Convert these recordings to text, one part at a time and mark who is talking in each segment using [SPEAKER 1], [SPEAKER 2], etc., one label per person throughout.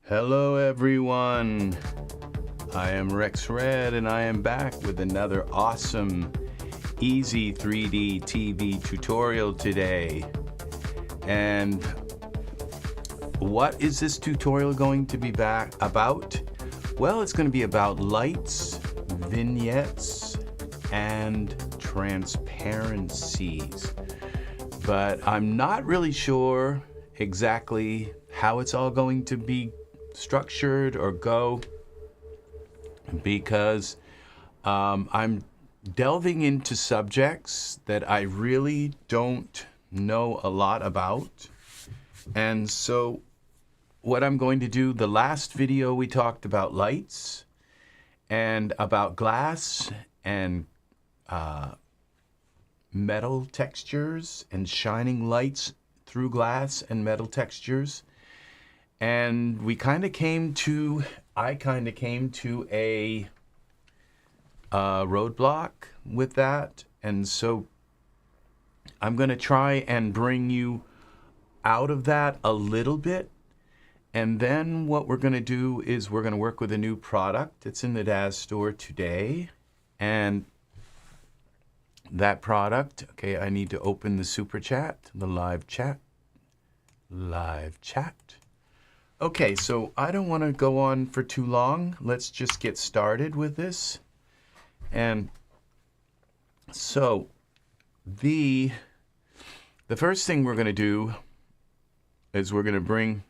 [SPEAKER 1] Hello everyone, I am RexRed and I am back with another awesome EZ3DTV tutorial today. And what is this tutorial going to be about? Well, it's going to be about lights, vignettes, and transparencies. But I'm not really sure exactly how it's all going to be structured or go, because I'm delving into subjects that I really don't know a lot about. And so what I'm going to do, the last video we talked about lights and about glass and metal textures and shining lights through glass and metal textures. And I kind of came to a roadblock with that. And so I'm going to try and bring you out of that a little bit. And then what we're going to do is we're going to work with a new product that's in the Daz store today. And that product, okay, I need to open the super chat, the live chat. Okay, so I don't want to go on for too long. Let's just get started with this. And so the first thing we're going to do is we're going to bring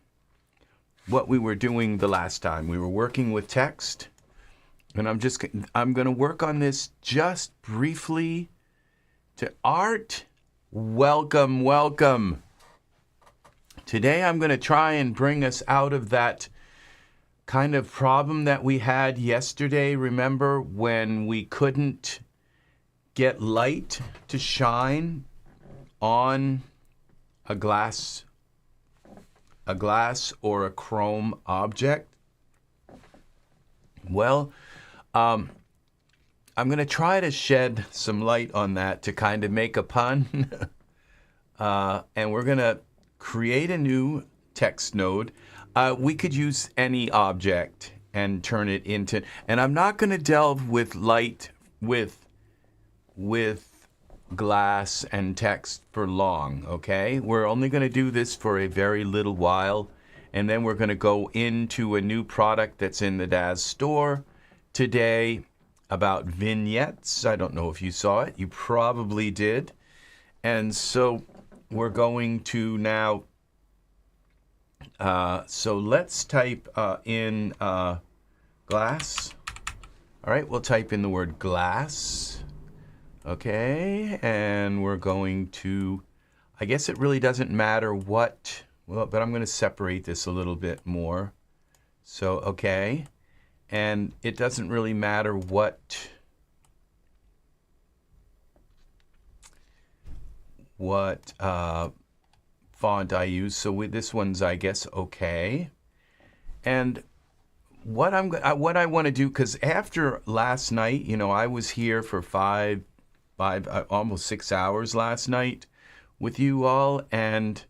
[SPEAKER 1] what we were doing the last time. We were working with text, and I'm going to work on this just briefly. To Art, welcome. Today I'm going to try and bring us out of that kind of problem that we had yesterday. Remember when we couldn't get light to shine on a glass or a chrome object? Well, I'm going to try to shed some light on that to kind of make a pun. And we're going to create a new text node. We could use any object and turn it into, and I'm not going to delve with light with glass and text for long, okay? We're only going to do this for a very little while, and then we're going to go into a new product that's in the Daz store today about vignettes. I don't know if you saw it. You probably did. And so we're going to now, so let's type in glass. All right, we'll type in the word glass. Okay, and we're going to, I guess it really doesn't matter what, well, but I'm going to separate this a little bit more. So, okay, and it doesn't really matter what font I use. So with this one's, I guess, okay. And what I want to do, because after last night, you know, I was here for almost 6 hours last night with you all. And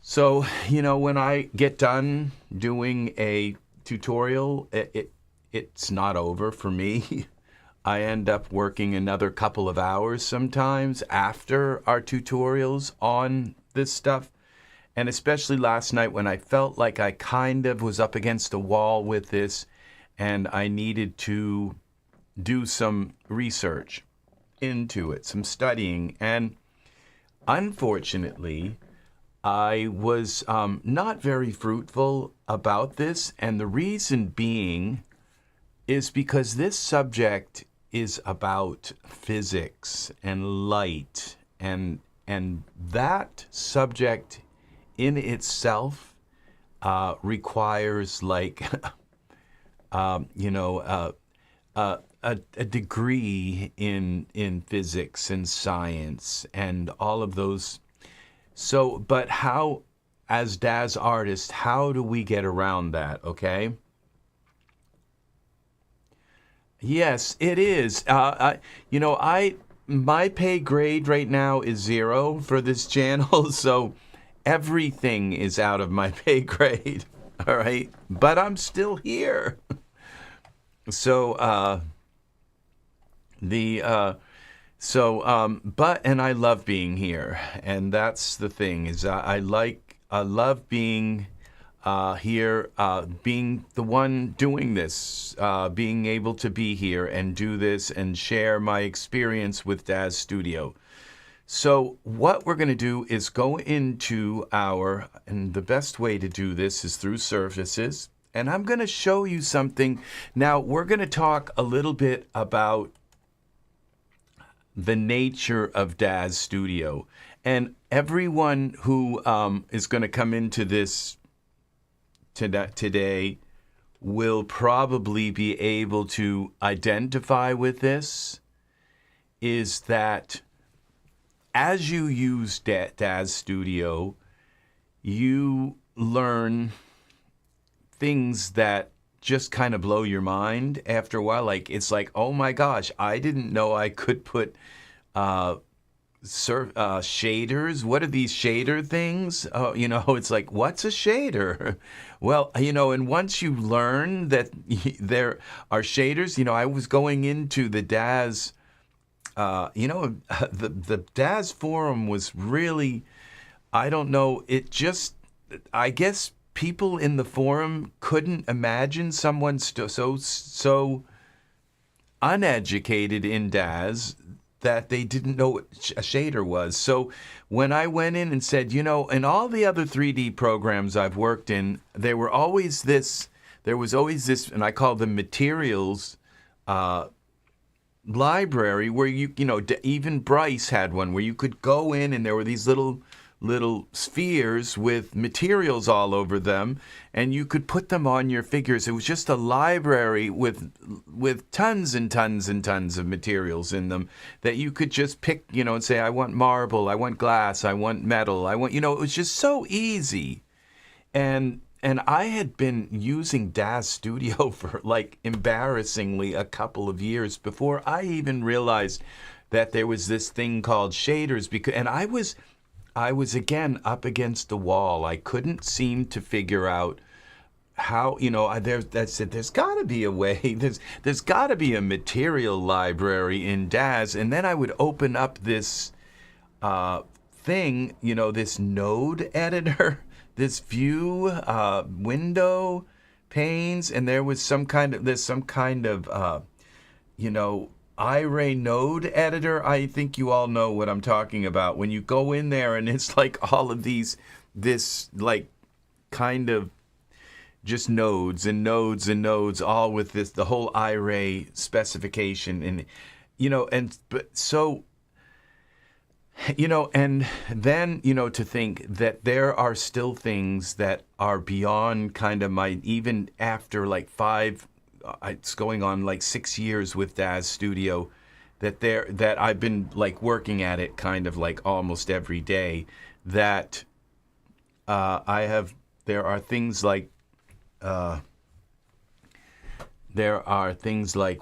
[SPEAKER 1] so, you know, when I get done doing a tutorial, it's not over for me. I end up working another couple of hours sometimes after our tutorials on this stuff. And especially last night when I felt like I kind of was up against a wall with this and I needed to do some research into it, some studying. And unfortunately, I was not very fruitful about this. And the reason being is because this subject is about physics and light, and that subject in itself requires, like, you know, a degree in physics and science and all of those. So, but how, as Daz artists, how do we get around that? Okay. Yes, it is. You know, my pay grade right now is 0 for this channel, so everything is out of my pay grade. All right, but I'm still here. So and I love being here, and that's the thing is I love being here, being the one doing this, being able to be here and do this and share my experience with Daz Studio. So what we're going to do is go into and the best way to do this is through surfaces. And I'm going to show you something. Now, we're going to talk a little bit about the nature of Daz Studio. And everyone who is going to come into this today will probably be able to identify with this, is that as you use Daz Studio, you learn things that just kind of blow your mind after a while. Like, it's like, oh my gosh, I didn't know I could put shaders. What are these shader things? It's like, what's a shader? Well, and once you learn that there are shaders, I was going into the Daz, the Daz forum was really, I don't know, I guess people in the forum couldn't imagine someone so uneducated in Daz that they didn't know what a shader was. So when I went in and said, in all the other 3D programs I've worked in, there was always this, and I call them materials library, where even Bryce had one where you could go in and there were these little spheres with materials all over them, and you could put them on your figures. It was just a library with tons and tons and tons of materials in them that you could just pick, and say, I want marble, I want glass, I want metal, I want, it was just so easy. And I had been using Daz Studio for embarrassingly a couple of years before I even realized that there was this thing called shaders, and I was again up against the wall. I couldn't seem to figure out how, there's got to be a way. There's got to be a material library in Daz, and then I would open up this thing, this node editor, this view window panes, and there's some kind of Iray node editor. I think you all know what I'm talking about. When you go in there and it's like all of this kind of just nodes and nodes and nodes, all with the whole Iray specification, and and then, to think that there are still things that are beyond kind of even after it's going on 6 years with Daz Studio, that I've been working at it kind of almost every day, that there are things like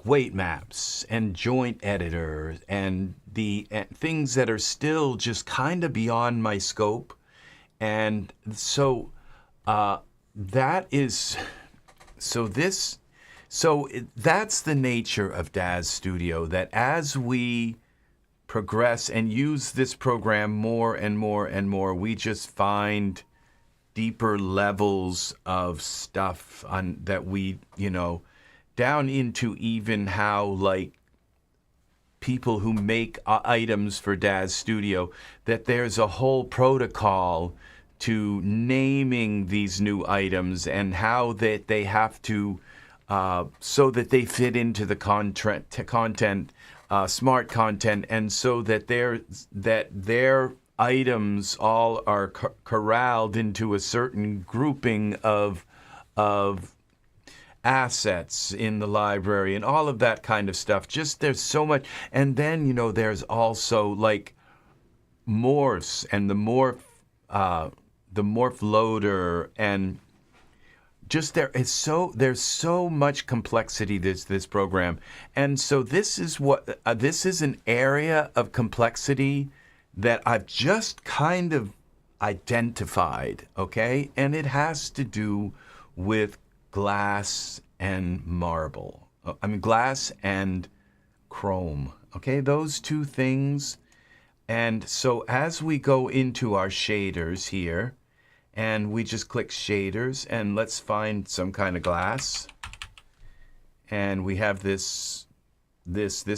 [SPEAKER 1] weight maps and joint editors and things that are still just kind of beyond my scope. And so that's the nature of Daz Studio, that as we progress and use this program more and more and more, we just find deeper levels of stuff that we, down into even how people who make items for Daz Studio, that there's a whole protocol to naming these new items and how that they have to, so that they fit into the content, smart content, and so that their items all are corralled into a certain grouping of assets in the library and all of that kind of stuff. Just there's so much. And then, there's also morphs and the morph loader, and just there's so much complexity this program. And so this is an area of complexity that I've just kind of identified, okay? And it has to do with glass and marble. I mean, glass and chrome. Okay, those two things. And so as we go into our shaders here, and we just click shaders, and let's find some kind of glass. And we have this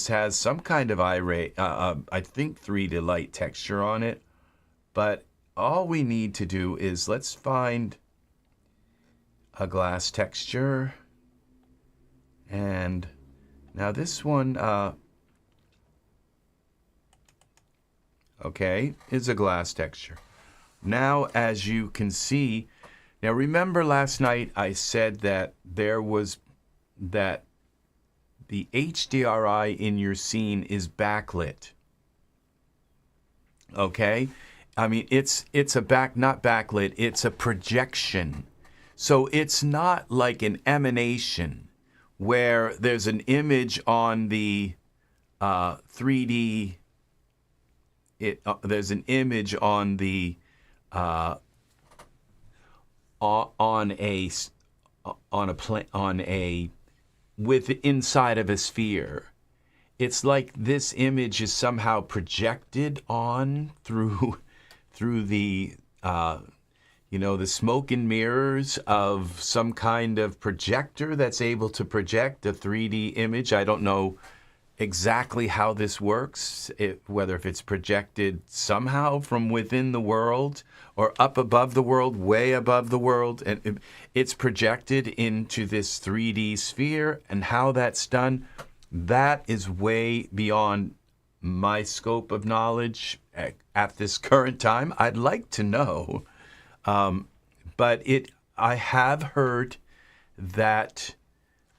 [SPEAKER 1] has some kind of Iray, I think 3D light texture on it. But all we need to do is let's find a glass texture. And now this one, okay, is a glass texture. Now, as you can see, now remember last night I said that that the HDRI in your scene is backlit. Okay? I mean, it's not backlit, it's a projection. So it's not like an emanation where there's an image on the 3D. There's an image on the with inside of a sphere. It's like this image is somehow projected on through the the smoke and mirrors of some kind of projector that's able to project a 3D image. I don't know exactly how this works, whether if it's projected somehow from within the world or up above the world, way above the world, and it's projected into this 3D sphere, and how that's done, that is way beyond my scope of knowledge at this current time. I'd like to know, but I have heard that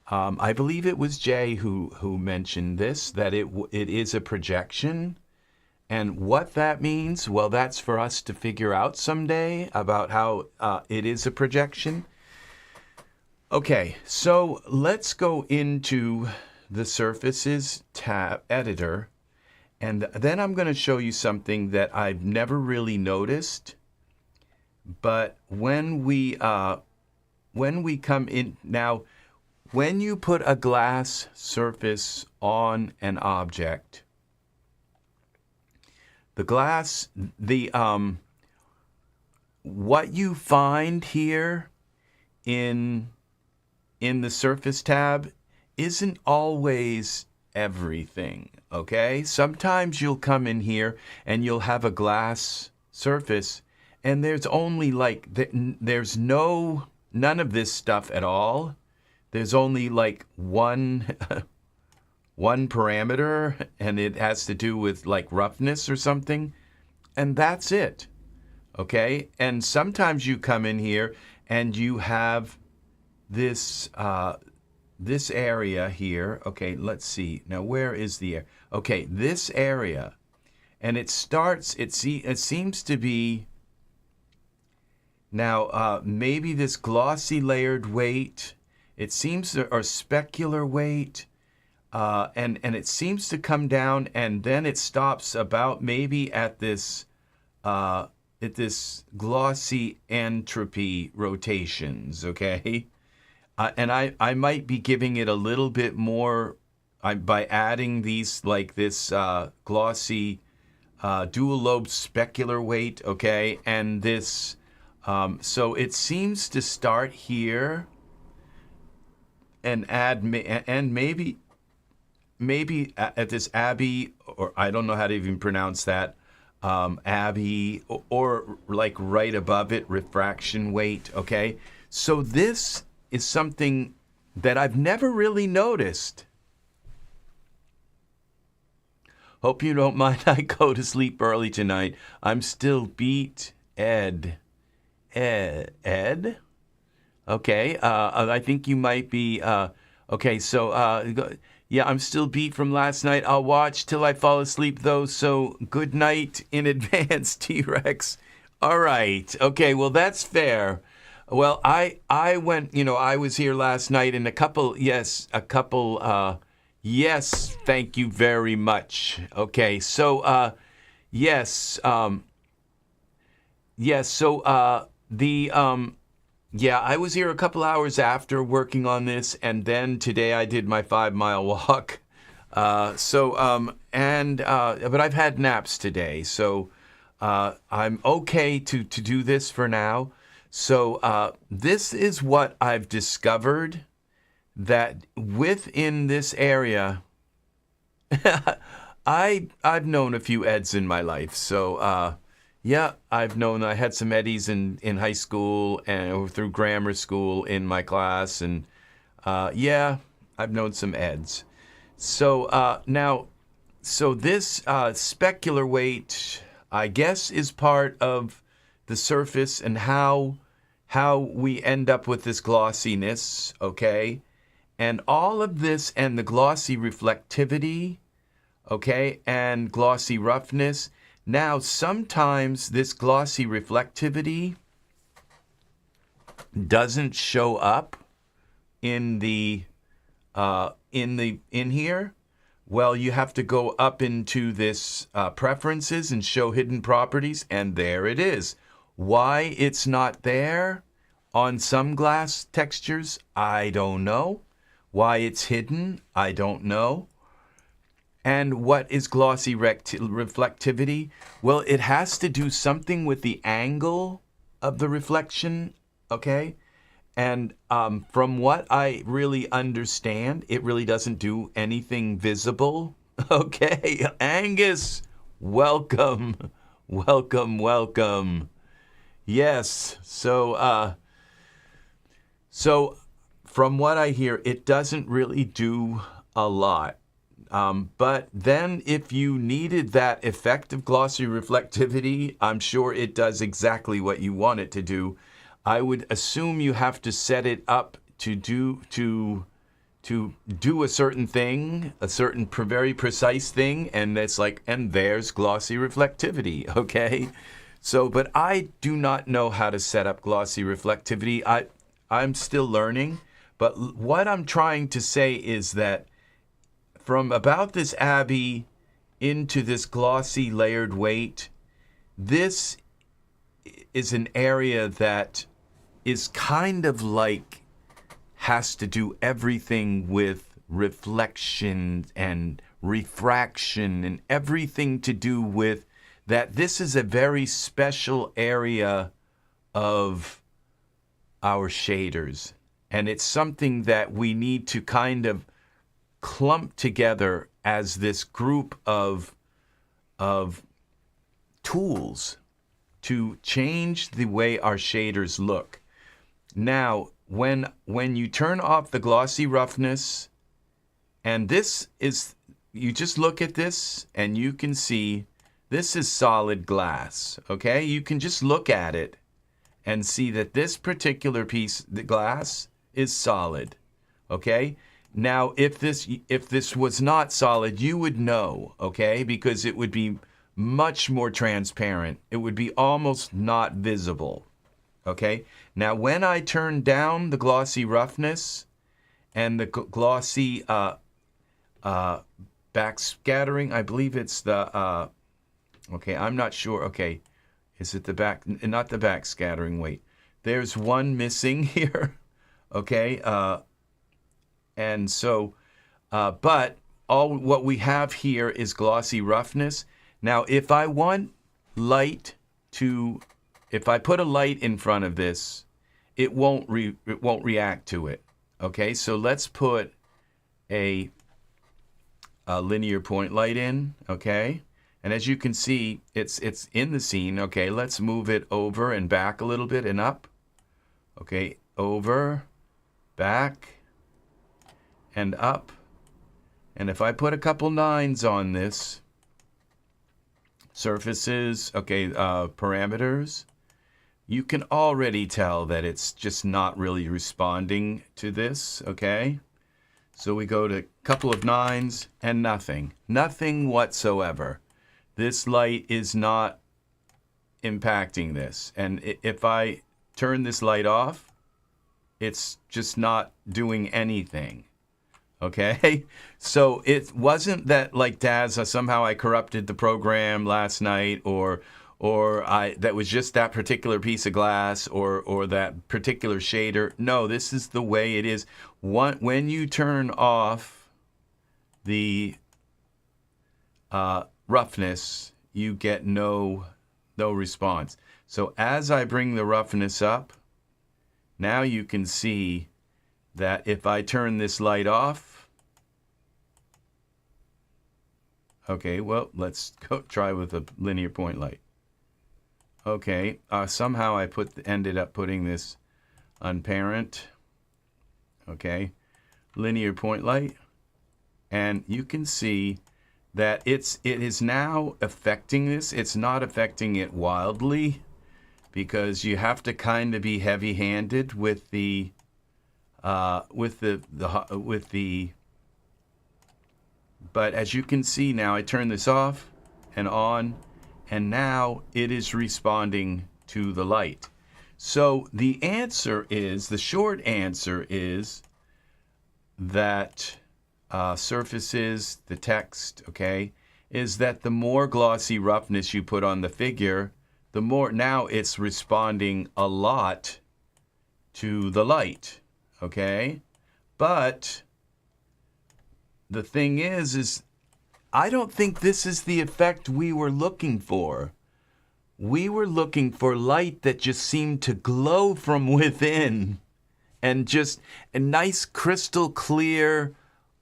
[SPEAKER 1] I believe it was Jay who mentioned this, that it is a projection. And what that means, well, that's for us to figure out someday about how it is a projection. Okay, so let's go into the Surfaces tab editor, and then I'm going to show you something that I've never really noticed. But when we come in now, when you put a glass surface on an object, the glass, what you find here in the Surface tab isn't always everything, okay? Sometimes you'll come in here and you'll have a glass surface, and there's only like, there's none of this stuff at all. There's only like one parameter, and it has to do with like roughness or something, and that's it. Okay? And sometimes you come in here and you have this this area here. Okay, let's see. Now where is the okay, this area. And it starts, it seems to be now maybe this glossy layered weight. It seems to, or specular weight, and it seems to come down, and then it stops about maybe at this glossy entropy rotations. Okay, and I might be giving it a little bit more by adding these like this glossy dual lobe specular weight. Okay, and this so it seems to start here. And add and maybe at this Abbey, or I don't know how to even pronounce that, Abbey, or like right above it, refraction weight. Okay, so this is something that I've never really noticed. Hope you don't mind I go to sleep early tonight. I'm still beat, Ed. Okay, I think you might be, okay, so, yeah, I'm still beat from last night. I'll watch till I fall asleep, though, so good night in advance, T-Rex. All right, okay, well, that's fair. Well, I went, I was here last night, and yes, thank you very much. Okay, so, yes, so, Yeah, I was here a couple hours after working on this, and then today I did my 5-mile walk. But I've had naps today, so I'm okay to do this for now. So this is what I've discovered, that within this area, I've known a few Eds in my life. So yeah, I had some Eddies in high school and through grammar school in my class, and yeah, I've known some Eds. So so this specular weight, I guess, is part of the surface and how we end up with this glossiness, okay? And all of this and the glossy reflectivity, okay, and glossy roughness. Now, sometimes this glossy reflectivity doesn't show up in here. Well, you have to go up into this preferences and show hidden properties, and there it is. Why it's not there on some glass textures, I don't know. Why it's hidden, I don't know. And what is glossy reflectivity? Well, it has to do something with the angle of the reflection, okay? And from what I really understand, it really doesn't do anything visible. Okay, Angus, welcome, welcome, welcome. Yes, so from what I hear, it doesn't really do a lot. But then if you needed that effect of glossy reflectivity, I'm sure it does exactly what you want it to do. I would assume you have to set it up to do a certain thing, a certain very precise thing, and it's like, and there's glossy reflectivity, okay? So, but I do not know how to set up glossy reflectivity. I'm still learning, but what I'm trying to say is that from about this Abbey into this glossy layered weight, this is an area that is kind of like has to do everything with reflection and refraction and everything to do with that. This is a very special area of our shaders, and it's something that we need to kind of clump together as this group of tools to change the way our shaders look. Now, when you turn off the glossy roughness, and this is, you just look at this and you can see this is solid glass, okay? You can just look at it and see that this particular piece, the glass, is solid, okay? Now, if this was not solid, you would know, okay? Because it would be much more transparent. It would be almost not visible, okay? Now, when I turn down the glossy roughness and the glossy backscattering, I believe it's the, okay, I'm not sure, okay. Is it the back, not the backscattering, wait. There's one missing here, okay? And so, but all what we have here is glossy roughness. Now, if I want light to, if I put a light in front of this, it won't react to it. Okay, so let's put a linear point light in. Okay, and as you can see, it's in the scene. Okay, let's move it over and back a little bit and up. Okay, over, back, and up. And if I put a couple 9s on this, surfaces, okay, parameters, you can already tell that it's just not really responding to this, okay? So we go to a couple of 9s and nothing. Nothing whatsoever. This light is not impacting this. And if I turn this light off, it's just not doing anything. Okay, so it wasn't that like Daz, somehow I corrupted the program last night, or or that was just that particular piece of glass, or that particular shader. No, this is the way it is. When you turn off the roughness, you get no response. So as I bring the roughness up, now you can see that if I turn this light off, okay, well, let's go try with a linear point light. Okay, somehow I ended up putting this on parent. Okay, linear point light, and you can see that it is now affecting this. It's not affecting it wildly, because you have to kind of be heavy-handed with the but as you can see now, I turn this off and on, and now it is responding to the light. So the short answer is that surfaces, the text, okay, is that the more glossy roughness you put on the figure, the more now it's responding a lot to the light, okay? But the thing is I don't think this is the effect we were looking for. We were looking for light that just seemed to glow from within, and just a nice crystal clear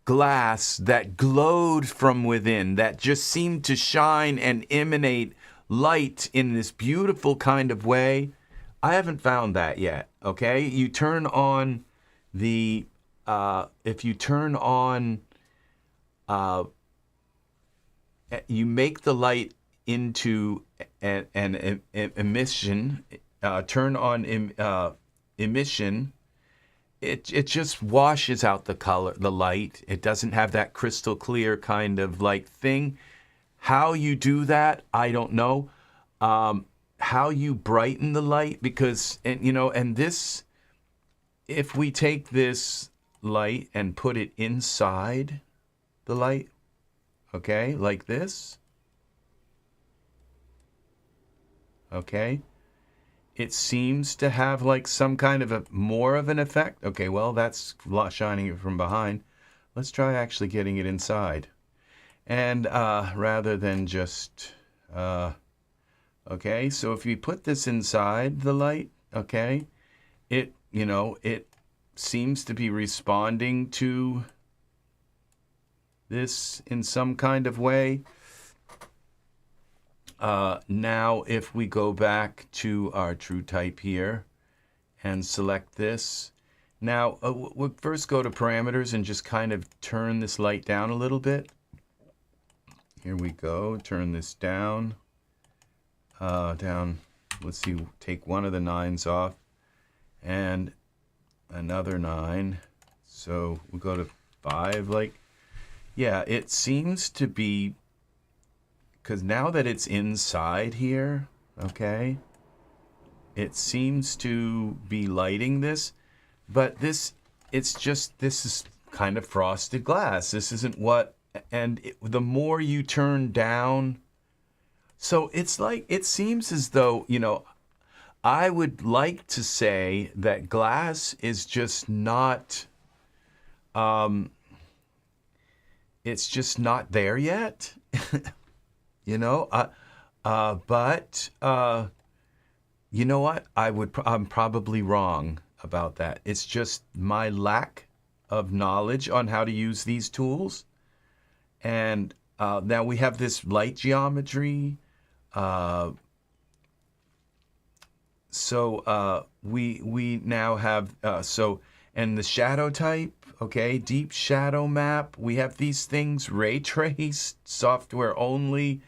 [SPEAKER 1] glass that glowed from within, that just seemed to shine and emanate light in this beautiful kind of way. I haven't found that yet, okay? You turn on the, if you turn on, you make the light into an emission, turn on emission, it just washes out the light. It doesn't have that crystal clear kind of like thing. How you do that, I don't know. How you brighten the light, because, and this, if we take this light and put it inside the light, okay, like this, okay, it seems to have like some kind of more of an effect. Okay, well, that's shining it from behind. Let's try actually getting it inside. And rather than just, okay, so if you put this inside the light, okay, it seems to be responding to this in some kind of way. Now, if we go back to our true type here and select this, now we'll first go to parameters and just kind of turn this light down a little bit. Here we go, turn this down, let's see, take one of the 9s off and another 9. So we'll go to 5, like, yeah, it seems to be, because now that it's inside here, okay, it seems to be lighting this, but this is kind of frosted glass. This isn't what, and the more you turn down, so it's like, it seems as though, I would like to say that glass is just not, it's just not there yet. But you know what? I'm probably wrong about that. It's just my lack of knowledge on how to use these tools. And now we have this light geometry. So we now have, and the shadow type, okay, deep shadow map. We have these things, ray trace, software only.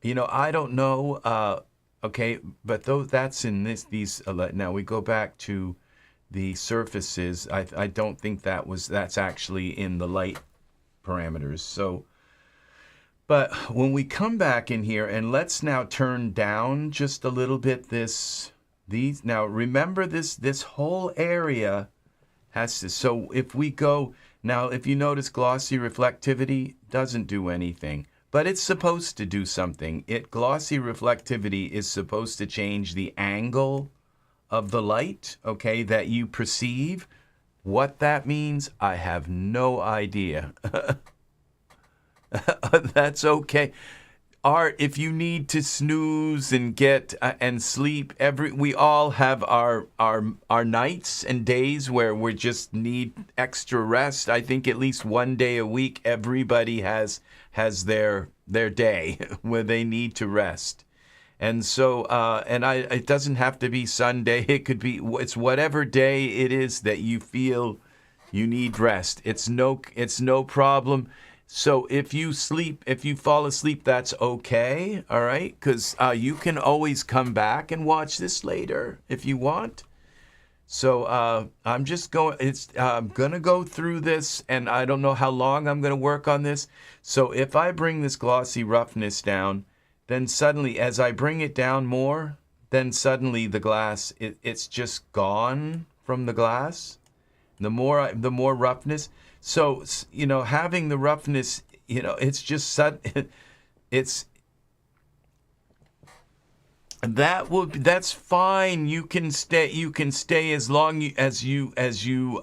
[SPEAKER 1] I don't know, okay, but that's in these, now we go back to the surfaces. I don't think that's actually in the light parameters. So, but when we come back in here, and let's now turn down just a little bit now remember this whole area has to, so if we go, now if you notice glossy reflectivity doesn't do anything. but it's supposed to do something. Glossy reflectivity is supposed to change the angle of the light, okay, that you perceive. What that means, I have no idea. That's okay. Art, if you need to snooze and get and sleep, we all have our nights and days where we just need extra rest. I think at least one day a week, everybody has their day where they need to rest. And so, it doesn't have to be Sunday. It could be, it's whatever day it is that you feel you need rest. It's no problem. So if you fall asleep, that's okay, all right? Because you can always come back and watch this later if you want. So I'm going to go through this, and I don't know how long I'm going to work on this. So if I bring this glossy roughness down, then suddenly, as I bring it down more, then suddenly the glass, it's just gone from the glass. The more roughness. So, having the roughness, it's just that's fine. You can stay as long as you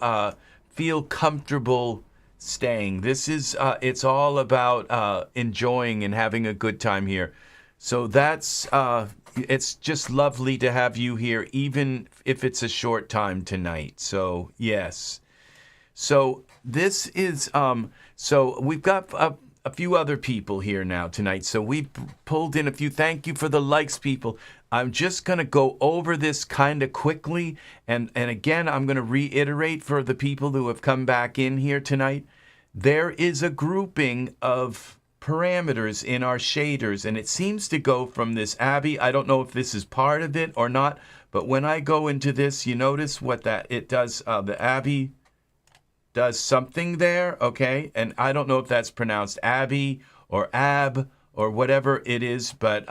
[SPEAKER 1] feel comfortable staying. This is it's all about enjoying and having a good time here. So that's it's just lovely to have you here, even if it's a short time tonight. So yes. So this is so we've got a few other people here now tonight. So we pulled in a few. Thank you for the likes, people. I'm just going to go over this kind of quickly. And again, I'm going to reiterate for the people who have come back in here tonight. There is a grouping of parameters in our shaders, and it seems to go from this Abby. I don't know if this is part of it or not, but when I go into this, you notice what that it does. The Abby does something there, okay? And I don't know if that's pronounced Abby or Ab or whatever it is, but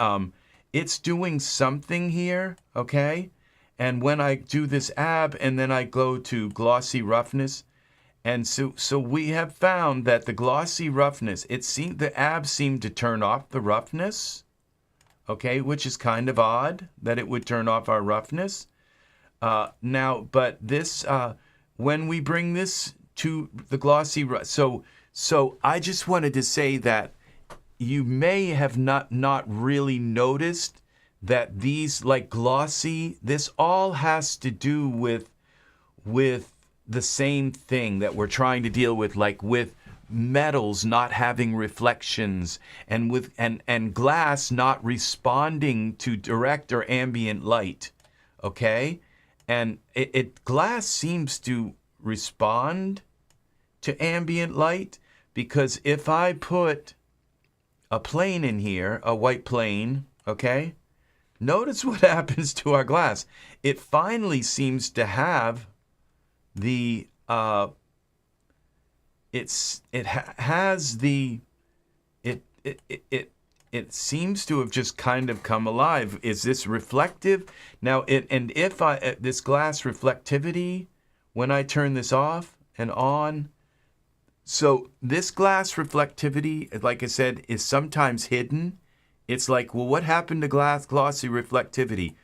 [SPEAKER 1] it's doing something here, okay? And when I do this Ab and then I go to glossy roughness, and so we have found that the glossy roughness, the Ab seemed to turn off the roughness, okay, which is kind of odd that it would turn off our roughness. Now, but this, when we bring this to the glossy, so I just wanted to say that you may have not really noticed that these, like glossy, this all has to do with the same thing that we're trying to deal with, like with metals not having reflections and glass not responding to direct or ambient light, okay? And glass seems to respond to ambient light, because if I put a plane in here, a white plane, okay? Notice what happens to our glass. It finally seems to have the it seems to have just kind of come alive. Is this reflective? Now if this glass reflectivity, when I turn this off and on, so this glass reflectivity, like I said, is sometimes hidden. It's like, well, what happened to glossy reflectivity?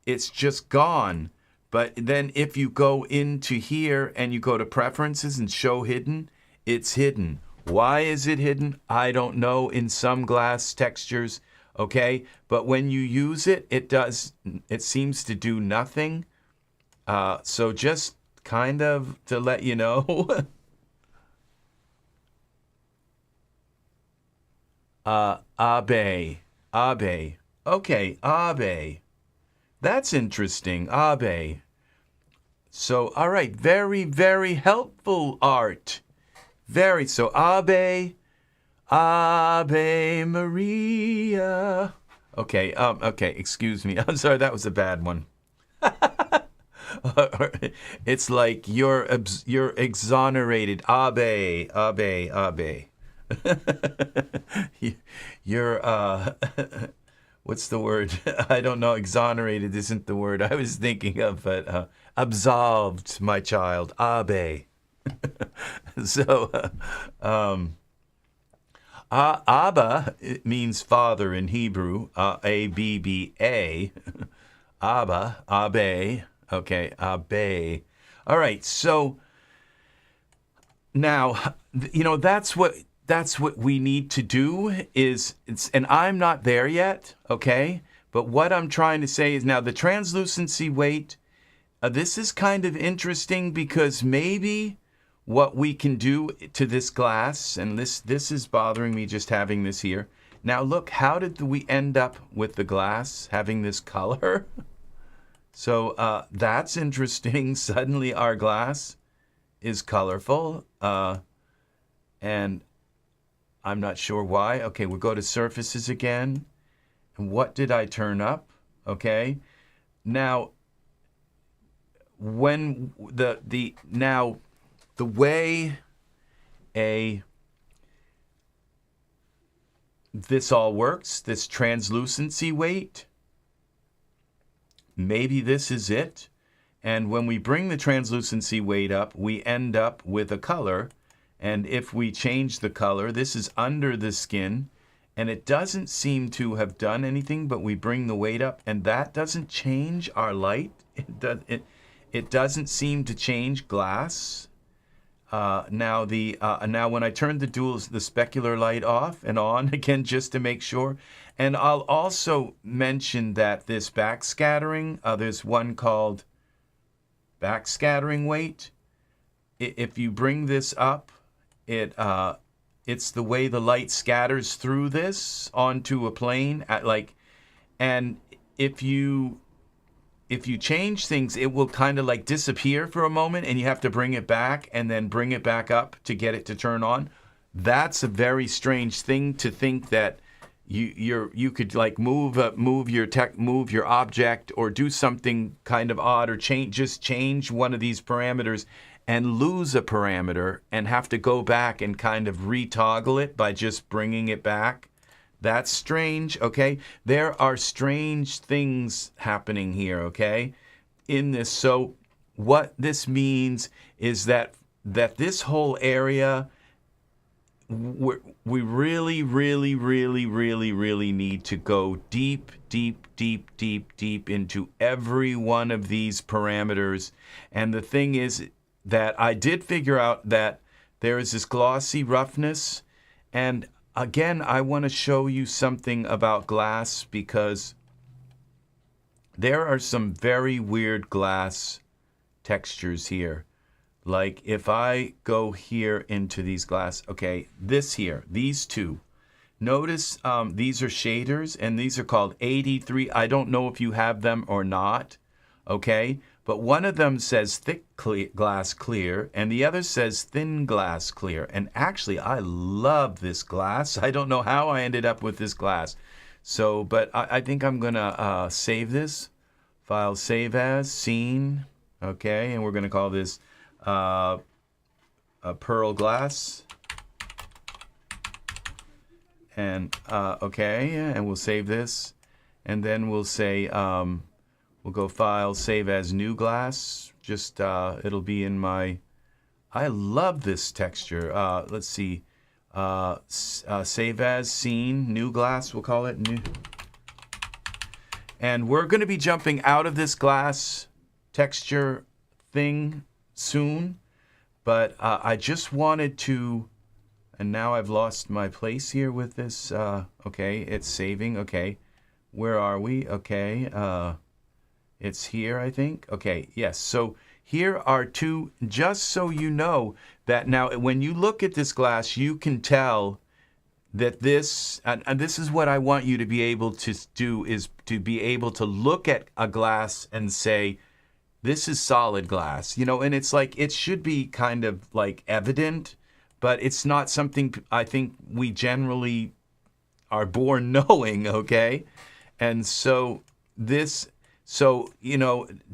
[SPEAKER 1] It's just gone. But then if you go into here and you go to preferences and show hidden, it's hidden. Why is it hidden? I don't know, in some glass textures, okay? But when you use it, it seems to do nothing. So just kind of to let you know. Abe. Okay, Abe. That's interesting, Abe. So, all right, very, very helpful, Art. So Abe Maria. Okay, excuse me. I'm sorry, that was a bad one. It's like you're exonerated, Abe. You're what's the word? I don't know. Exonerated isn't the word I was thinking of, but absolved, my child. Abe. So, Abba, it means father in Hebrew, A-B-B-A. Abba, Abe, okay, Abe. All right, so now, that's what we need to do and I'm not there yet, okay? But what I'm trying to say is now the translucency weight, this is kind of interesting because maybe what we can do to this glass, and this is bothering me just having this here. Now look, how did we end up with the glass having this color? So that's interesting. Suddenly our glass is colorful, and I'm not sure why. Okay, we'll go to surfaces again. And what did I turn up? Okay, now when the way this all works, this translucency weight, maybe this is it. And when we bring the translucency weight up, we end up with a color. And if we change the color, this is under the skin, and it doesn't seem to have done anything, but we bring the weight up, and that doesn't change our light. It doesn't seem to change glass. Now when I turn the specular light off and on again, just to make sure. And I'll also mention that this backscattering, there's one called backscattering weight. If you bring this up, it's the way the light scatters through this onto a plane and if you change things, it will kind of like disappear for a moment, and you have to bring it back and then bring it back up to get it to turn on. That's a very strange thing to think that you could like move your object or do something kind of odd or change one of these parameters and lose a parameter and have to go back and kind of retoggle it by just bringing it back. That's strange, okay? There are strange things happening here, okay, in this. So what this means is that this whole area, we really, really, really, really, really need to go deep, deep, deep, deep, deep into every one of these parameters. And the thing is that I did figure out that there is this glossy roughness, and again, I want to show you something about glass because there are some very weird glass textures here. Like if I go here into these glass, okay, this here, these two. Notice these are shaders, and these are called EZ3. I don't know if you have them or not, okay? But one of them says thick glass clear, and the other says thin glass clear. And actually, I love this glass. I don't know how I ended up with this glass. So, but I think I'm going to save this. File, save as, scene. Okay, and we're going to call this a pearl glass. And, okay, and we'll save this. And then we'll say... we'll go File, Save as New Glass. Just, it'll be in my... I love this texture. Let's see. Save as, Scene, New Glass, we'll call it. New. And we're going to be jumping out of this glass texture thing soon. But I just wanted to... And now I've lost my place here with this. Okay, it's saving. Okay, where are we? Okay, it's here, I think. Okay, yes. So here are two, just so you know that now when you look at this glass, you can tell that this, and this is what I want you to be able to do, is to be able to look at a glass and say, this is solid glass, and it's like, it should be kind of like evident, but it's not something I think we generally are born knowing, okay? And so this... So,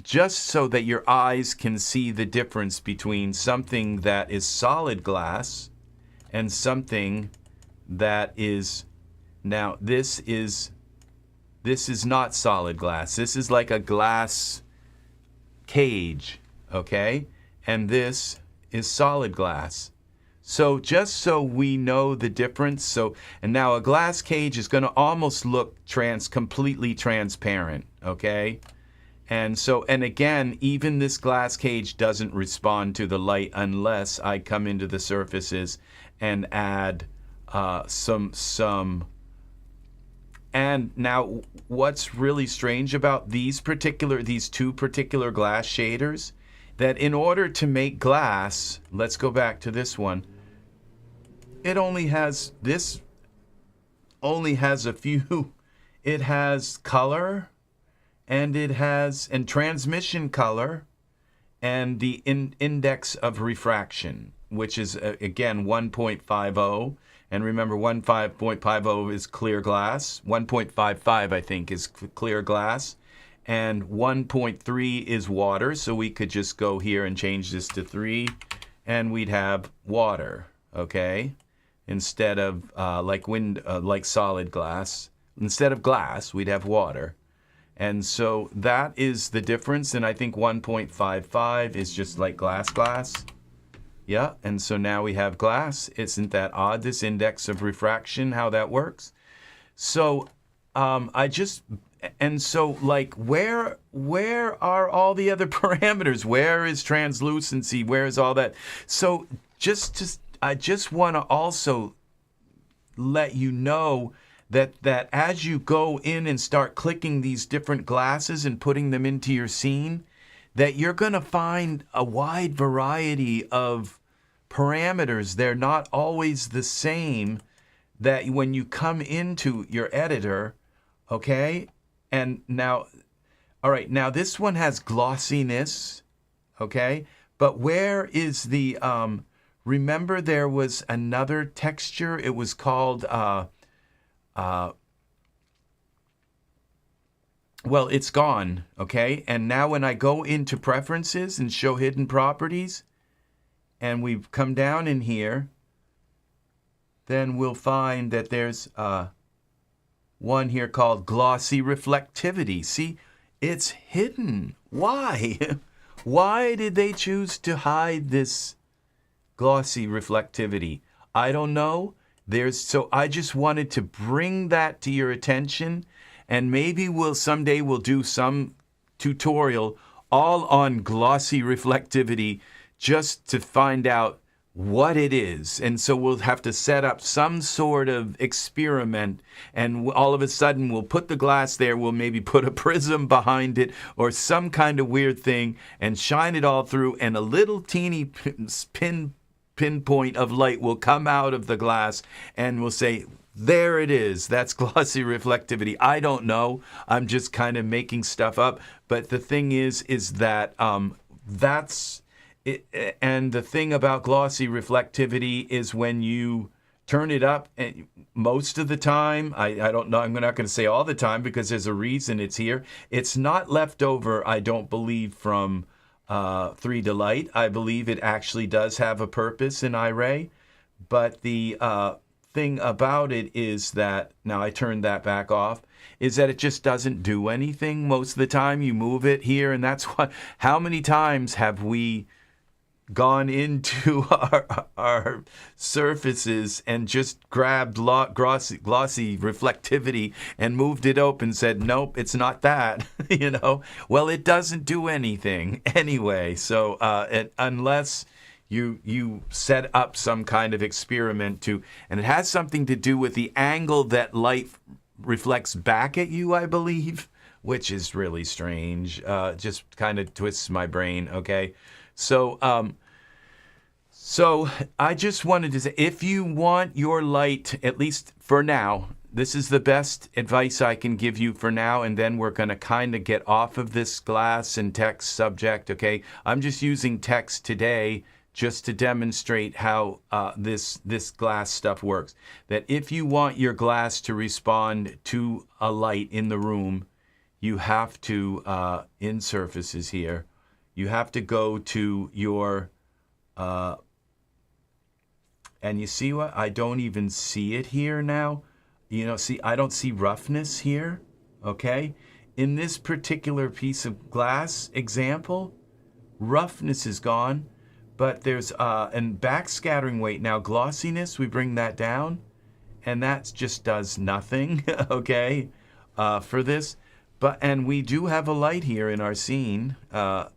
[SPEAKER 1] just so that your eyes can see the difference between something that is solid glass and something that is, now this is not solid glass. This is like a glass cage, okay? And this is solid glass. So just so we know the difference, so, and now a glass cage is going to almost look completely transparent, okay? And so, and again, even this glass cage doesn't respond to the light unless I come into the surfaces and add some. And now, what's really strange about these two particular glass shaders, that in order to make glass, let's go back to this one. This only has a few. It has color. And it has transmission color and the index of refraction, which is, again, 1.50. And remember, 1.50 is clear glass. 1.55, I think, is clear glass. And 1.3 is water. So we could just go here and change this to 3, and we'd have water, okay? Instead of like solid glass. Instead of glass, we'd have water. And so that is the difference, and I think 1.55 is just like glass. Yeah, and so now we have glass. Isn't that odd, this index of refraction, how that works? So like where are all the other parameters? Where is translucency? Where is all that? So I just want to also let you know that as you go in and start clicking these different glasses and putting them into your scene, that you're going to find a wide variety of parameters. They're not always the same that when you come into your editor, okay? And now, all right, now this one has glossiness, okay? But where is the, remember there was another texture, it was called, well, it's gone, okay? And now when I go into preferences and show hidden properties, and we come down in here, then we'll find that there's one here called glossy reflectivity. See, it's hidden. Why? Why did they choose to hide this glossy reflectivity? I don't know. So I just wanted to bring that to your attention, and maybe someday we'll do some tutorial all on glossy reflectivity just to find out what it is. And so we'll have to set up some sort of experiment, and all of a sudden we'll put the glass there, we'll maybe put a prism behind it or some kind of weird thing and shine it all through, and a little teeny pinpoint of light will come out of the glass, and we'll say, there it is. That's glossy reflectivity. I don't know. I'm just kind of making stuff up. But the thing is that that's it. And the thing about glossy reflectivity is when you turn it up, and most of the time, I don't know, I'm not going to say all the time because there's a reason it's here. It's not left over, I don't believe, from 3Delight. I believe it actually does have a purpose in Iray. But the thing about it is that, now I turned that back off, is that it just doesn't do anything most of the time. You move it here, and that's what, how many times have we gone into our surfaces and just grabbed glossy reflectivity and moved it open and said, nope, it's not that, you know? Well, it doesn't do anything anyway. So unless you set up some kind of experiment and it has something to do with the angle that light reflects back at you, I believe, which is really strange. Just kind of twists my brain, okay? So I just wanted to say, if you want your light, at least for now, this is the best advice I can give you for now, and then we're going to kind of get off of this glass and text subject, okay? I'm just using text today just to demonstrate how this glass stuff works. That if you want your glass to respond to a light in the room, you have to, in surfaces here, you have to go to your, and you see what? I don't even see it here now. You know, see, I don't see roughness here, okay? In this particular piece of glass example, roughness is gone, But there's and backscattering weight. Now glossiness, we bring that down, and that just does nothing, okay, for this. And we do have a light here in our scene,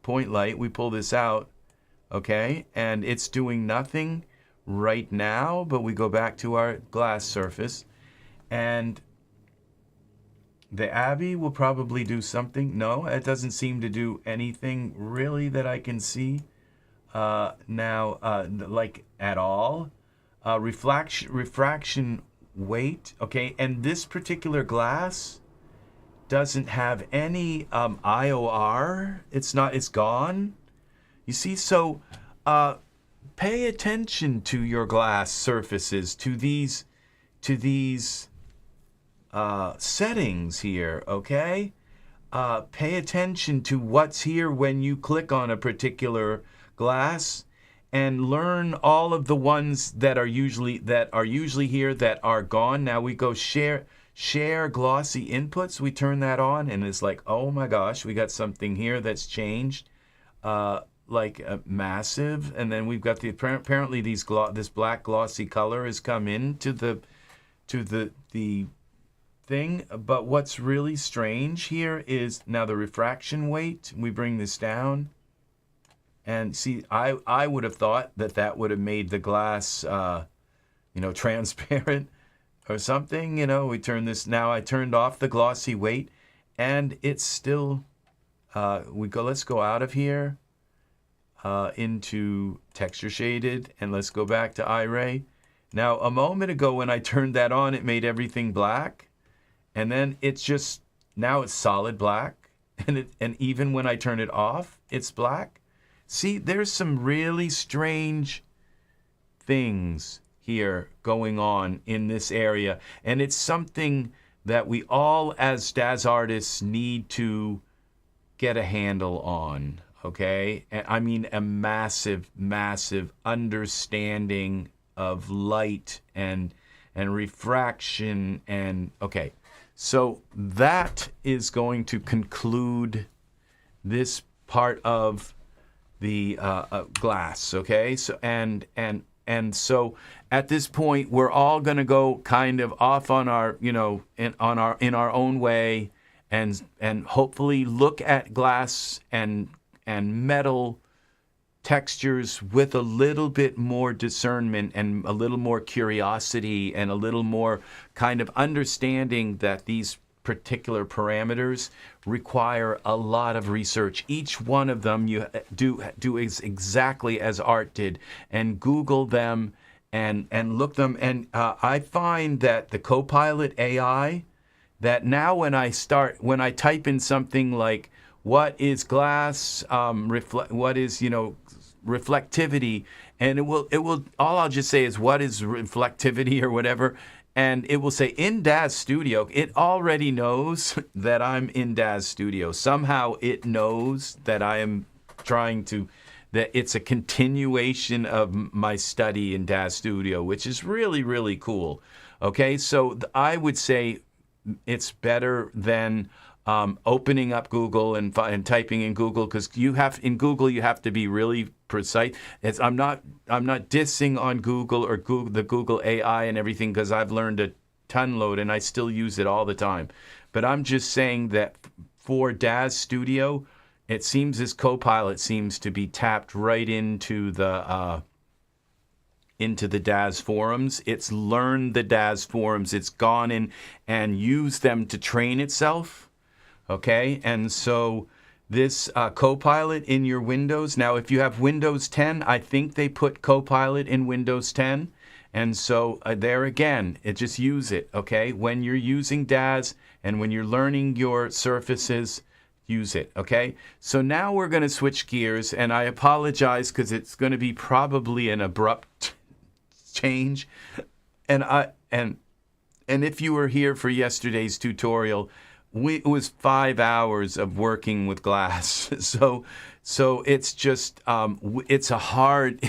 [SPEAKER 1] point light. We pull this out, okay, and it's doing nothing right now, but we go back to our glass surface, and the Abbey will probably do something. No, it doesn't seem to do anything really that I can see now, like at all. Refraction weight, okay, and this particular glass doesn't have any IOR. It's gone. You see, so pay attention to your glass surfaces, to these settings here, okay? Pay attention to what's here when you click on a particular glass, and learn all of the ones that are usually here that are gone. Now we go share glossy inputs. We turn that on, and it's like, oh my gosh, we got something here that's changed, like massive. And then we've got apparently this black glossy color has come into the thing. But what's really strange here is now the refraction weight. We bring this down, and see, I would have thought that would have made the glass, transparent or something. We turn this now. I turned off the glossy weight, and it's still. Let's go out of here into texture shaded, and let's go back to Iray. Now, a moment ago when I turned that on, it made everything black. And then now it's solid black, and even when I turn it off, it's black. See, there's some really strange things here going on in this area, and it's something that we all as Daz artists need to get a handle on, okay? I mean, a massive, massive understanding of light and refraction and, okay. So that is going to conclude this part of the glass, okay? So and so at this point, we're all going to go kind of off on our, in our own way, and hopefully look at glass and metal textures with a little bit more discernment and a little more curiosity and a little more kind of understanding that these particular parameters require a lot of research. Each one of them you do is exactly as Art did, and Google them and look them. And I find that the Copilot AI, that now when I type in something like what is glass, what is reflectivity, and it will all I'll just say is what is reflectivity or whatever, and it will say in Daz Studio. It already knows that I'm in Daz Studio. Somehow it knows that I am that it's a continuation of my study in Daz Studio, which is really, really cool. Okay, so I would say it's better than opening up Google and typing in Google, because in Google you have to be really precise. I'm not dissing on Google or the Google AI and everything, because I've learned a ton load and I still use it all the time. But I'm just saying that for Daz Studio, it seems as Copilot seems to be tapped right into the Daz forums. It's learned the Daz forums. It's gone in and used them to train itself. Okay, and so this Copilot in your Windows, now if you have Windows 10, I think they put Copilot in Windows 10, and so there again, just use it, okay? When you're using Daz and when you're learning your surfaces, use it, okay? So now we're going to switch gears, and I apologize because it's going to be probably an abrupt change, and if you were here for yesterday's tutorial, it was 5 hours of working with glass. So it's just, it's a hard,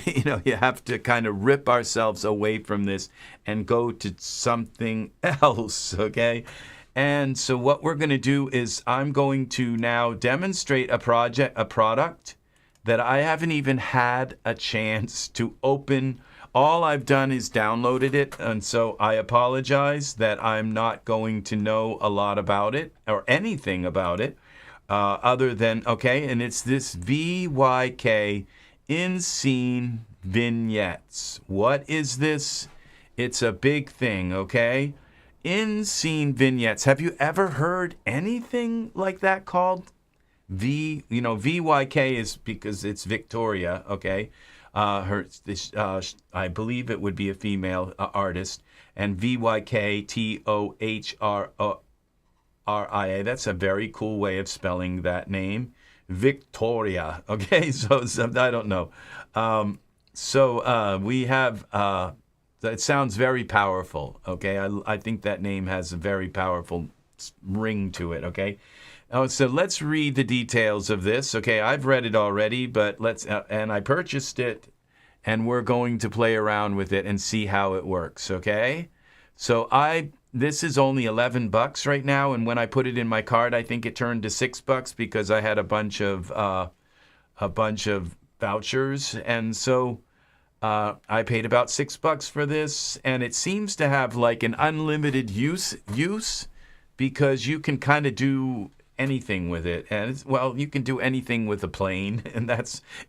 [SPEAKER 1] you have to kind of rip ourselves away from this and go to something else, okay? And so what we're going to do is I'm going to now demonstrate a product that I haven't even had a chance to open. All I've done is downloaded it, and so I apologize that I'm not going to know a lot about it or anything about it other than, okay, and it's this VYK In-Scene Vignettes. What is this? It's a big thing, okay? In-Scene Vignettes. Have you ever heard anything like that called? VYK is because it's Vyktohria, okay? I believe it would be a female artist, and Vyktohria. That's a very cool way of spelling that name, Vyktohria. Okay, so I don't know. We have. It sounds very powerful. Okay, I think that name has a very powerful ring to it. Okay. So let's read the details of this. Okay, I've read it already, but and I purchased it, and we're going to play around with it and see how it works. Okay, so this is only $11 right now, and when I put it in my cart, I think it turned to $6 because I had a bunch of vouchers, and so I paid about $6 for this, and it seems to have like an unlimited use because you can kind of do anything with it. And you can do anything with a plane, and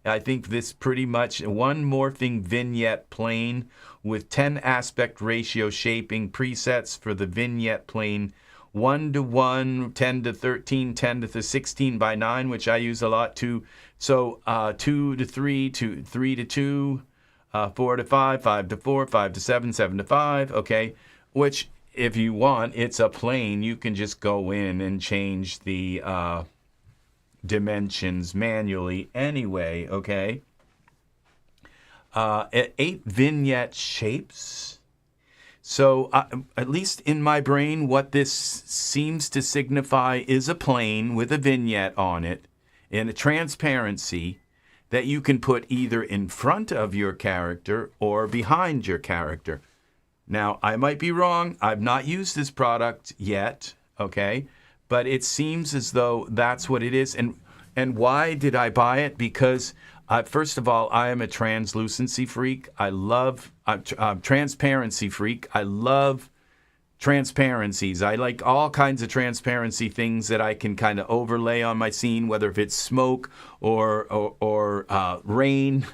[SPEAKER 1] I think this pretty much one morphing vignette plane with 10 aspect ratio shaping presets for the vignette plane, 1:1, 10:13, 10:16:9, which I use a lot too. So 2:3, 3:2, 4:5, 5:4, 5:7, 7:5. Okay, which, if you want, it's a plane. You can just go in and change the dimensions manually anyway, okay? 8 vignette shapes. So at least in my brain, what this seems to signify is a plane with a vignette on it in a transparency that you can put either in front of your character or behind your character. Now, I might be wrong. I've not used this product yet, okay? But it seems as though that's what it is. And why did I buy it? Because, first of all, I am a translucency freak. I love transparency freak. I love transparencies. I like all kinds of transparency things that I can kind of overlay on my scene, whether if it's smoke or rain,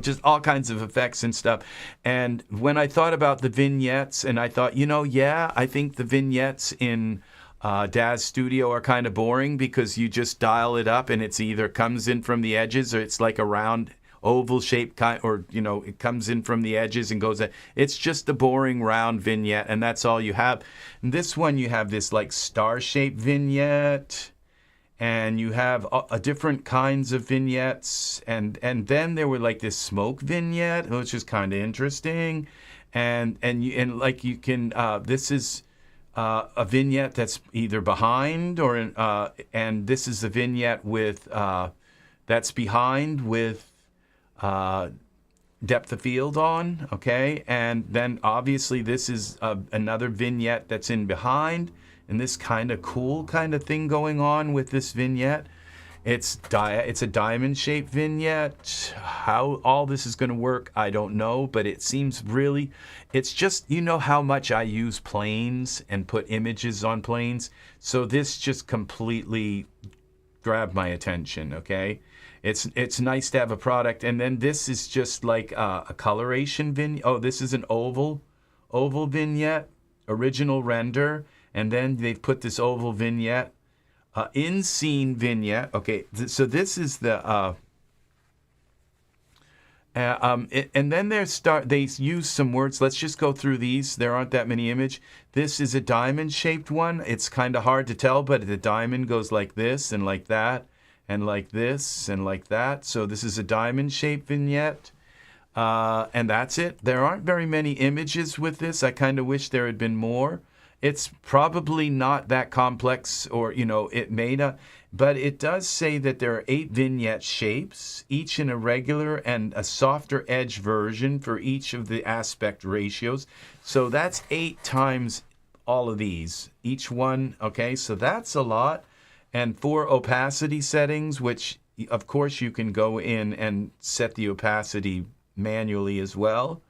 [SPEAKER 1] just all kinds of effects and stuff. And when I thought about the vignettes, and I thought, I think the vignettes in Daz Studio are kind of boring because you just dial it up and it's either comes in from the edges or it's like a round oval shape kind, or it comes in from the edges and goes in. It's just a boring round vignette, and that's all you have. And this one, you have this like star-shaped vignette, and you have different kinds of vignettes, and then there were like this smoke vignette, which is kind of interesting, and you can this is a vignette that's either behind or and this is a vignette with that's behind with depth of field on, okay? And then obviously this is another vignette that's in behind, and this kind of cool kind of thing going on with this vignette. It's a diamond-shaped vignette. How all this is going to work, I don't know, but it seems really, it's just, how much I use planes and put images on planes, so this just completely grabbed my attention, okay? It's nice to have a product. And then this is just like a coloration vignette. Oh, this is an oval vignette, original render. And then they've put this oval vignette, in-scene vignette. Okay, so this is the, and then they use some words. Let's just go through these. There aren't that many images. This is a diamond-shaped one. It's kind of hard to tell, but the diamond goes like this and like that, and like this, and like that. So this is a diamond-shaped vignette. And that's it. There aren't very many images with this. I kind of wish there had been more. It's probably not that complex, or, it may not. But it does say that there are 8 vignette shapes, each in a regular and a softer edge version for each of the aspect ratios. So that's 8 times all of these, each one. Okay, so that's a lot. And 4 opacity settings, which, of course, you can go in and set the opacity manually as well.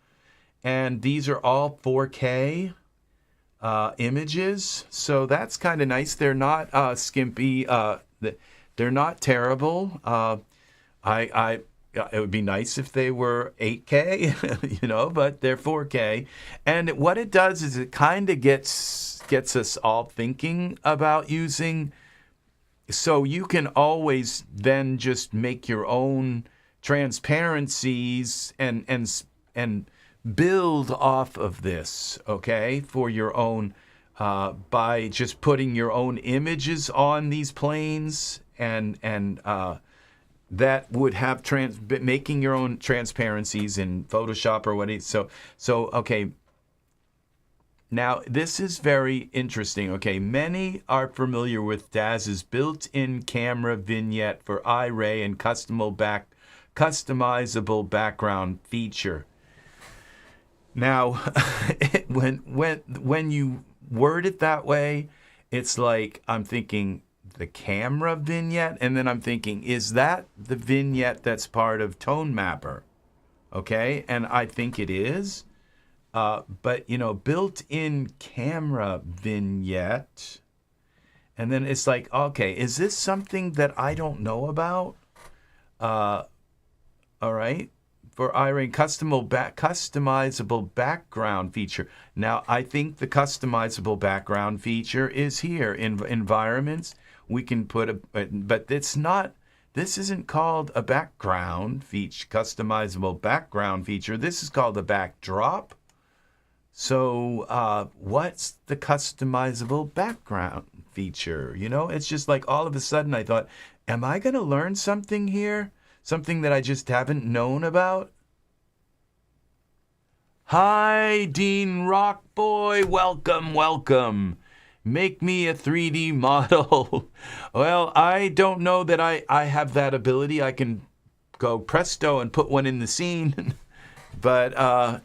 [SPEAKER 1] And these are all 4K images, so that's kind of nice. They're not skimpy. They're not terrible. It would be nice if they were 8K, you know, but they're 4K. And what it does is it kind of gets us all thinking about using. So you can always then just make your own transparencies and build off of this, okay, for your own, by just putting your own images on these planes and that would have making your own transparencies in Photoshop or what. So okay. Now this is very interesting. Okay, many are familiar with Daz's built-in camera vignette for Iray and customizable background feature. Now, when you word it that way, it's like I'm thinking the camera vignette, and then I'm thinking, is that the vignette that's part of Tone Mapper? Okay, and I think it is. But, you know, built-in camera vignette, and then it's like, okay, is this something that I don't know about? All right. For Iray, customizable background feature. Now, I think the customizable background feature is here in environments. We can put but it's not. This isn't called a background feature, customizable background feature. This is called a backdrop. So, what's the customizable background feature? You know, it's just like all of a sudden I thought, am I going to learn something here? Something that I just haven't known about? Hi, Dean Rockboy. Welcome, welcome. Make me a 3D model. Well, I don't know that I have that ability. I can go presto and put one in the scene. But,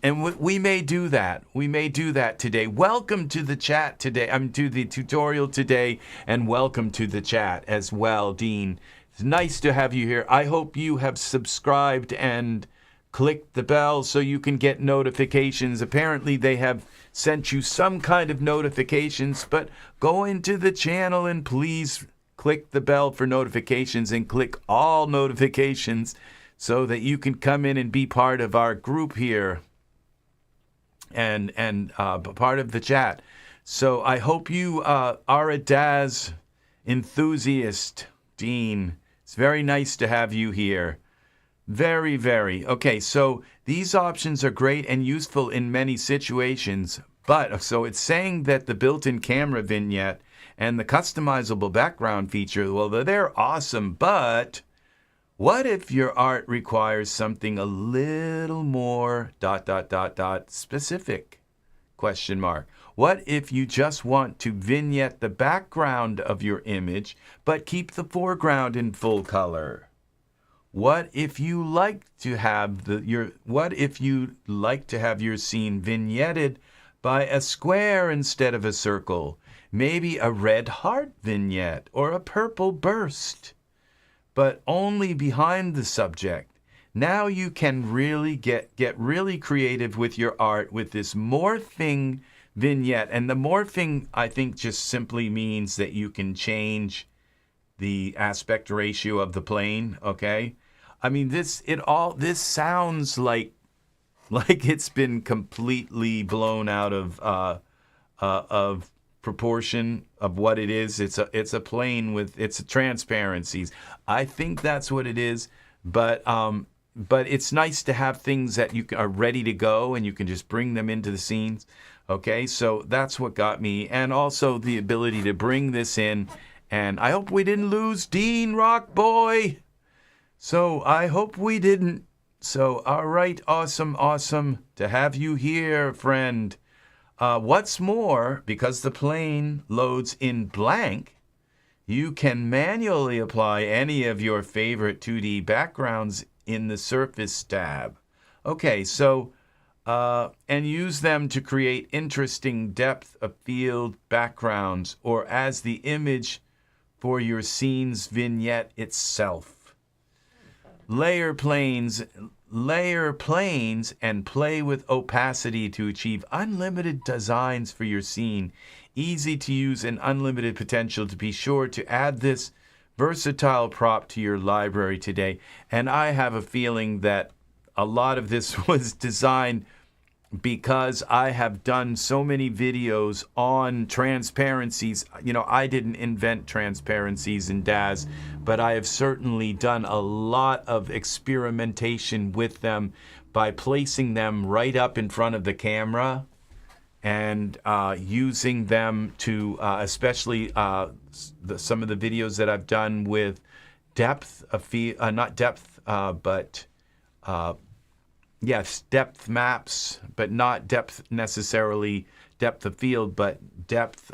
[SPEAKER 1] and we may do that. We may do that today. Welcome to the chat today. To the tutorial today. And welcome to the chat as well, Dean. It's nice to have you here. I hope you have subscribed and clicked the bell so you can get notifications. Apparently they have sent you some kind of notifications, but go into the channel and please click the bell for notifications and click all notifications so that you can come in and be part of our group here and part of the chat. So I hope you are a Daz enthusiast, Dean. It's very nice to have you here. Very, very. Okay, so these options are great and useful in many situations, but so it's saying that the built-in camera vignette and the customizable background feature, well, they're awesome, but what if your art requires something a little more ... specific? Question mark. What if you just want to vignette the background of your image, but keep the foreground in full color? What if you like to have your scene vignetted by a square instead of a circle? Maybe a red heart vignette or a purple burst, but only behind the subject. Now you can really get really creative with your art with this morphing vignette. And the morphing, I think, just simply means that you can change the aspect ratio of the plane, okay? I mean, this sounds like it's been completely blown out of proportion of what it is. It's a plane with its transparencies. I think that's what it is, but it's nice to have things that you are ready to go and you can just bring them into the scenes. Okay, so that's what got me, and also the ability to bring this in. And I hope we didn't lose Dean Rockboy. So I hope we didn't. So, all right, awesome to have you here, friend. What's more, because the plane loads in blank, you can manually apply any of your favorite 2D backgrounds in the Surface tab. Okay, so, and use them to create interesting depth of field backgrounds or as the image for your scene's vignette itself. layer planes, and play with opacity to achieve unlimited designs for your scene. Easy to use and unlimited potential. To be sure to add this versatile prop to your library today. And I have a feeling that a lot of this was designed because I have done so many videos on transparencies. You know, I didn't invent transparencies in Daz, but I have certainly done a lot of experimentation with them by placing them right up in front of the camera and using them to, especially some of the videos that I've done with depth of field, not depth, but yes, depth maps, but not depth necessarily depth of field, but depth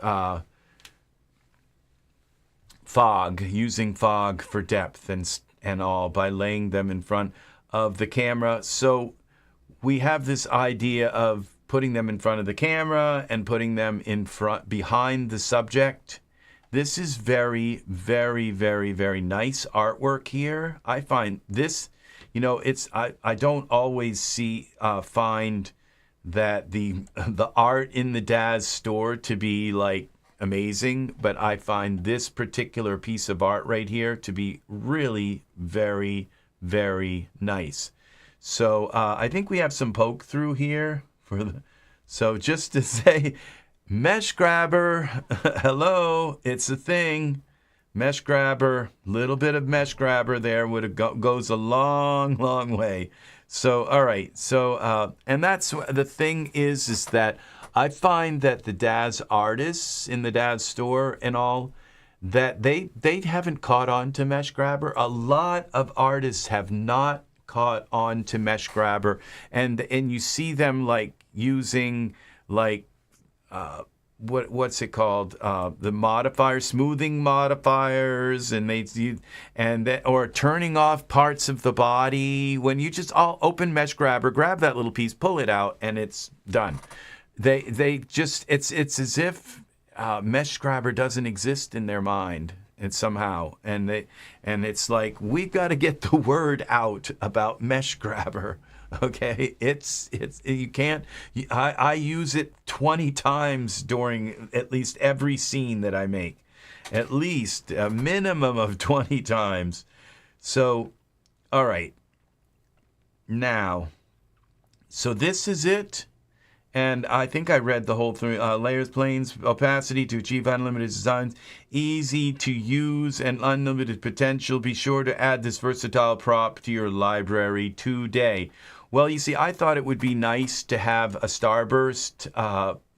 [SPEAKER 1] fog, using fog for depth and all by laying them in front of the camera. So we have this idea of putting them in front of the camera and putting them in front behind the subject. This is very, very, very, very nice artwork here. I find this, you know, it's I don't always find that the art in the Daz store to be like amazing, but I find this particular piece of art right here to be really very, very nice. So I think we have some poke through here so just to say, meshgrabber, hello, it's a thing. Meshgrabber, little bit of meshgrabber there goes a long, long way. So, all right. So, and that's the thing is that I find that the Daz artists in the Daz store and all, that they haven't caught on to meshgrabber. A lot of artists have not caught on to meshgrabber, and you see them like using like what's it called? The modifier, smoothing modifiers, and or turning off parts of the body. When you just open meshgrabber, grab that little piece, pull it out, and it's done. They just it's as if meshgrabber doesn't exist in their mind. And somehow, and it's like we've got to get the word out about meshgrabber. Okay, it's you can't. I use it 20 times during at least every scene that I make, at least a minimum of 20 times. So, all right. Now, so this is it. And I think I read the whole thing. Layers, planes, opacity to achieve unlimited designs. Easy to use and unlimited potential. Be sure to add this versatile prop to your library today. Well, you see, I thought it would be nice to have a starburst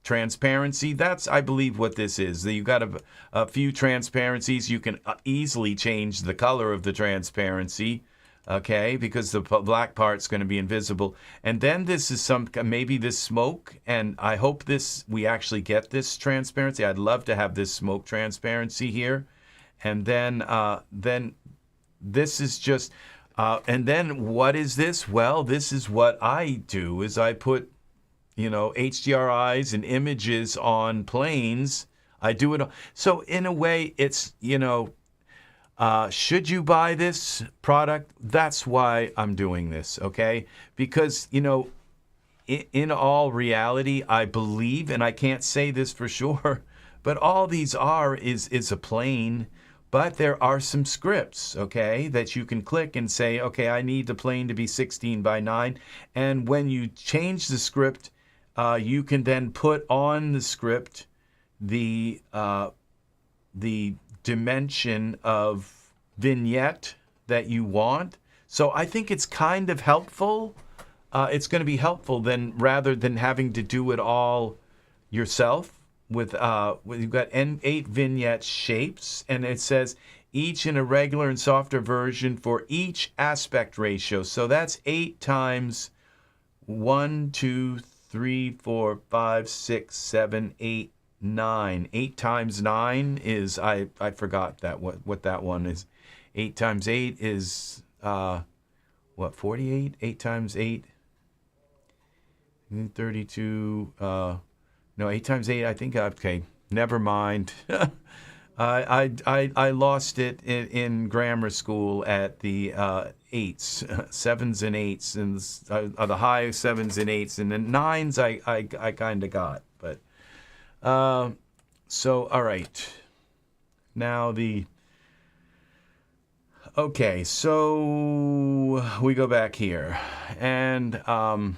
[SPEAKER 1] transparency. That's, I believe, what this is. You've got a few transparencies. You can easily change the color of the transparency. Okay, because the black part's going to be invisible. And then this is maybe this smoke, and I hope we actually get this transparency. I'd love to have this smoke transparency here. And then this is just, and then what is this? Well, this is what I do, is I put, you know, HDRIs and images on planes. I do it. So in a way, it's, you know, should you buy this product? That's why I'm doing this, okay? Because, you know, in all reality, I believe, and I can't say this for sure, but all these is a plane, but there are some scripts, okay, that you can click and say, okay, I need the plane to be 16 by 9. And when you change the script, you can then put on the script the dimension of vignette that you want. So I think it's kind of helpful. It's going to be helpful then rather than having to do it all yourself with you've got N8 vignette shapes, and it says each in a regular and softer version for each aspect ratio. So that's 8 times 1, 2, 3, 4, 5, 6, 7, 8, 9. 8 times 9 is, I forgot that what that one is. 8 times 8 is what, 48? 8 times 8, 32. No, 8 times 8. I think. Okay, never mind. I lost it in grammar school at the eights, sevens and eights, and the high sevens and eights, and the nines I kind of got. But so all right, now okay, so we go back here, and all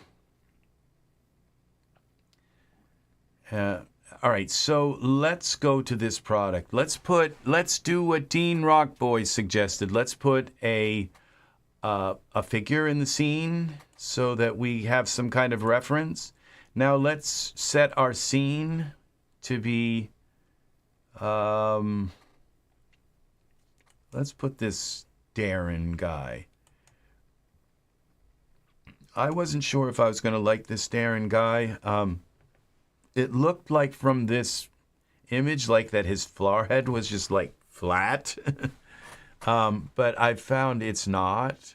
[SPEAKER 1] right, so let's go to this product. Let's do what Dean Rockboy suggested. Let's put a figure in the scene so that we have some kind of reference. Now let's set our scene to be, let's put this Darren guy. I wasn't sure if I was going to like this Darren guy. It looked like from this image, like that his forehead was just like flat. But I found it's not.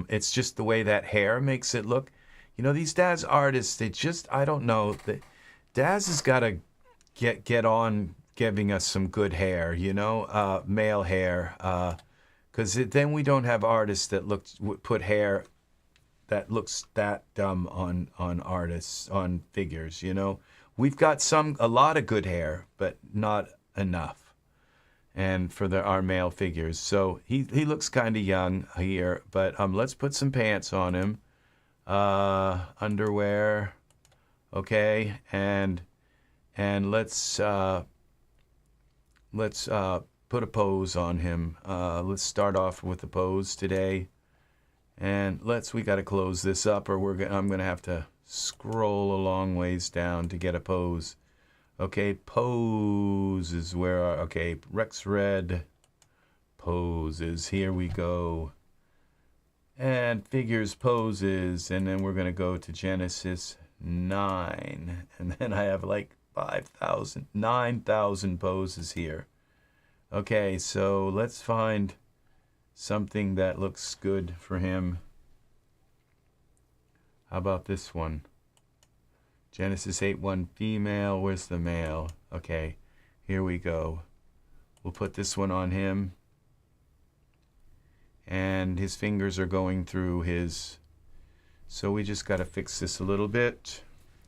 [SPEAKER 1] It's just the way that hair makes it look. You know, these Daz artists, they just, I don't know. Daz has got to get on giving us some good hair, you know, male hair. Because then we don't have artists that put hair that looks that dumb on artists, on figures, you know. We've got a lot of good hair, but not enough. And for our male figures. So he looks kind of young here, but let's put some pants on him. Underwear. Okay, and let's put a pose on him. Let's start off with a pose today. And we got to close this up, or I'm going to have to scroll a long ways down to get a pose. Okay, pose is where RexRed poses. Here we go. And figures poses, and then we're going to go to Genesis 9. And then I have like 9,000 poses here. Okay, so let's find something that looks good for him. How about this one? Genesis 8:1 female. Where's the male? Okay, here we go. We'll put this one on him. And his fingers are going through his... So we just got to fix this a little bit.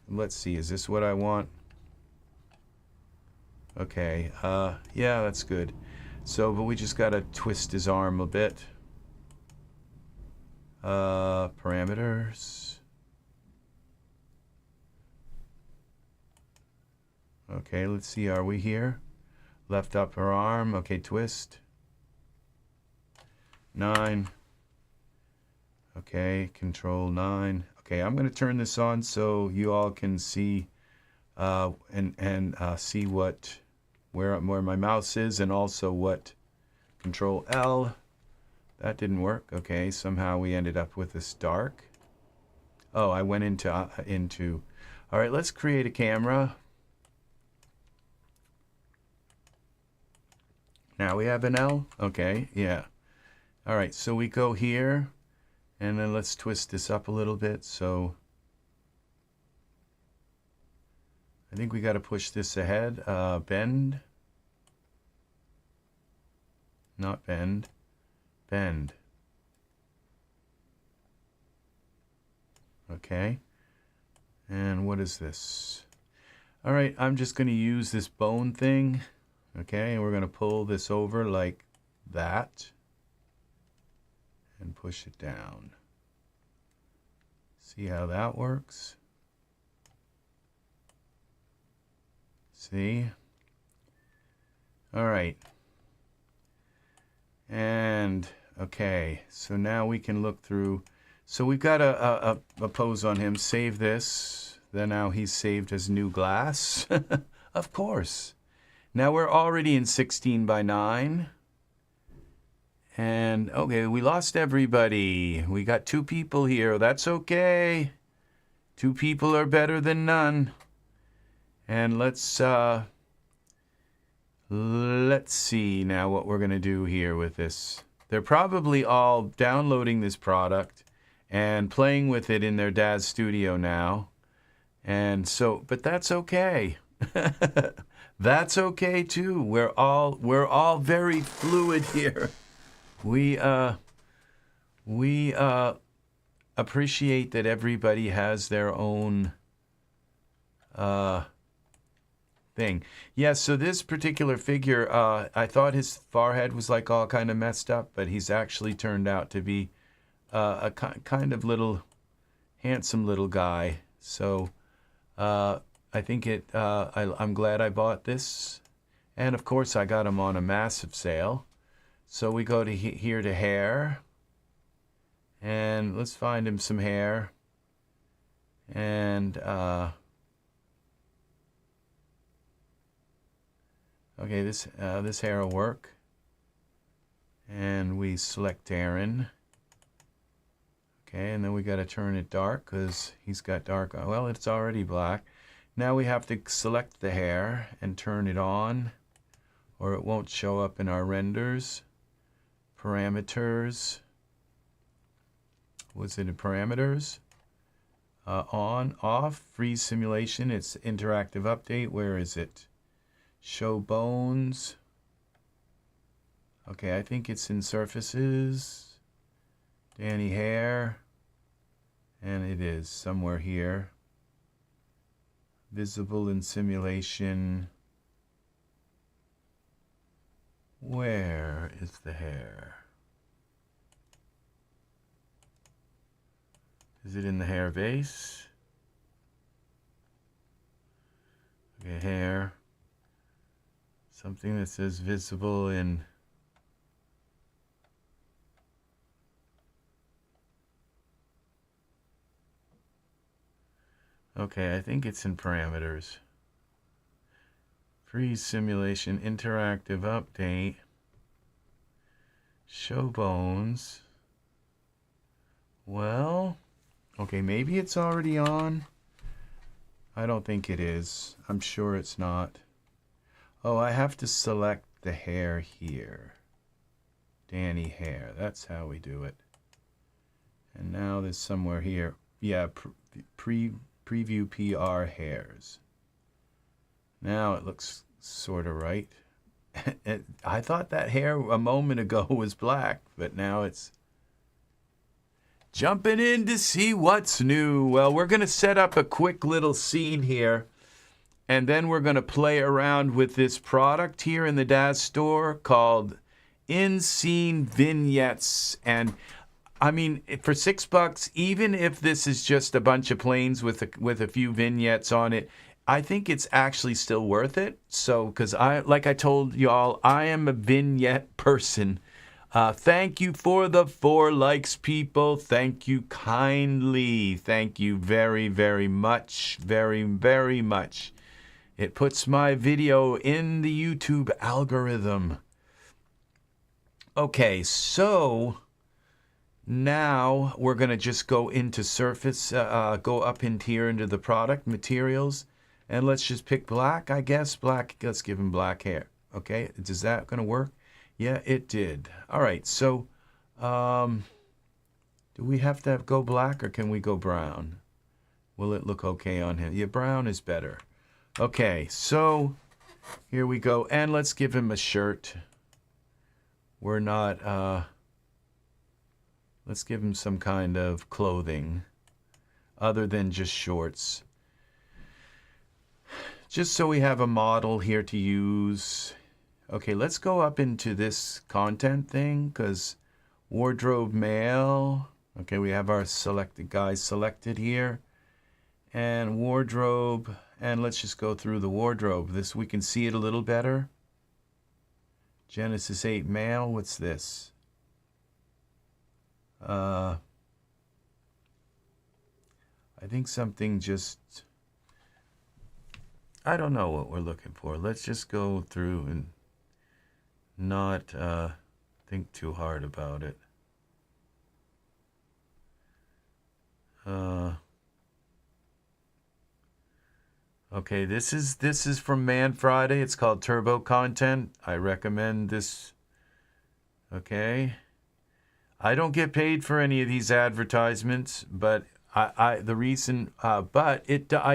[SPEAKER 1] Let's see, is this what I want? Okay, yeah, that's good. So, but we just got to twist his arm a bit. Parameters. Okay, let's see, are we here? Left upper arm, okay, twist. 9. Okay, control 9. Okay, I'm going to turn this on so you all can see and see where my mouse is, and also what control L. That didn't work. Okay, somehow we ended up with this dark. Oh, I went into all right, let's create a camera. Now we have an L. Okay, yeah. All right, so we go here, and then let's twist this up a little bit. So I think we got to push this ahead. Bend. Not bend. Bend. Okay. And what is this? All right, I'm just going to use this bone thing. Okay, and we're going to pull this over like that and push it down. See how that works? See? All right. And okay, so now we can look through. So we've got a pose on him. Save this. Then now he's saved as new glass. Of course. Now we're already in 16:9. And okay, we lost everybody. We got 2 people here. That's okay. 2 people are better than none. And let's see now what we're going to do here with this. They're probably all downloading this product and playing with it in their Daz Studio now. And so, but that's okay. That's okay too. We're all very fluid here. We appreciate that everybody has their own thing. Yeah, so this particular figure, I thought his forehead was like all kind of messed up, but he's actually turned out to be a kind of little handsome little guy. So I think I'm glad I bought this. And of course I got him on a massive sale. So we go to here to hair. And let's find him some hair. And okay, this hair will work. And we select Aaron. Okay, and then we got to turn it dark because he's got dark. Well, it's already black. Now we have to select the hair and turn it on, or it won't show up in our renders. Parameters. Was it in parameters? On, off, freeze simulation. It's interactive update. Where is it? Show bones. Okay, I think it's in surfaces. Danny hair. And it is somewhere here. Visible in simulation. Where is the hair? Is it in the hair base? Okay, hair. Something that says visible in. Okay, I think it's in parameters. Freeze simulation, interactive update. Show bones. Well, okay, maybe it's already on. I don't think it is. I'm sure it's not. Oh, I have to select the hair here. Danny hair. That's how we do it. And now there's somewhere here. Yeah, preview PR hairs. Now it looks sort of right. I thought that hair a moment ago was black, but now it's jumping in to see what's new. Well, we're going to set up a quick little scene here, and then we're going to play around with this product here in the Daz store called In-Scene Vignettes. And I mean, for $6, even if this is just a bunch of planes with a few vignettes on it, I think it's actually still worth it. So, because like I told y'all, I am a vignette person. Thank you for the 4 likes, people. Thank you kindly. Thank you very, very much. Very, very much. It puts my video in the YouTube algorithm. Okay, so now we're going to just go into surface, go up into here into the product materials, and let's just pick black, I guess. Black, let's give him black hair. Okay, is that going to work? Yeah, it did. All right, so do we have to go black or can we go brown? Will it look okay on him? Yeah, brown is better. Okay, so here we go. And let's give him a shirt. We're not, let's give him some kind of clothing other than just shorts. Just so we have a model here to use. Okay, let's go up into this content thing, because wardrobe male. Okay, we have our selected guys selected here. And wardrobe, and let's just go through the wardrobe. This, we can see it a little better. Genesis 8 male, what's this? I think something just, I don't know what we're looking for. Let's just go through and not think too hard about it. Okay, this is from Man Friday. It's called Turbo Content. I recommend this. Okay. I don't get paid for any of these advertisements, but I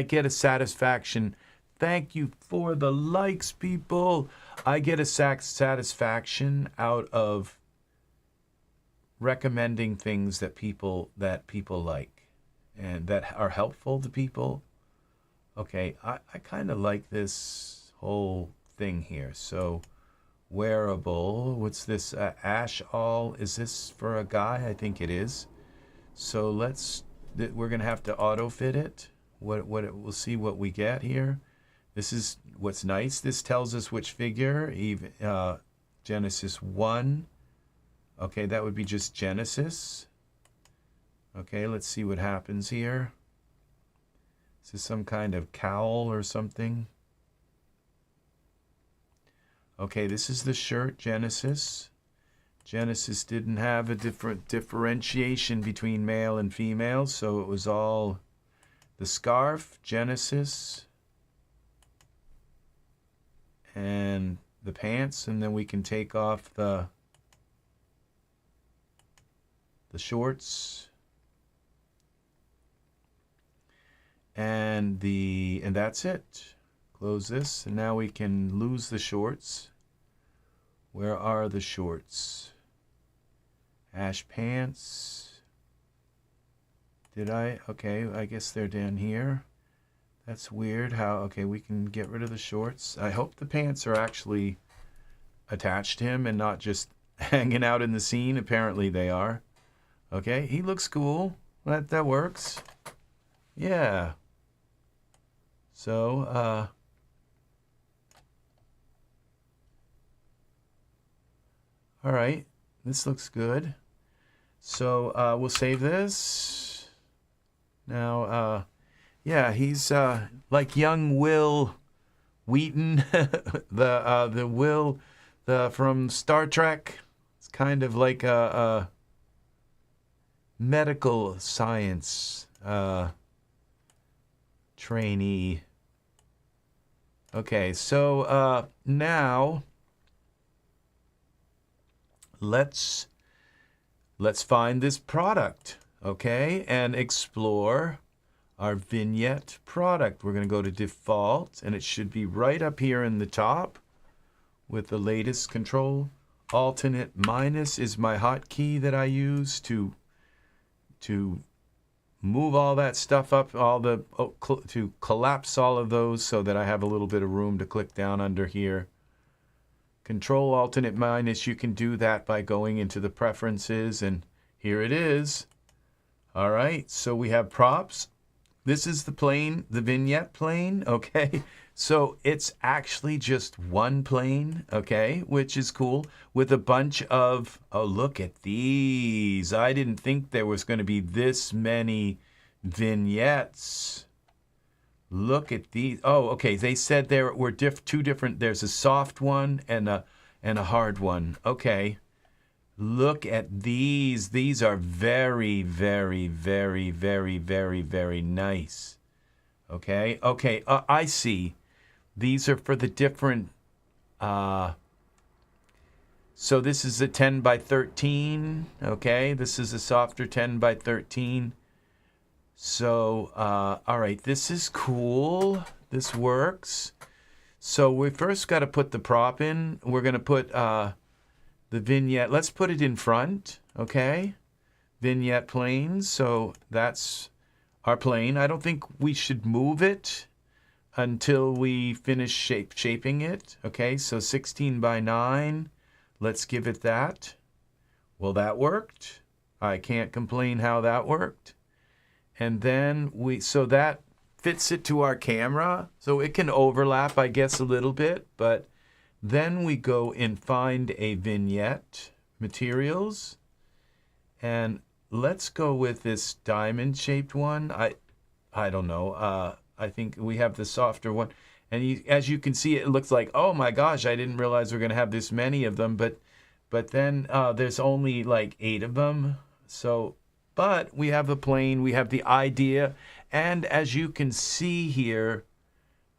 [SPEAKER 1] get a satisfaction Thank you for the likes, people. I get a satisfaction out of recommending things that people like and that are helpful to people. Okay, I kind of like this whole thing here. So wearable, what's this? Ash all, is this for a guy? I think it is. So we're gonna have to auto fit it. We'll see what we get here. This is what's nice. This tells us which figure, even Genesis 1. Okay, that would be just Genesis. Okay, let's see what happens here. Is this some kind of cowl or something? Okay, this is the shirt, Genesis. Genesis didn't have a different differentiation between male and female, so it was all the scarf, Genesis, and the pants, and then we can take off the shorts and that's it. Close this, and now we can lose the shorts. Where are the shorts? Ash pants. Okay, I guess they're down here. That's weird how, okay, we can get rid of the shorts. I hope the pants are actually attached to him and not just hanging out in the scene. Apparently they are. Okay, he looks cool. That works. Yeah. So, all right, this looks good. So we'll save this. Now, yeah, he's like young Will Wheaton, the Will from Star Trek. It's kind of like a medical science trainee. Okay, so now let's find this product, okay, and explore our vignette product. We're going to go to default, and it should be right up here in the top with the latest control. Alternate minus is my hotkey that I use to move all that stuff up, to collapse all of those so that I have a little bit of room to click down under here. Control alternate minus, you can do that by going into the preferences, and here it is. All right, so we have props. This is the plane, the vignette plane, okay? So it's actually just one plane, okay, which is cool, with a bunch of, oh, look at these. I didn't think there was going to be this many vignettes. Look at these. Oh, okay, they said there were two different, there's a soft one and a hard one. Okay, look at these. These are very, very, very, very, very, very nice. Okay, okay, I see. These are for the different, so this is a 10 by 13, okay? This is a softer 10 by 13. So, all right, this is cool. This works. So we first got to put the prop in. We're going to put the vignette. Let's put it in front, okay? Vignette plane. So that's our plane. I don't think we should move it until we finish shaping it. Okay, so 16 by 9. Let's give it that. Well, that worked. I can't complain how that worked. And then so that fits it to our camera. So it can overlap, I guess, a little bit. But then we go and find a vignette materials. And let's go with this diamond-shaped one. I don't know. I think we have the softer one. And as you can see, it looks like, oh my gosh, I didn't realize we're going to have this many of them. But then there's only like 8 of them. So, but we have the plane, we have the idea. And as you can see here,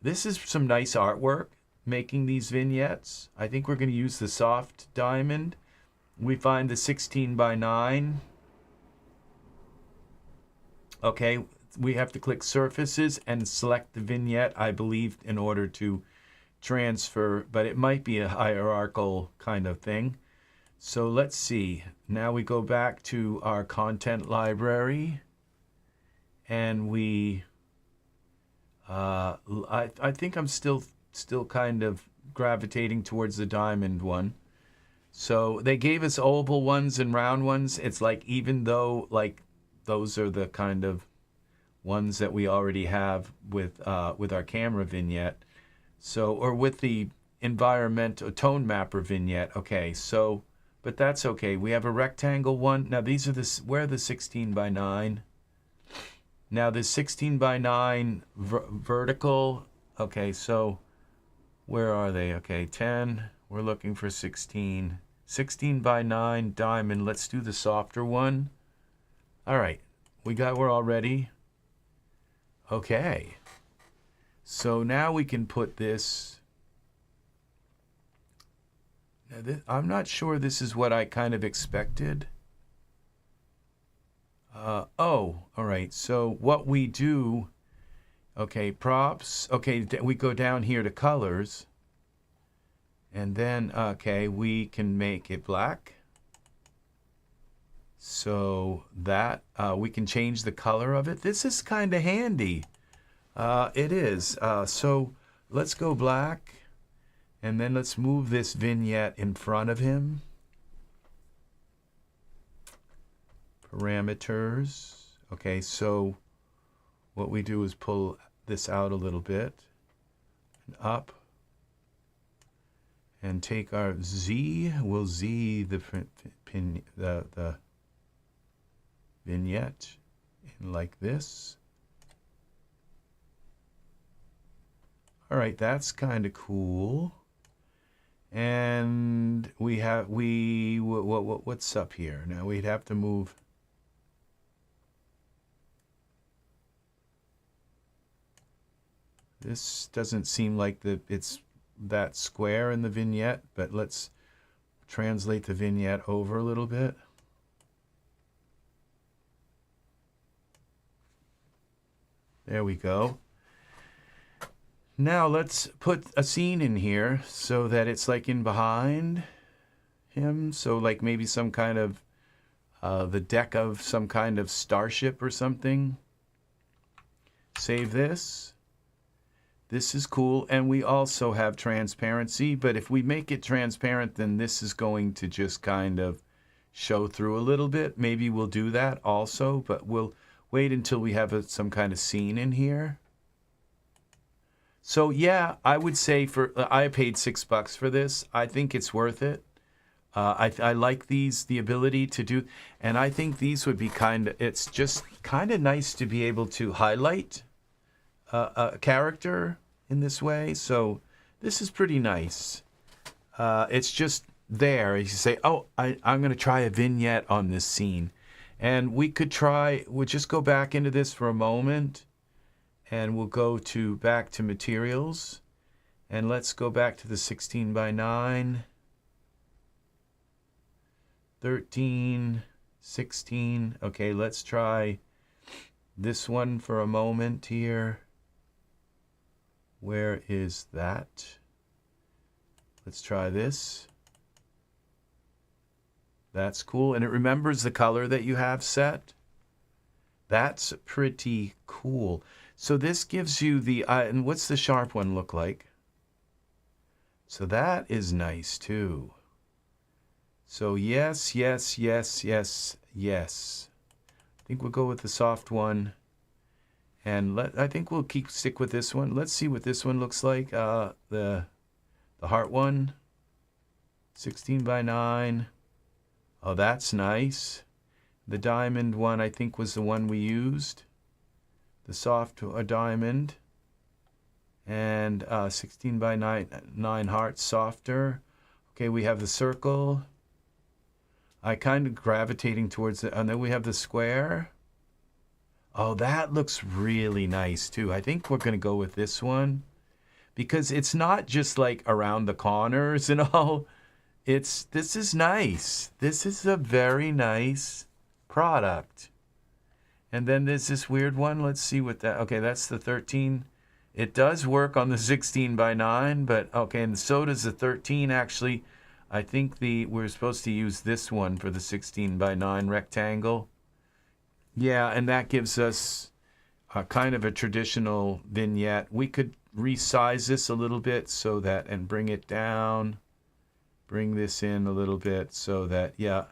[SPEAKER 1] this is some nice artwork making these vignettes. I think we're going to use the soft diamond. We find the 16 by 9. Okay, we have to click surfaces and select the vignette, I believe, in order to transfer, but it might be a hierarchical kind of thing. So let's see. Now we go back to our content library, and we, I think I'm still kind of gravitating towards the diamond one. So they gave us oval ones and round ones. It's like, even though like those are the kind of ones that we already have with our camera vignette. So, or with the environment tone mapper vignette. Okay, so, but that's okay. We have a rectangle one. Now these are where are the 16 by 9? Now the 16 by 9 vertical. Okay, so where are they? Okay, 10. We're looking for 16. 16 by 9 diamond. Let's do the softer one. All right, we're all ready. Okay. So now we can put this. Now I'm not sure this is what I kind of expected. Oh, all right. So what we do, okay, props. Okay, we go down here to colors. And then, okay, we can make it black. So that, we can change the color of it. This is kind of handy. It is. So let's go black. And then let's move this vignette in front of him. Parameters. Okay, so what we do is pull this out a little bit. And up. And take our Z, we'll Z the vignette in like this. All right, that's kind of cool. And we have, what's up here? Now we'd have to move. This doesn't seem like it's that square in the vignette, but let's translate the vignette over a little bit. There we go. Now let's put a scene in here so that it's like in behind him. So like maybe some kind of the deck of some kind of starship or something. Save this. This is cool, and we also have transparency, but if we make it transparent, then this is going to just kind of show through a little bit. Maybe we'll do that also, but we'll wait until we have some kind of scene in here. So yeah, I would say I paid $6 for this. I think it's worth it. I like the ability to do, and I think these would be it's just kind of nice to be able to highlight a character in this way. So this is pretty nice. It's just there. You say, oh, I'm going to try a vignette on this scene. And we'll just go back into this for a moment. And we'll go back to materials. And let's go back to the 16 by 9. 13, 16. Okay, let's try this one for a moment here. Where is that? Let's try this. That's cool. And it remembers the color that you have set. That's pretty cool. So this gives you and what's the sharp one look like? So that is nice too. So yes, yes, yes, yes, yes. I think we'll go with the soft one. And I think we'll stick with this one. Let's see what this one looks like. The heart one. 16 by 9. Oh, that's nice. The diamond one, I think, was the one we used. The soft diamond. And 16 by 9 hearts, softer. Okay, we have the circle. I kind of gravitating towards it. And then we have the square. Oh, that looks really nice too. I think we're going to go with this one because it's not just like around the corners and all. This is nice. This is a very nice product. And then there's this weird one. Let's see what that, okay, that's the 13. It does work on the 16 by 9, but okay, and so does the 13 actually. I think we're supposed to use this one for the 16 by 9 rectangle. Yeah, and that gives us a kind of a traditional vignette. We could resize this a little bit so that, and bring it down, bring this in a little bit so that, yeah,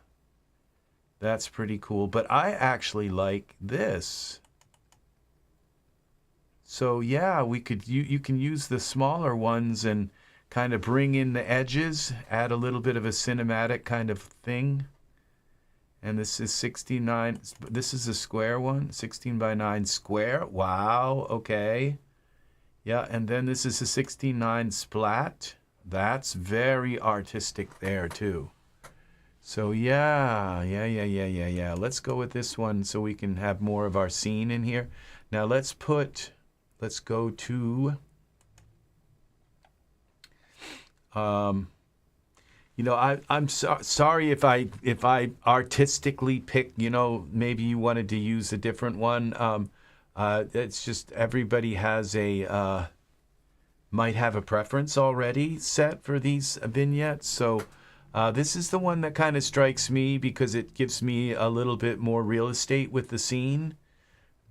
[SPEAKER 1] that's pretty cool. But I actually like this. So yeah, we could, you can use the smaller ones and kind of bring in the edges, add a little bit of a cinematic kind of thing. And this is 69, this is a square one, 16 by 9 square. Wow, okay. Yeah, and then this is a 16:9 splat. That's very artistic there too. So yeah. Let's go with this one so we can have more of our scene in here. Now let's go to, you know, I'm sorry if I artistically pick, you know, maybe you wanted to use a different one. It's just everybody has might have a preference already set for these vignettes. So this is the one that kind of strikes me because it gives me a little bit more real estate with the scene.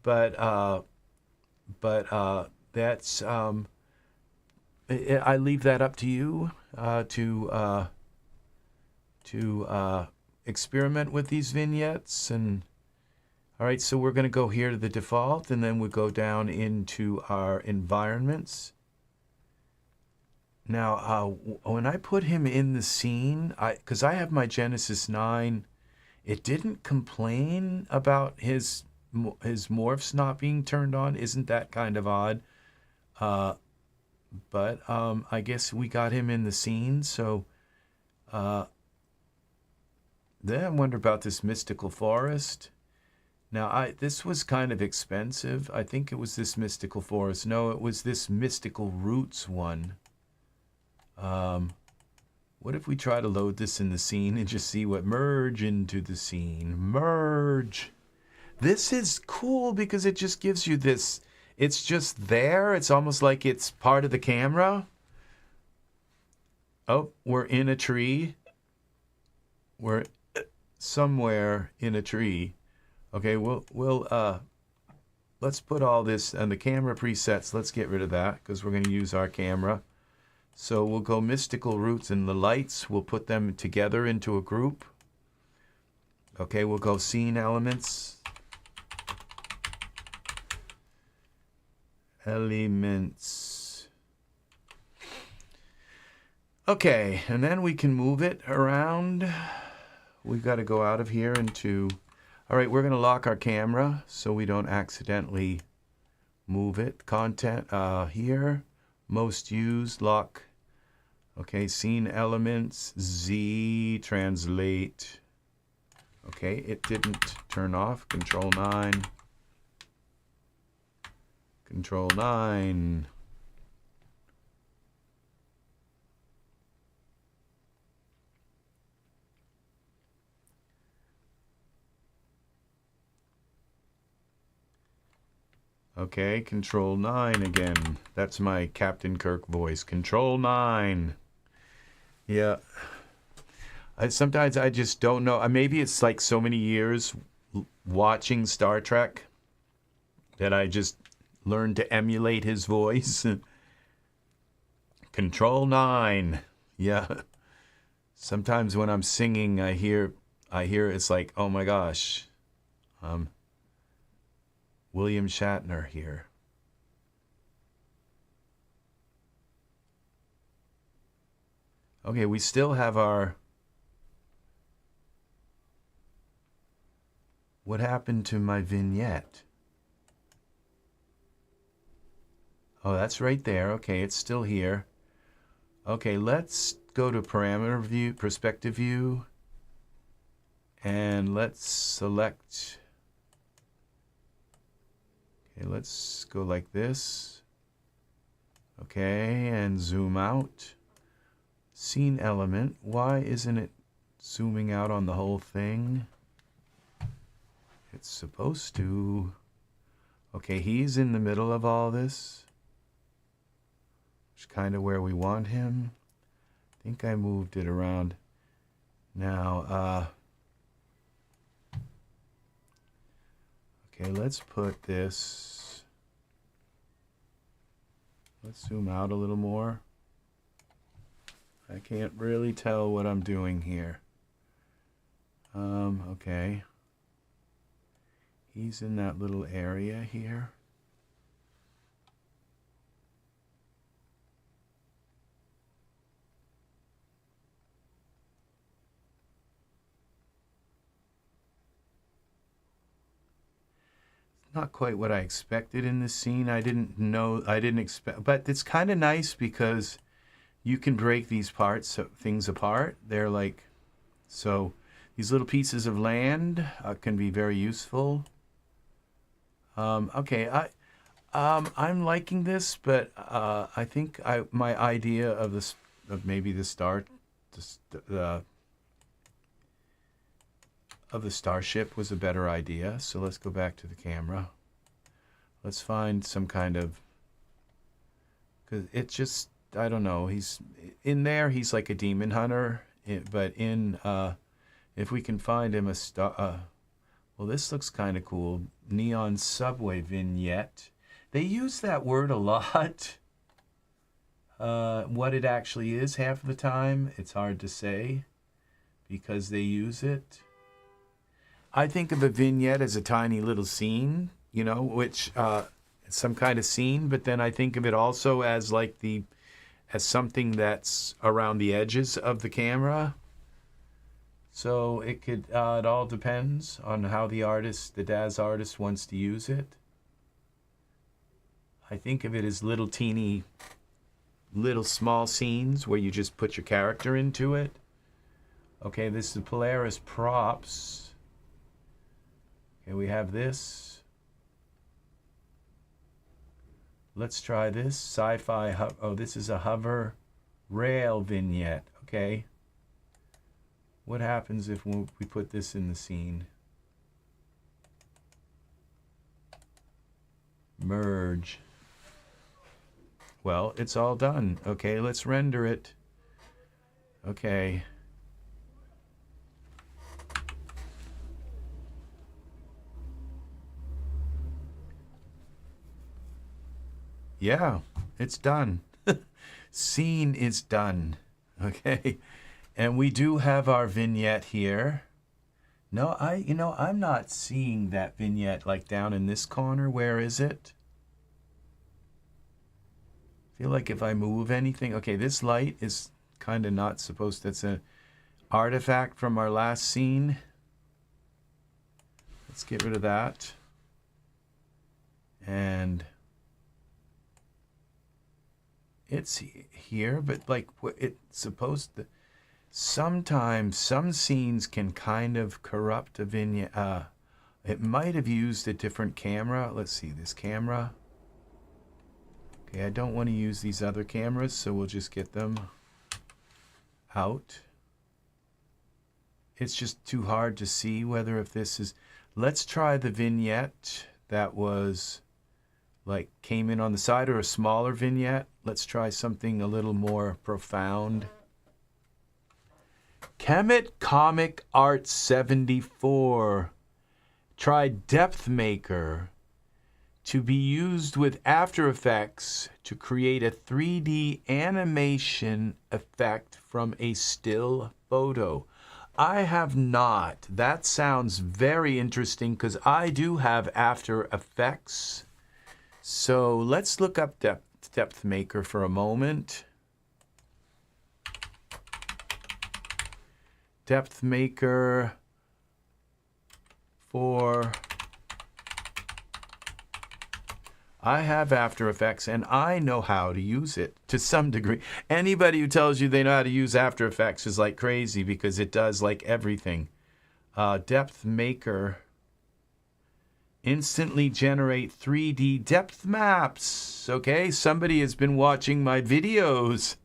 [SPEAKER 1] But that's I leave that up to you to experiment with these vignettes. And all right, so we're going to go here to the default, and then we'll go down into our environments. Now, when I put him in the scene, because I have my Genesis 9, it didn't complain about his morphs not being turned on. Isn't that kind of odd? But I guess we got him in the scene, so then I wonder about this mystical forest. Now, this was kind of expensive. I think it was this mystical forest. No, it was this mystical roots one. What if we try to load this in the scene and just see what merge into the scene? Merge. This is cool because it just gives you this. It's just there. It's almost like it's part of the camera. Oh, we're in a tree. We're somewhere in a tree. Okay, let's put all this on the camera presets. Let's get rid of that because we're going to use our camera. So we'll go mystical roots, and the lights, we'll put them together into a group. Okay, we'll go scene elements. Elements. Okay, and then we can move it around. We've got to go out of here into, all right, we're going to lock our camera so we don't accidentally move it. Content here, most used, lock. Okay, scene elements, Z, translate. Okay, it didn't turn off. Control 9. Control 9. Okay, Control 9 again. That's my Captain Kirk voice. Control 9. Yeah. Sometimes I just don't know. Maybe it's like so many years watching Star Trek that I just learned to emulate his voice. Control 9. Yeah. Sometimes when I'm singing, I hear it's like, oh my gosh. William Shatner here. Okay, we still have our... What happened to my vignette? Oh, that's right there. Okay, it's still here. Okay, let's go to parameter view, perspective view, and let's select... Okay, let's go like this. Okay, and zoom out. Scene element. Why isn't it zooming out on the whole thing? it's supposed to. Okay, he's in the middle of all this. Which is kind of where we want him. I think I moved it around. Now, okay, let's put this. Let's zoom out a little more. I can't really tell what I'm doing here. Okay. He's in that little area here. Not quite what I expected in this scene. I didn't expect, but it's kind of nice because you can break these things apart. They're like, so these little pieces of land can be very useful. Okay, I'm liking this, but I think my idea of this, of maybe the starship was a better idea. So let's go back to the camera. Let's find some kind of, because it just, I don't know, he's in there, he's like a demon hunter, but if we can find him a star, well, this looks kind of cool. Neon subway vignette. They use that word a lot. What it actually is half the time, it's hard to say because they use it. I think of a vignette as a tiny little scene, you know, which some kind of scene, but then I think of it also as like as something that's around the edges of the camera. So it could, it all depends on how the Daz artist wants to use it. I think of it as little small scenes where you just put your character into it. Okay, this is the Polaris props. Okay, we have this. Let's try this. Sci-Fi, oh, this is a hover rail vignette, okay. What happens if we put this in the scene? Merge. Well, it's all done. Okay, let's render it. Okay. Yeah, it's done. Scene is done. Okay. And we do have our vignette here. No, I'm not seeing that vignette like down in this corner. Where is it? I feel like if I move anything, okay, this light is kind of not supposed to, it's an artifact from our last scene. Let's get rid of that. And it's here, but like it's supposed to, sometimes some scenes can kind of corrupt a vignette. It might have used a different camera. Let's see, this camera. Okay, I don't want to use these other cameras, so we'll just get them out. It's just too hard to see whether if this is, let's try the vignette that was like came in on the side, or a smaller vignette. Let's try something a little more profound. Kemet Comic Art 74. Try Depth Maker to be used with After Effects to create a 3D animation effect from a still photo. I have not. That sounds very interesting because I do have After Effects. So let's look up Depth Maker for a moment. Depth Maker for, I have After Effects and I know how to use it to some degree. Anybody who tells you they know how to use After Effects is like crazy because it does like everything. Depth Maker, instantly generate 3D depth maps. Okay, somebody has been watching my videos.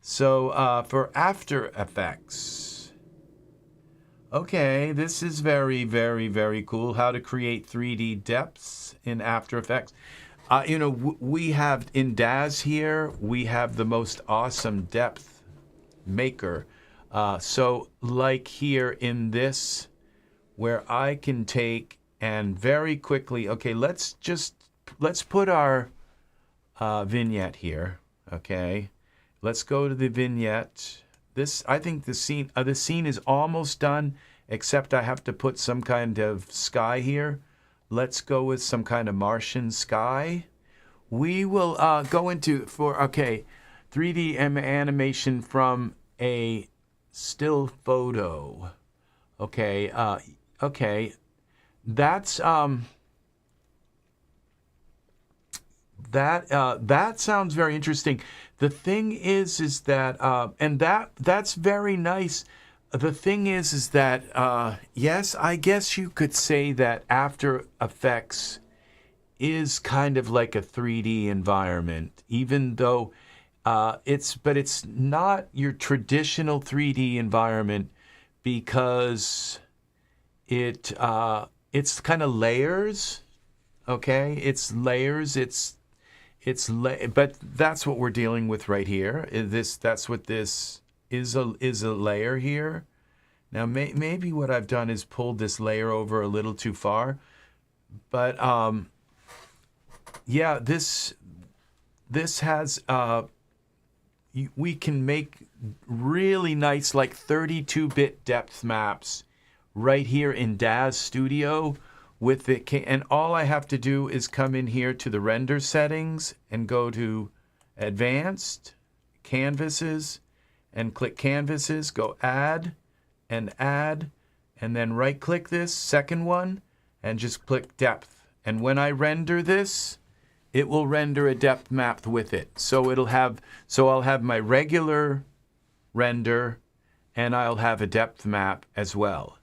[SPEAKER 1] So for After Effects, Okay, this is very, very, very cool. How to create 3D depths in After Effects. You know, we have in Daz here, we have the most awesome depth maker. So like here in this, where I can take and very quickly, okay, let's put our vignette here, okay? Let's go to the vignette. This, I think the scene is almost done, except I have to put some kind of sky here. Let's go with some kind of Martian sky. We will go into, okay, 3D animation from a still photo. Okay, okay, that's that sounds very interesting. The thing is that and that's very nice. The thing is that yes, I guess you could say that After Effects is kind of like a 3D environment, even though it's not your traditional 3D environment, because it's kind of layers. Okay, it's layers. But that's what we're dealing with right here. That's what this is a layer here. Now maybe what I've done is pulled this layer over a little too far, but yeah, this has we can make really nice like 32-bit depth maps right here in Daz Studio with it. And all I have to do is come in here to the render settings and go to advanced canvases and click canvases, go add, and then right click this second one and just click depth. And when I render this, it will render a depth map with it. So I'll have my regular render and I'll have a depth map as well.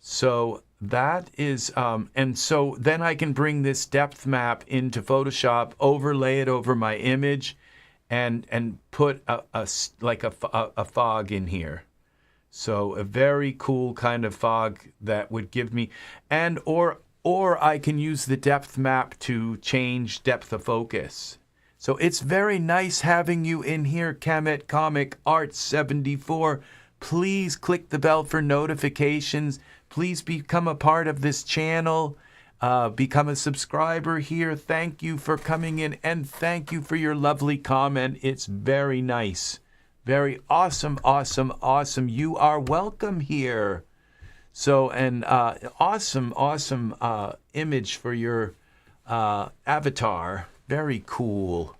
[SPEAKER 1] So that is, and so then I can bring this depth map into Photoshop, overlay it over my image, and put a fog in here. So a very cool kind of fog that would give me, or I can use the depth map to change depth of focus. So it's very nice having you in here, Kemet Comic Art 74. Please click the bell for notifications. Please become a part of this channel. Become a subscriber here. Thank you for coming in, and thank you for your lovely comment. It's very nice. Very awesome, awesome, awesome. You are welcome here. So, and awesome, awesome image for your avatar. Very cool.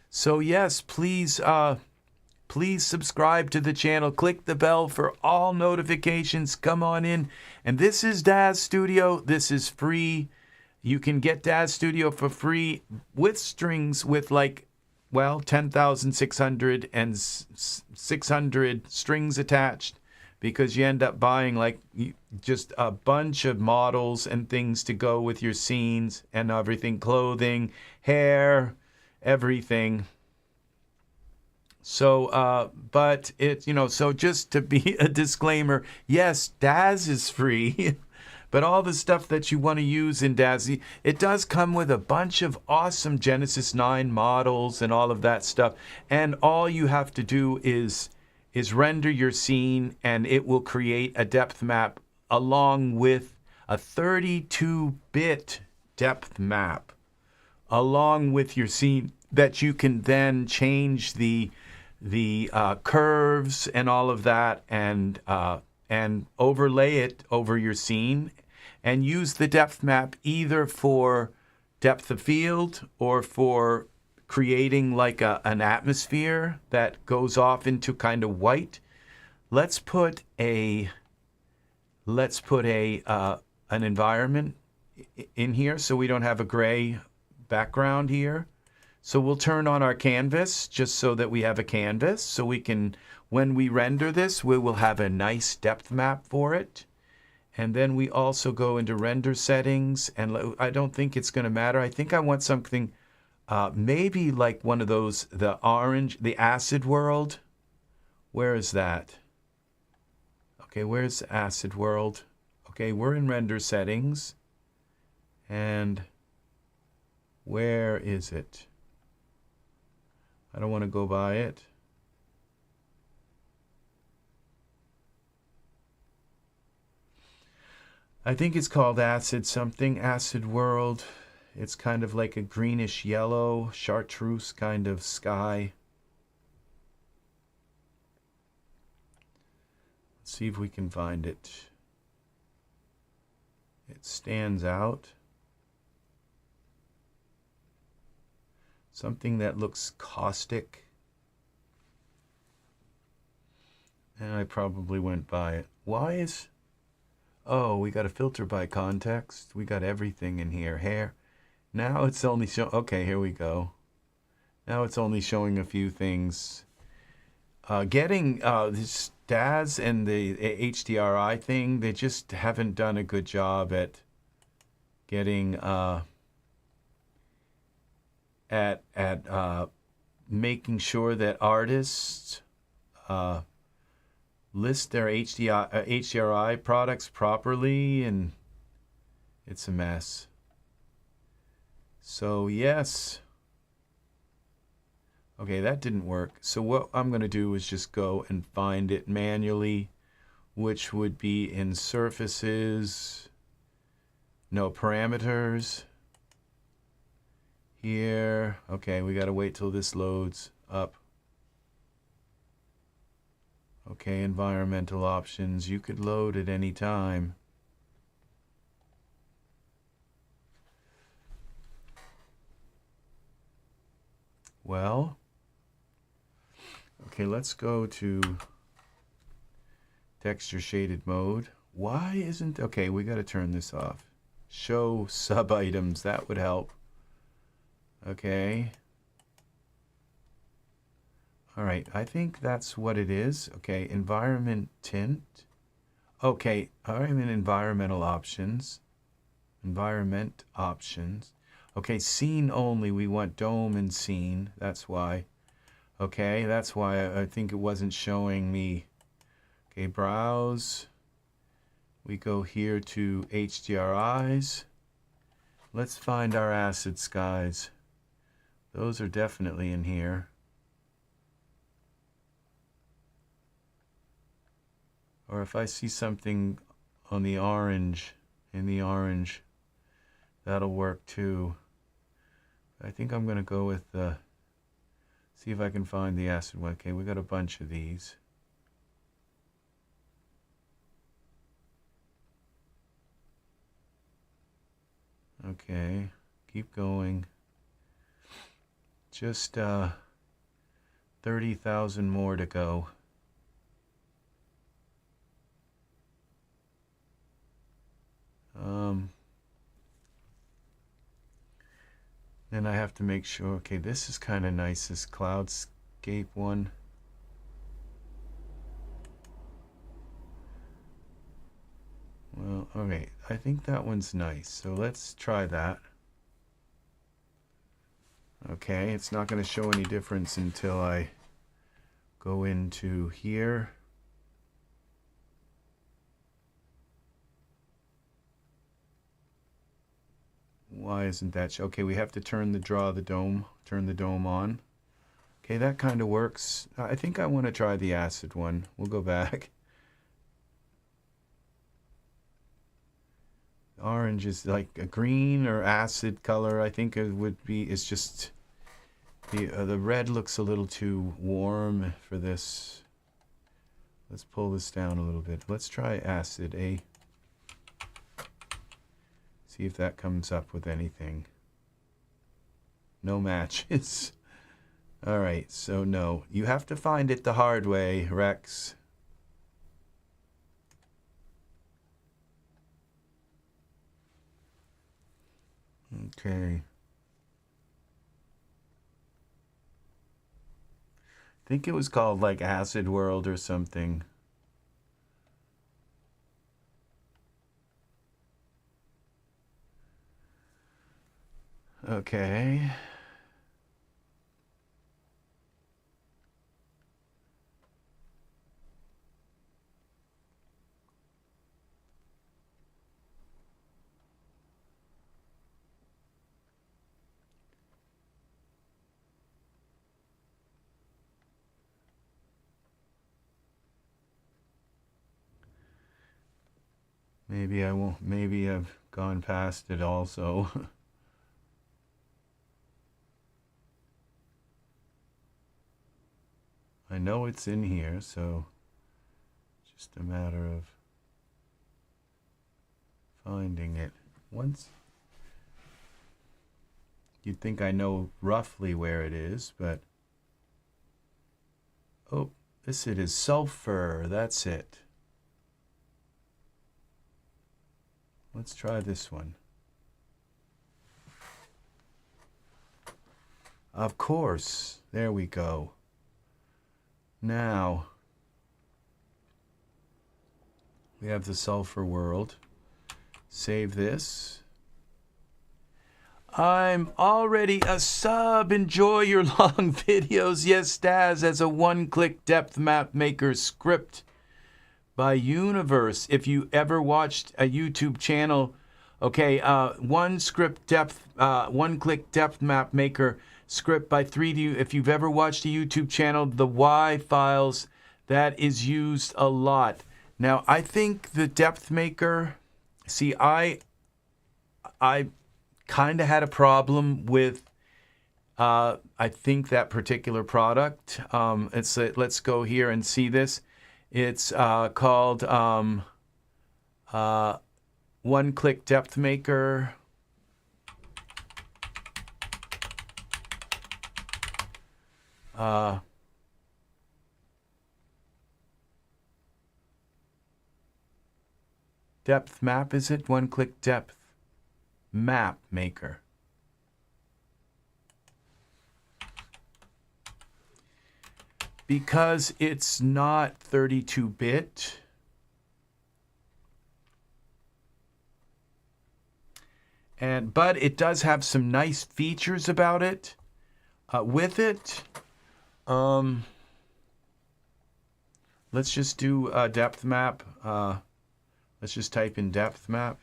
[SPEAKER 1] So yes, please subscribe to the channel. Click the bell for all notifications. Come on in. And this is Daz Studio. This is free. You can get Daz Studio for free with strings with 10,600 and 600 strings attached, because you end up buying just a bunch of models and things to go with your scenes and everything, clothing, hair, everything. So, but it, so just to be a disclaimer, yes, Daz is free, but all the stuff that you want to use in Daz, it does come with a bunch of awesome Genesis 9 models and all of that stuff. And all you have to do is render your scene, and it will create a depth map along with a 32-bit depth map along with your scene that you can then change the curves and all of that, and overlay it over your scene, and use the depth map either for depth of field or for creating an atmosphere that goes off into kind of white. Let's put an environment in here so we don't have a gray background here. So we'll turn on our canvas just so that we have a canvas, so we can, when we render this, we will have a nice depth map for it. And then we also go into render settings, and I don't think it's going to matter. I think I want something maybe like one of those, the acid world. Where is that? Okay, where's Acid World? Okay, we're in render settings. And where is it? I don't want to go by it. I think it's called Acid something, Acid World. It's kind of like a greenish yellow, chartreuse kind of sky. Let's see if we can find it. It stands out. Something that looks caustic. And I probably went by it. Why is... Oh, we got a filter by context. We got everything in here. Hair. Now it's only showing... Okay, here we go. Now it's only showing a few things. Getting this Daz and the HDRI thing, they just haven't done a good job at getting... making sure that artists list their HDRI products properly, and it's a mess. So yes. Okay, that didn't work. So what I'm going to do is just go and find it manually, which would be in surfaces, no parameters. Here, okay, we got to wait till this loads up. Okay, environmental options. You could load at any time. Well, okay, let's go to texture shaded mode. Why isn't... Okay, we got to turn this off. Show sub items, that would help. Okay. All right, I think that's what it is. Okay, environment tint. Okay, I'm in environmental options. Environment options. Okay, scene only. We want dome and scene. That's why. Okay, that's why I think it wasn't showing me. Okay, browse. We go here to HDRIs. Let's find our acid skies. Those are definitely in here. Or if I see something on the orange, in the orange, that'll work too. I think I'm going to go with the, see if I can find the acid one. Okay, we got a bunch of these. Okay, keep going. Just 30,000 more to go. Then I have to make sure, okay, this is kind of nice, this cloudscape one. Well, okay, I think that one's nice, so let's try that. Okay, it's not going to show any difference until I go into here. Why isn't that? Okay, we have to turn the dome on. Okay, that kind of works. I think I want to try the acid one. We'll go back. Orange is like a green or acid color. I think it would be. It's just the red looks a little too warm for this. Let's pull this down a little bit. Let's try acid A. See if that comes up with anything. No matches. All right, so no. You have to find it the hard way, Rex. Okay. I think it was called like Acid World or something. Okay. Maybe I won't, maybe I've gone past it also. I know it's in here, so just a matter of finding it. Once you'd think I know roughly where it is, but oh, this it is sulfur. That's it. Let's try this one. Of course. There we go. Now we have the sulfur world. Save this. I'm already a sub. Enjoy your long videos. Yes, Daz, as a one-click depth map maker script by Universe. If you ever watched a YouTube channel, okay, one-click depth map maker script by 3D. If you've ever watched a YouTube channel, the Y files, that is used a lot. Now, I think the depth maker, see, I kind of had a problem with, I think that particular product. Let's go here and see this. It's called one-click depth maker. Depth map, is it? One-click depth map maker. Because it's not 32-bit, but it does have some nice features about it. With it, let's just do a depth map. Let's just type in depth map.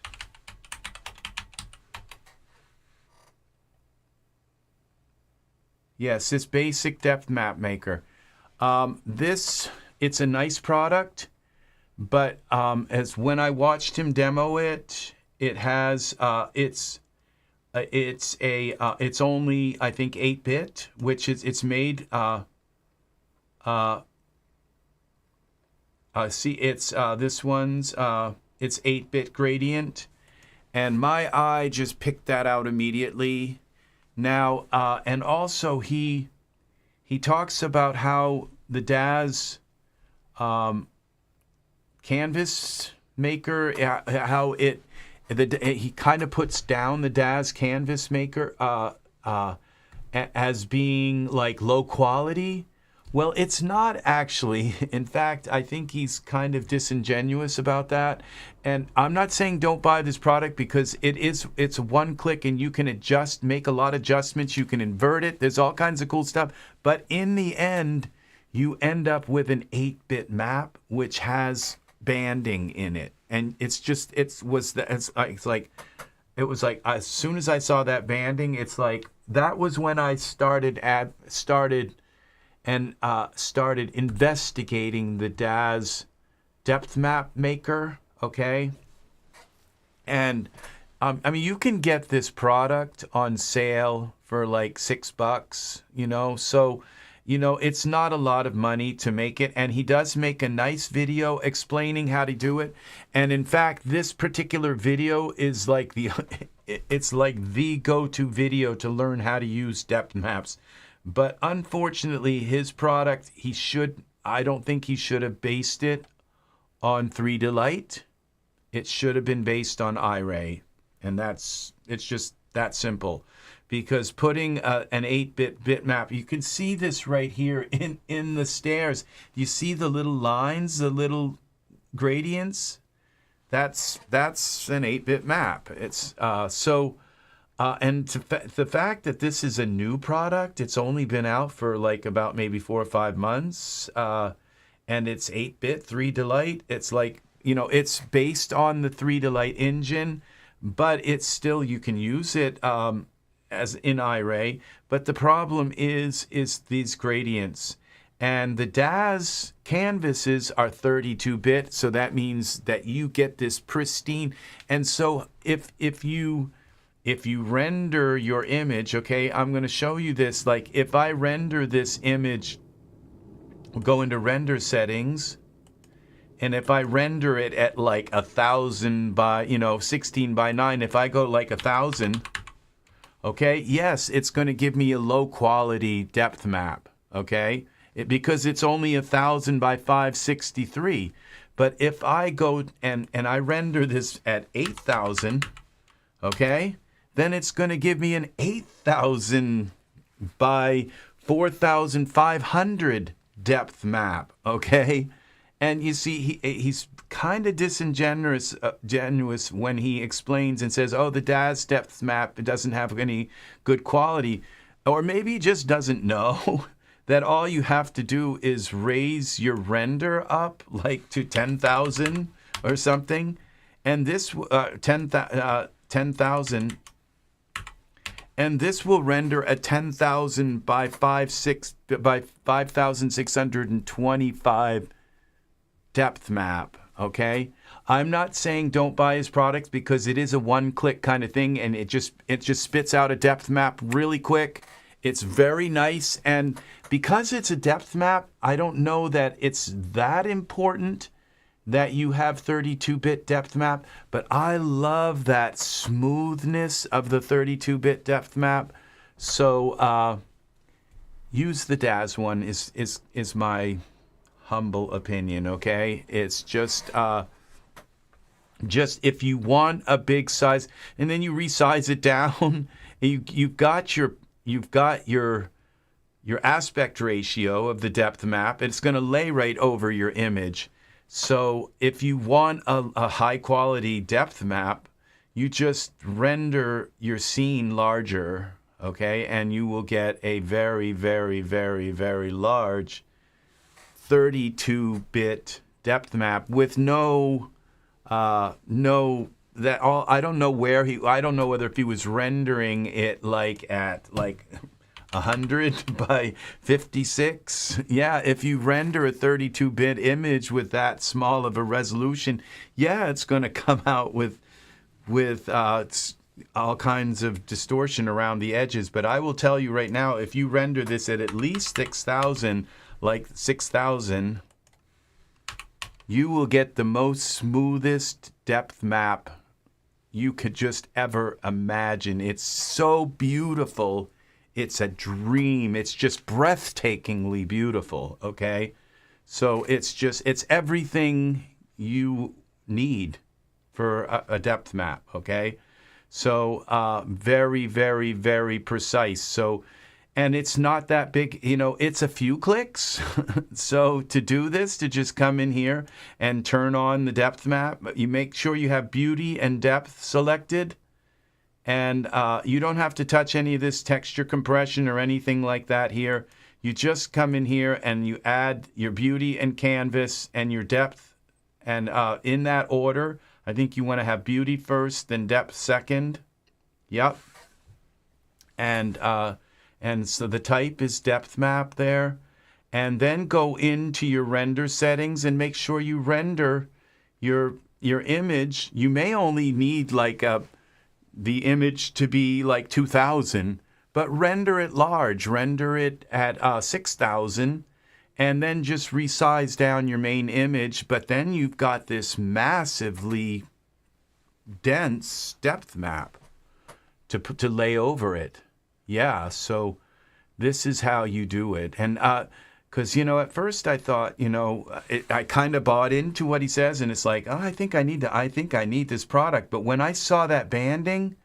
[SPEAKER 1] Yes, this basic depth map maker. It's a nice product, but as when I watched him demo it, it has it's only, I think, 8-bit, which is it's made see, it's this one's it's 8-bit gradient, and my eye just picked that out immediately. Now, and also he talks about how the Daz canvas maker, how he kind of puts down the Daz canvas maker as being like low quality. Well, it's not actually. In fact, I think he's kind of disingenuous about that. And I'm not saying don't buy this product, because it's one click and you can make a lot of adjustments. You can invert it. There's all kinds of cool stuff. But in the end, you end up with an 8-bit map, which has banding in it. And it's like as soon as I saw that banding, it's like that was when I started investigating the Daz depth map maker, okay? And I mean, you can get this product on sale for like $6, you know? So, you know, it's not a lot of money to make it. And he does make a nice video explaining how to do it. And in fact, this particular video is like it's like the go-to video to learn how to use depth maps. But unfortunately, his product, I don't think he should have based it on 3Delight. It should have been based on Iray. And it's just that simple. Because putting an 8-bit bitmap, you can see this right here in the stairs. You see the little lines, the little gradients? That's an 8-bit map. It's and the fact that this is a new product, it's only been out for like about maybe 4 or 5 months, and it's 8-bit 3Delight. It's like, you know, it's based on the 3Delight engine, but it's still, you can use it as in Iray. But the problem is these gradients. And the Daz canvases are 32-bit, so that means that you get this pristine. And so if you render your image, okay, I'm going to show you this. Like if I render this image, we'll go into render settings, and if I render it at like 1,000 by 16 by 9, if I go like 1,000, okay, yes, it's going to give me a low quality depth map, okay, because it's only 1,000 by 563. But if I go and I render this at 8,000, okay, then it's going to give me an 8,000 by 4,500 depth map, okay? And you see, he's kind of disingenuous genuous when he explains and says, oh, the Daz depth map, it doesn't have any good quality. Or maybe he just doesn't know that all you have to do is raise your render up like to 10,000 or something. And this 10,000, and this will render a 10,000 by 5,625 depth map, okay? I'm not saying don't buy his products because it is a one-click kind of thing, and it just spits out a depth map really quick. It's very nice, and because it's a depth map, I don't know that it's that important that you have 32-bit depth map, but I love that smoothness of the 32-bit depth map. So use the Daz one is my humble opinion, okay? It's just if you want a big size, and then you resize it down, you've got your aspect ratio of the depth map. It's going to lay right over your image. So if you want a high quality depth map, you just render your scene larger, okay? And you will get a very, very, very, very large 32-bit depth map with I don't know whether if he was rendering it like at like 100 by 56. Yeah, if you render a 32-bit image with that small of a resolution, yeah, it's going to come out with all kinds of distortion around the edges. But I will tell you right now, if you render this at least 6,000, like 6,000, you will get the most smoothest depth map you could just ever imagine. It's so beautiful. It's a dream. It's just breathtakingly beautiful, okay? So it's everything you need for a depth map, okay? So very, very, very precise. So, and it's not that big, it's a few clicks. So to do this, to just come in here and turn on the depth map, you make sure you have beauty and depth selected. And you don't have to touch any of this texture compression or anything like that here. You just come in here and you add your beauty and canvas and your depth. And in that order, I think you want to have beauty first, then depth second. Yep. And so the type is depth map there. And then go into your render settings and make sure you render your image. You may only need like the image to be like 2,000, but render it large. Render it at 6,000, and then just resize down your main image. But then you've got this massively dense depth map to lay over it. Yeah, so this is how you do it. And because, at first I thought, I kind of bought into what he says, and it's like, oh, I think I need this product. But when I saw that banding,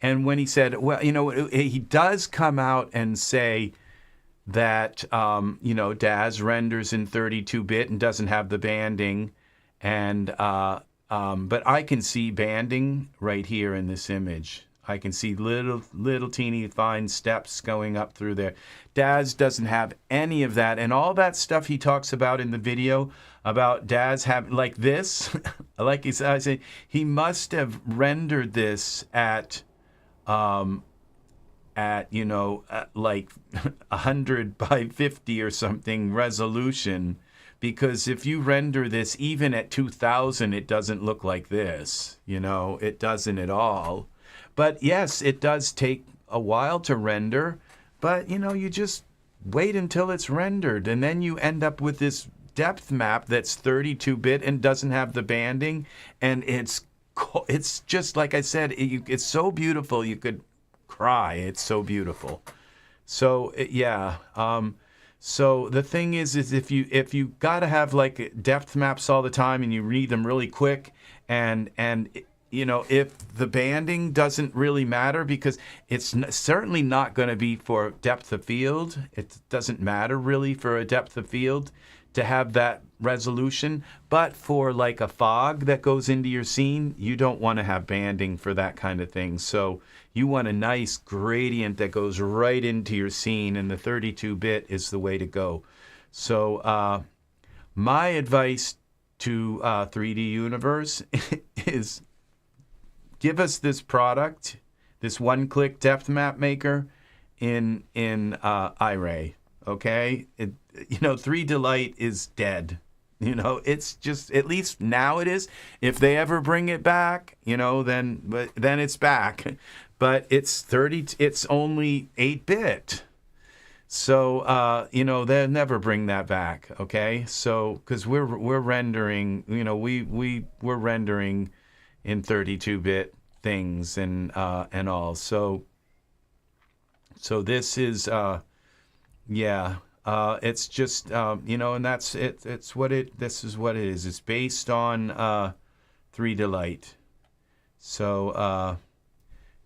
[SPEAKER 1] and when he said, well, he does come out and say that, Daz renders in 32-bit and doesn't have the banding, and but I can see banding right here in this image. I can see little teeny fine steps going up through there. Daz doesn't have any of that. And all that stuff he talks about in the video about Daz have like this, like I said, he must have rendered this at at you know, like 100 by 50 or something resolution, because if you render this even at 2000, it doesn't look like this. You know, it doesn't at all. But yes, it does take a while to render, but you know, you just wait until it's rendered, and then you end up with this depth map that's 32-bit and doesn't have the banding, and it's just like I said, it's so beautiful you could cry. It's so beautiful. So yeah. So the thing is if you gotta have like depth maps all the time and you read them really quick, and you know, if the banding doesn't really matter, because it's certainly not going to be for depth of field. It doesn't matter really for a depth of field to have that resolution. But for like a fog that goes into your scene, you don't want to have banding for that kind of thing. So you want a nice gradient that goes right into your scene, and the 32-bit is the way to go. So my advice to 3D Universe is give us this product, this one-click depth map maker in Iray, okay? You know, 3Delight is dead. You know, it's just, at least now it is. If they ever bring it back, you know, then it's back. But it's only 8-bit. So, you know, they'll never bring that back, okay? So, because we're rendering, you know, we're rendering in 32-bit things and all. So this is yeah. It's just you know, and that's it. This is what it is. It's based on 3Delight. So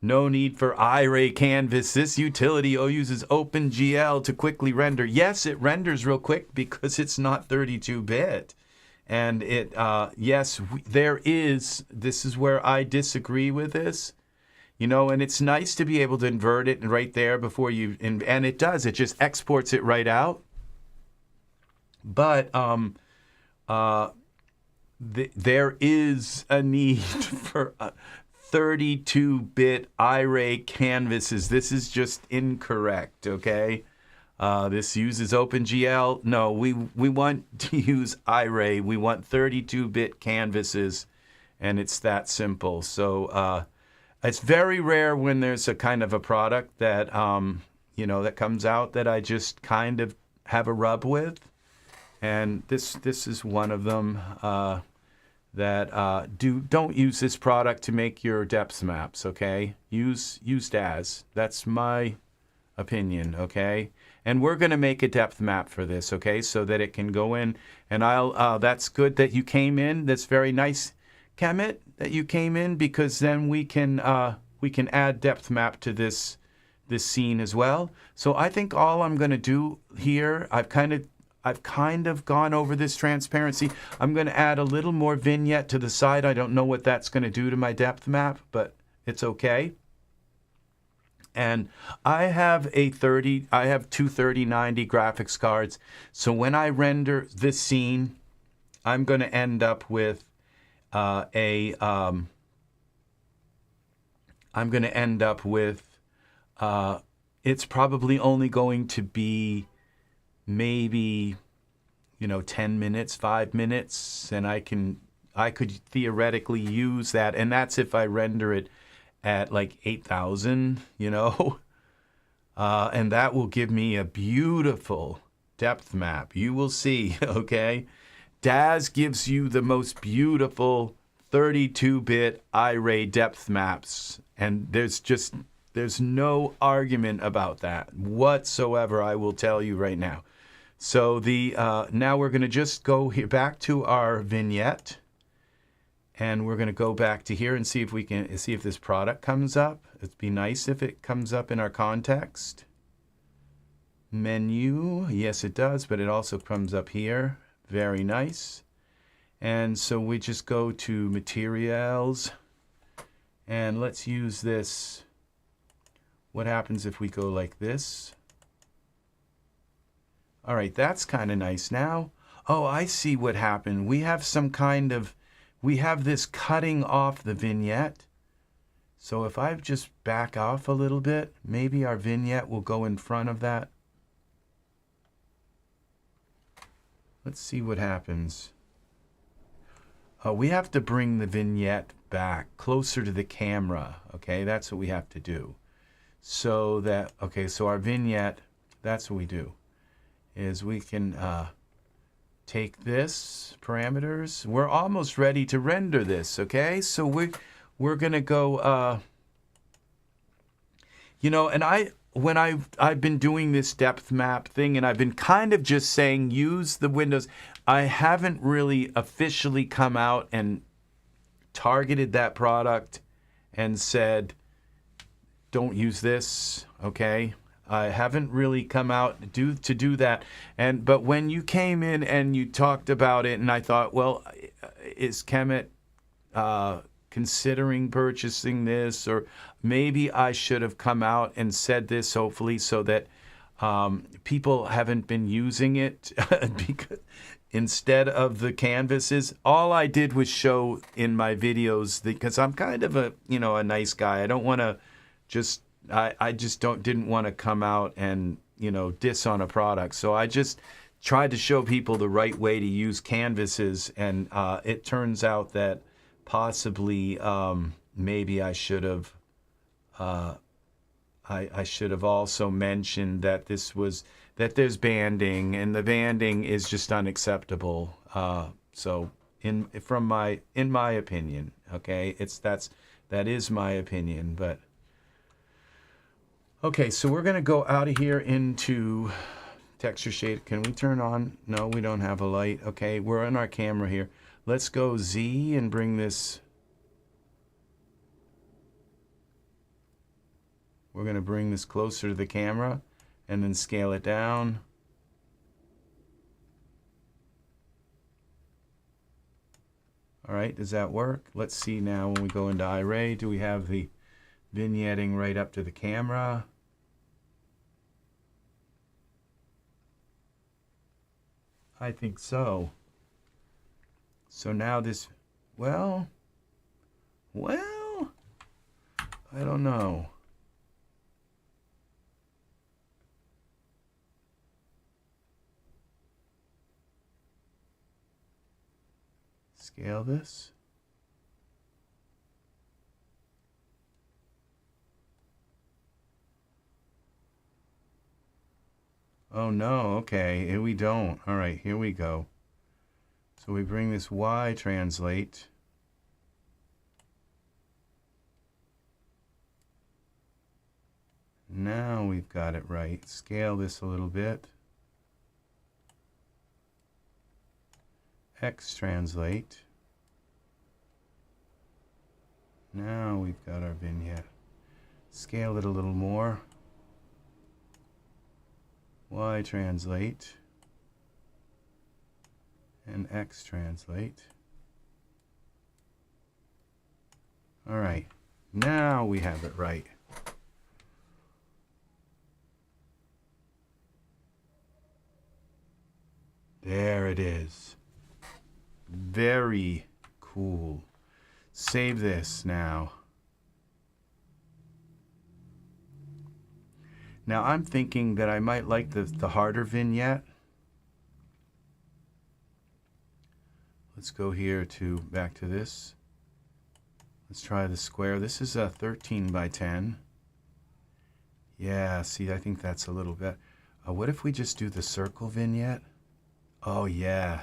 [SPEAKER 1] no need for Iray canvas. This utility uses OpenGL to quickly render. Yes, it renders real quick because it's not 32-bit. And it, yes, there is, this is where I disagree with this, you know, and it's nice to be able to invert it right there before you, and it does, it just exports it right out. But there is a need for 32-bit Iray canvases. This is just incorrect, okay? This uses OpenGL. No, we want to use Iray. We want 32-bit canvases, and it's that simple. So it's very rare when there's a kind of a product that you know, that comes out that I just kind of have a rub with, and this is one of them. That don't use this product to make your depth maps. Okay, use Daz. That's my opinion. Okay. And we're going to make a depth map for this, okay, so that it can go in. And that's good that you came in. That's very nice, Kemet, that you came in, because then we can add depth map to this scene as well. So I think all I'm going to do here, I've kind of gone over this transparency. I'm going to add a little more vignette to the side. I don't know what that's going to do to my depth map, but it's okay. And I have two 3090 graphics cards. So when I render this scene, I'm going to end up with it's probably only going to be maybe, you know, 10 minutes, 5 minutes, and I could theoretically use that, and that's if I render it at like 8,000, you know, and that will give me a beautiful depth map. You will see, okay? Daz gives you the most beautiful 32-bit Iray depth maps, and there's no argument about that whatsoever, I will tell you right now. So now we're going to just go here back to our vignette. And we're going to go back to here and see if this product comes up. It'd be nice if it comes up in our context. Menu, yes it does, but it also comes up here. Very nice. And so we just go to materials, and let's use this. What happens if we go like this? All right, that's kind of nice now. Oh, I see what happened. We have this cutting off the vignette. So if I just back off a little bit, maybe our vignette will go in front of that. Let's see what happens. We have to bring the vignette back closer to the camera. Okay, that's what we have to do. So that, okay, so our vignette, that's what we do, is we can take this parameters. We're almost ready to render this, okay? So we're gonna go, you know, and when I've been doing this depth map thing, and I've been kind of just saying use the windows. I haven't really officially come out and targeted that product and said, don't use this, okay? I haven't really come out to do that. But when you came in and you talked about it, and I thought, well, is Kemet considering purchasing this? Or maybe I should have come out and said this, hopefully, so that people haven't been using it because instead of the canvases. All I did was show in my videos, because I'm kind of a, you know, a nice guy. I don't want to just, I just didn't want to come out and, you know, diss on a product. So I just tried to show people the right way to use canvases, and it turns out that possibly maybe I should have I should have also mentioned that there's banding, and the banding is just unacceptable. So in my opinion, okay, that is my opinion. But okay, so we're gonna go out of here into texture shade. Can we turn on? No, we don't have a light. Okay, we're on our camera here. Let's go Z and bring this. We're going to bring this closer to the camera and then scale it down. All right, does that work? Let's see now when we go into Iray, do we have the vignetting right up to the camera? I think so. So now this, well, I don't know. Scale this. Oh no, okay, here we don't. All right, here we go. So we bring this Y translate. Now we've got it right. Scale this a little bit. X translate. Now we've got our vignette. Scale it a little more. Y translate. And X translate. All right, now we have it right. There it is. Very cool. Save this now. Now I'm thinking that I might like the harder vignette. Let's go here to back to this. Let's try the square. This is a 13 by 10. Yeah, see, I think that's a little bit. What if we just do the circle vignette? Oh yeah.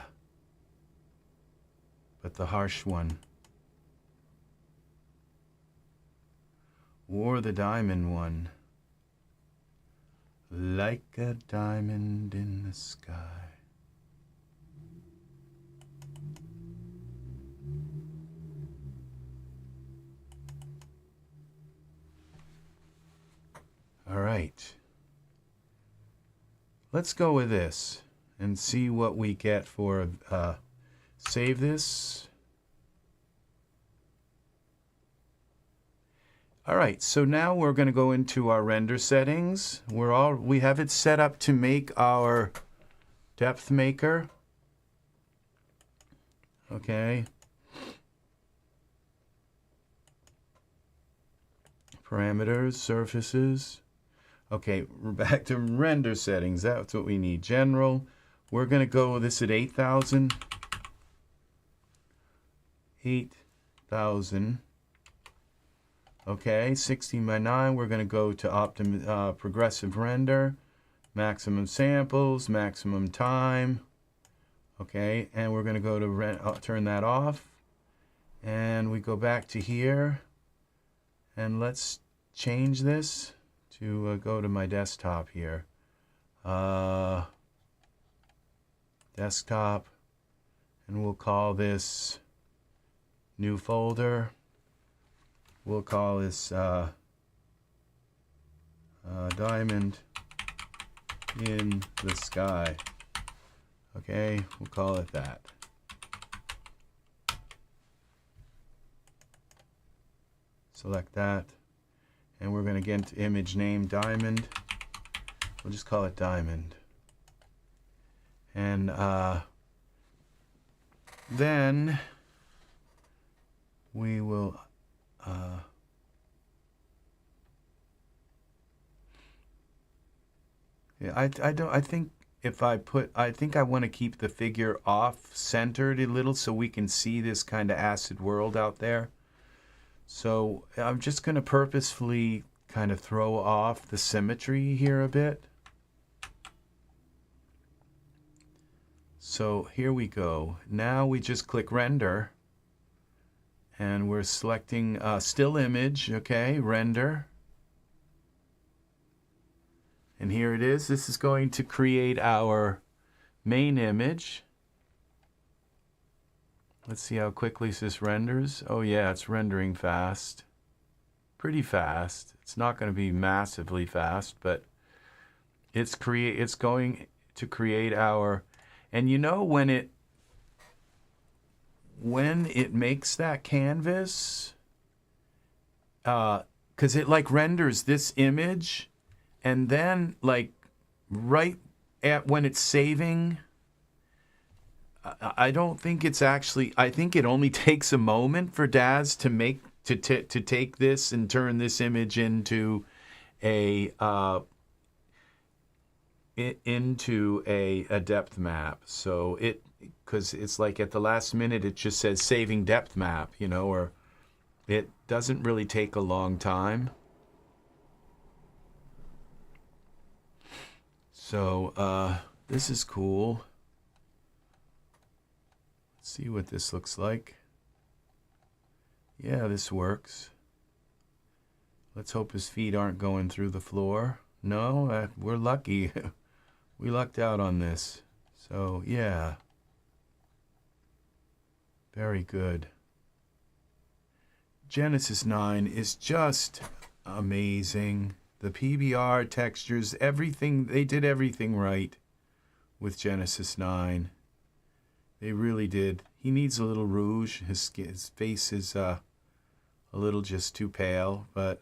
[SPEAKER 1] But the harsh one. Or the diamond one. Like a diamond in the sky. All right. Let's go with this and see what we get for save this. All right, so now we're going to go into our render settings. We have it set up to make our depth maker. Okay. parameters, surfaces. Okay, we're back to render settings. That's what we need. General. We're going to go this at 8,000. 8,000. Okay, 16 by 9. We're going to go to progressive render. Maximum samples, maximum time. Okay, and we're going to go to turn that off. And we go back to here. And let's change this to go to my desktop here. Desktop. And we'll call this new folder. We'll call this diamond in the sky. Okay, we'll call it that. Select that. And we're going to get into image name diamond. We'll just call it diamond. And then we will I think I want to keep the figure off centered a little so we can see this kind of acid world out there. So I'm just going to purposefully kind of throw off the symmetry here a bit. So here we go. Now we just click render and we're selecting still image, okay, render. And here it is. This is going to create our main image. Let's see how quickly this renders. Oh yeah, it's rendering fast. Pretty fast. It's not going to be massively fast, but it's going to create our, and you know when it makes that canvas, because it like renders this image, and then like right at when it's saving, I don't think it's actually, I think it only takes a moment for Daz to take this and turn this image into a depth map. So because it's like at the last minute it just says saving depth map, you know, or it doesn't really take a long time. So this is cool. Let's see what this looks like. Yeah, this works. Let's hope his feet aren't going through the floor. No, we're lucky. We lucked out on this. So, yeah. Very good. Genesis 9 is just amazing. The PBR textures, everything, they did everything right with Genesis 9. They really did. He needs a little rouge. His face is a little just too pale, but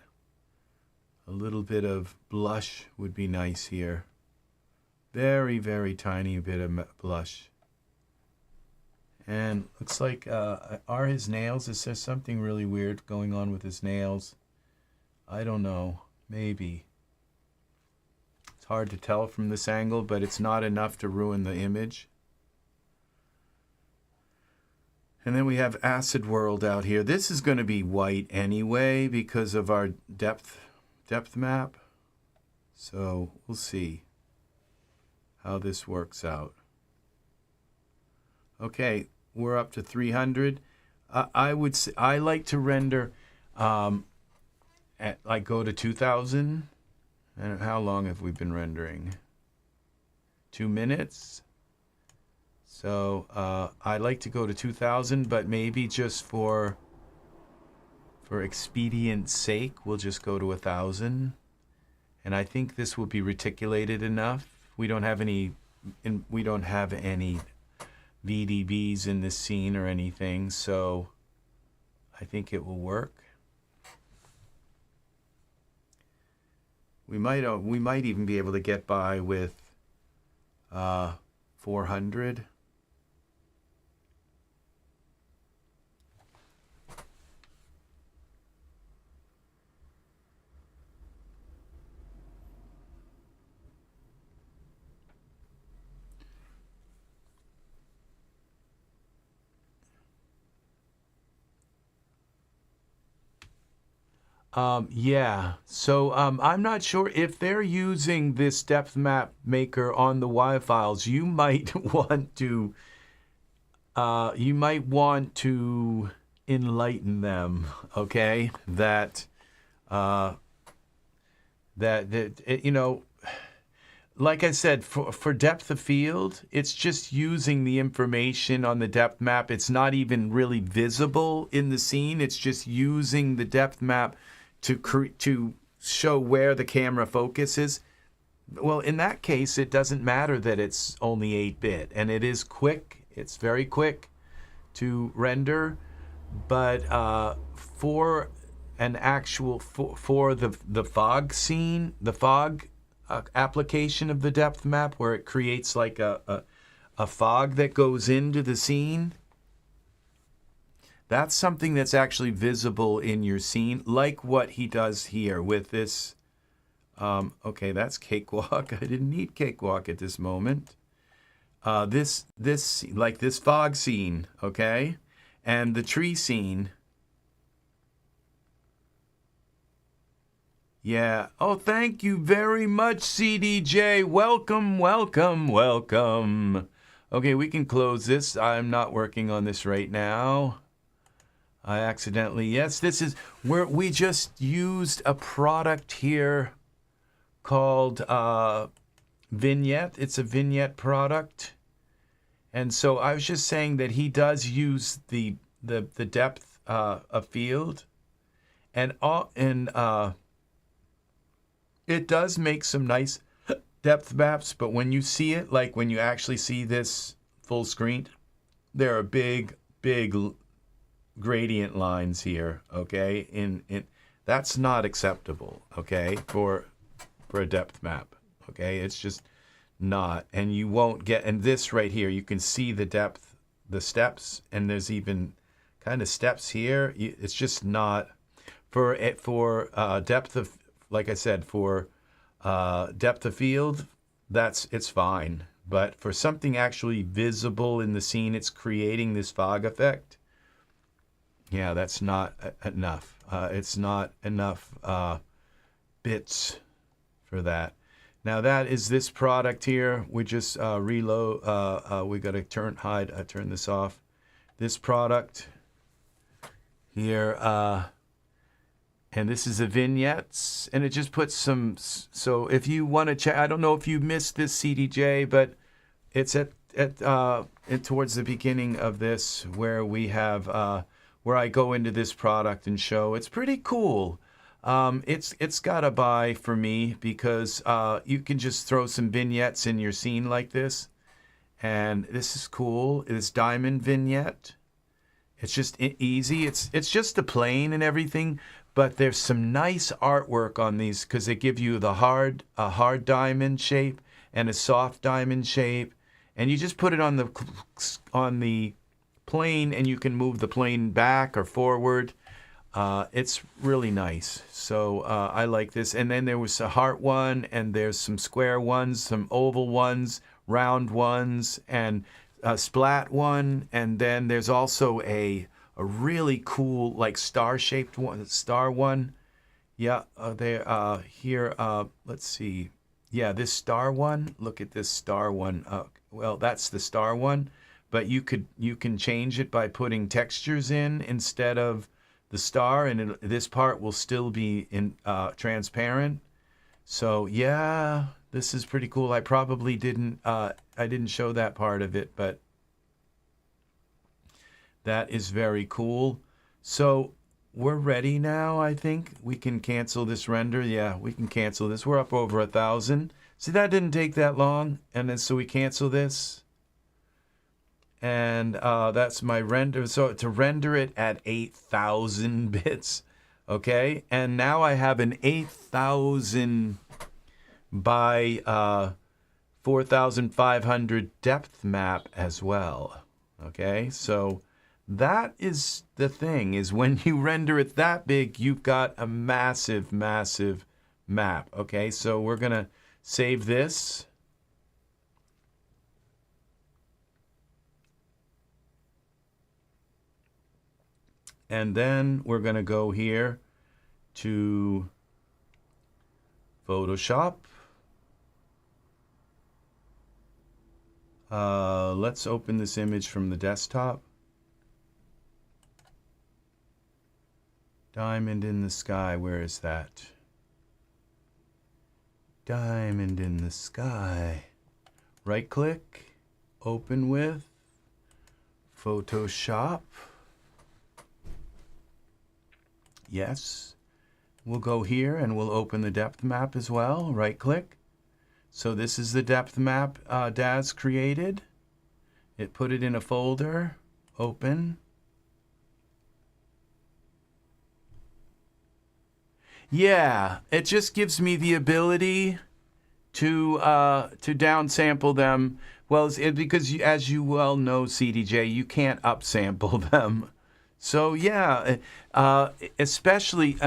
[SPEAKER 1] a little bit of blush would be nice here. Very, very tiny bit of blush. And looks like, are his nails? Is there something really weird going on with his nails? I don't know. Maybe. It's hard to tell from this angle, but it's not enough to ruin the image. And then we have Acid World out here. This is going to be white anyway because of our depth map. So we'll see how this works out. Okay, we're up to 300. I like to render at like go to 2000. And how long have we been rendering? 2 minutes. So I like to go to 2000, but maybe just for expedience sake, we'll just go to 1000. And I think this will be reticulated enough. We don't have any VDBs in this scene or anything, so I think it will work. We might even be able to get by with 400. Yeah, so I'm not sure if they're using this depth map maker on the WIV files. You might want to enlighten them, okay? That you know, like I said, for depth of field, it's just using the information on the depth map. It's not even really visible in the scene. It's just using the depth map to show where the camera focus is. Well, in that case, it doesn't matter that it's only 8-bit, and it is quick. It's very quick to render, but for an actual for the fog scene, the fog application of the depth map, where it creates like a fog that goes into the scene. That's something that's actually visible in your scene, like what he does here with this. Okay, that's Cakewalk. I didn't need Cakewalk at this moment. This like this fog scene, okay, and the tree scene. Yeah. Oh, thank you very much, CDJ. Welcome, welcome, welcome. Okay, we can close this. I'm not working on this right now. I accidentally, yes, this is where we just used a product here called Vignette. It's a Vignette product. And so I was just saying that he does use the depth of field. And it does make some nice depth maps, but when you see it, like when you actually see this full screen, there are big gradient lines here, okay? That's not acceptable, okay, for a depth map, okay? It's just not, and you won't get, and this right here, you can see the depth, the steps, and there's even kind of steps here. It's just not, for depth of, like I said, for depth of field, it's fine. But for something actually visible in the scene, it's creating this fog effect. Yeah, that's not enough. It's not enough bits for that. Now that is this product here. We just reload. We got to turn this off. This product here, and this is the vignettes, and it just puts some. So if you want to check, I don't know if you missed this CDJ, but it's towards the beginning of this where we have. Where I go into this product and show. It's pretty cool. It's got a buy for me because you can just throw some vignettes in your scene like this. And this is cool. It's diamond vignette. It's just easy. It's just a plane and everything, but there's some nice artwork on these because they give you a hard diamond shape and a soft diamond shape. And you just put it on the plane, and you can move the plane back or forward. It's really nice. So I like this. And then there was a heart one, and there's some square ones, some oval ones, round ones, and a splat one. And then there's also a really cool, like star-shaped one, star one. Yeah, here, let's see. Yeah, this star one. Look at this star one. Well, that's the star one. But you can change it by putting textures in instead of the star, and this part will still be transparent. So yeah, this is pretty cool. I probably didn't show that part of it, but that is very cool. So we're ready now. I think we can cancel this render. Yeah, we can cancel this. We're up over 1,000. See, that didn't take that long, and then so we cancel this. And that's my render. So to render it at 8,000 bits, okay? And now I have an 8,000 by 4,500 depth map as well, okay? So that is the thing, is when you render it that big, you've got a massive, massive map, okay? So we're going to save this. And then we're going to go here to Photoshop. Let's open this image from the desktop. Diamond in the sky, where is that? Diamond in the sky. Right click, open with Photoshop. Yes. We'll go here and we'll open the depth map as well. Right click. So this is the depth map Daz created. It put it in a folder. Open. Yeah, it just gives me the ability to downsample them. Well, because as you well know, CDJ, you can't upsample them. So yeah, especially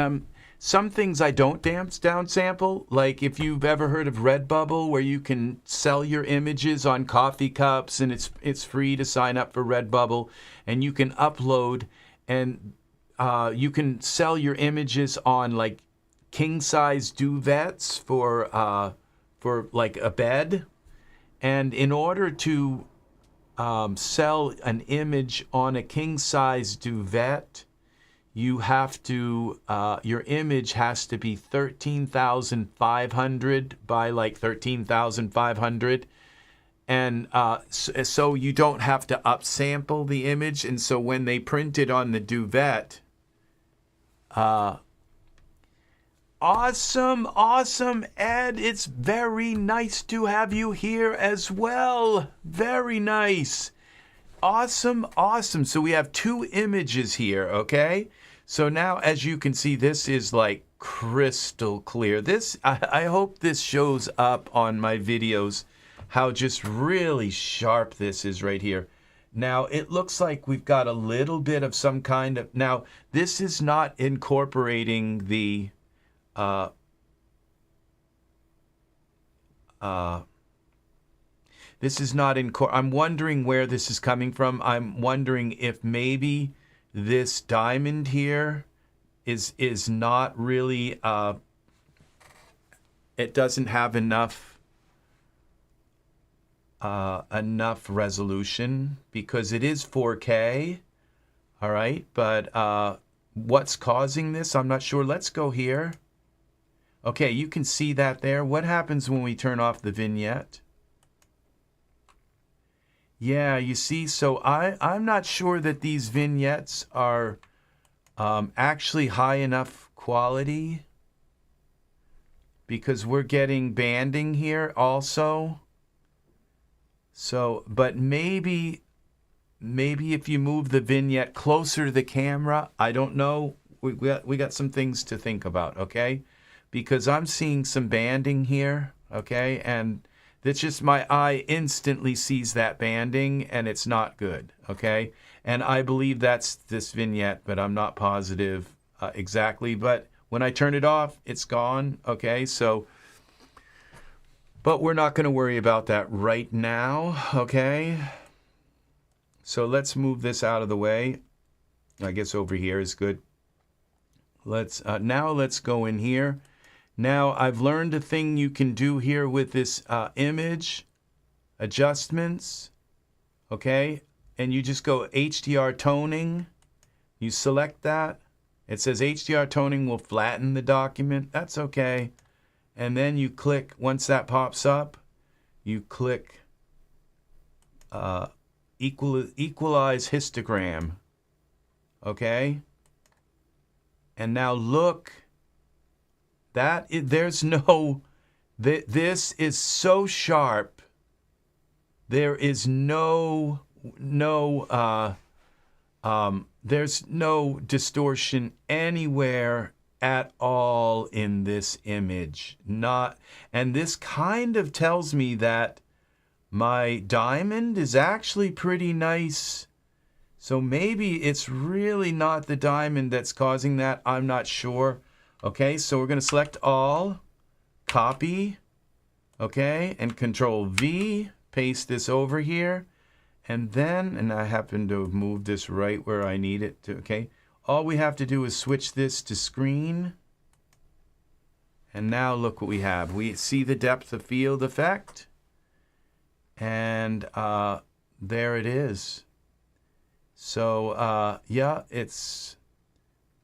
[SPEAKER 1] some things I don't downsample. Like if you've ever heard of Redbubble, where you can sell your images on coffee cups, and it's free to sign up for Redbubble, and you can upload and you can sell your images on like king size duvets for like a bed. And in order to sell an image on a king size duvet, you have to your image has to be 13,500 by like 13,500, and so you don't have to upsample the image. And so when they print it on the duvet, awesome, Ed. It's very nice to have you here as well. Very nice. Awesome. So we have two images here, okay? So now, as you can see, this is like crystal clear. I hope this shows up on my videos, how just really sharp this is right here. Now, it looks like we've got a little bit of some kind of... Now, this is not incorporating the... this is not in. I'm wondering where this is coming from. I'm wondering if maybe this diamond here is not really. It doesn't have enough resolution because it is 4K. All right, but what's causing this? I'm not sure. Let's go here. Okay, you can see that there. What happens when we turn off the vignette? Yeah, you see, so I'm not sure that these vignettes are actually high enough quality, because we're getting banding here also. So, but maybe if you move the vignette closer to the camera, I don't know. We got some things to think about, okay? Because I'm seeing some banding here, okay? And that's just my eye instantly sees that banding, and it's not good, okay? And I believe that's this vignette, but I'm not positive exactly. But when I turn it off, it's gone, okay? So, but we're not going to worry about that right now, okay? So let's move this out of the way. I guess over here is good. Now let's go in here. Now I've learned a thing you can do here with this image adjustments, okay? And you just go HDR toning. You select that. It says HDR toning will flatten the document. That's okay. And then you click, once that pops up, you click equalize histogram, okay? And now look, there's no, this is so sharp. There is there's no distortion anywhere at all in this image. And this kind of tells me that my diamond is actually pretty nice. So maybe it's really not the diamond that's causing that. I'm not sure. Okay, so we're going to select all, copy, okay, and Control V, paste this over here. And then, and I happen to have moved this right where I need it to, okay. All we have to do is switch this to screen, And now look what we have. We see the depth of field effect. And there it is. So yeah, this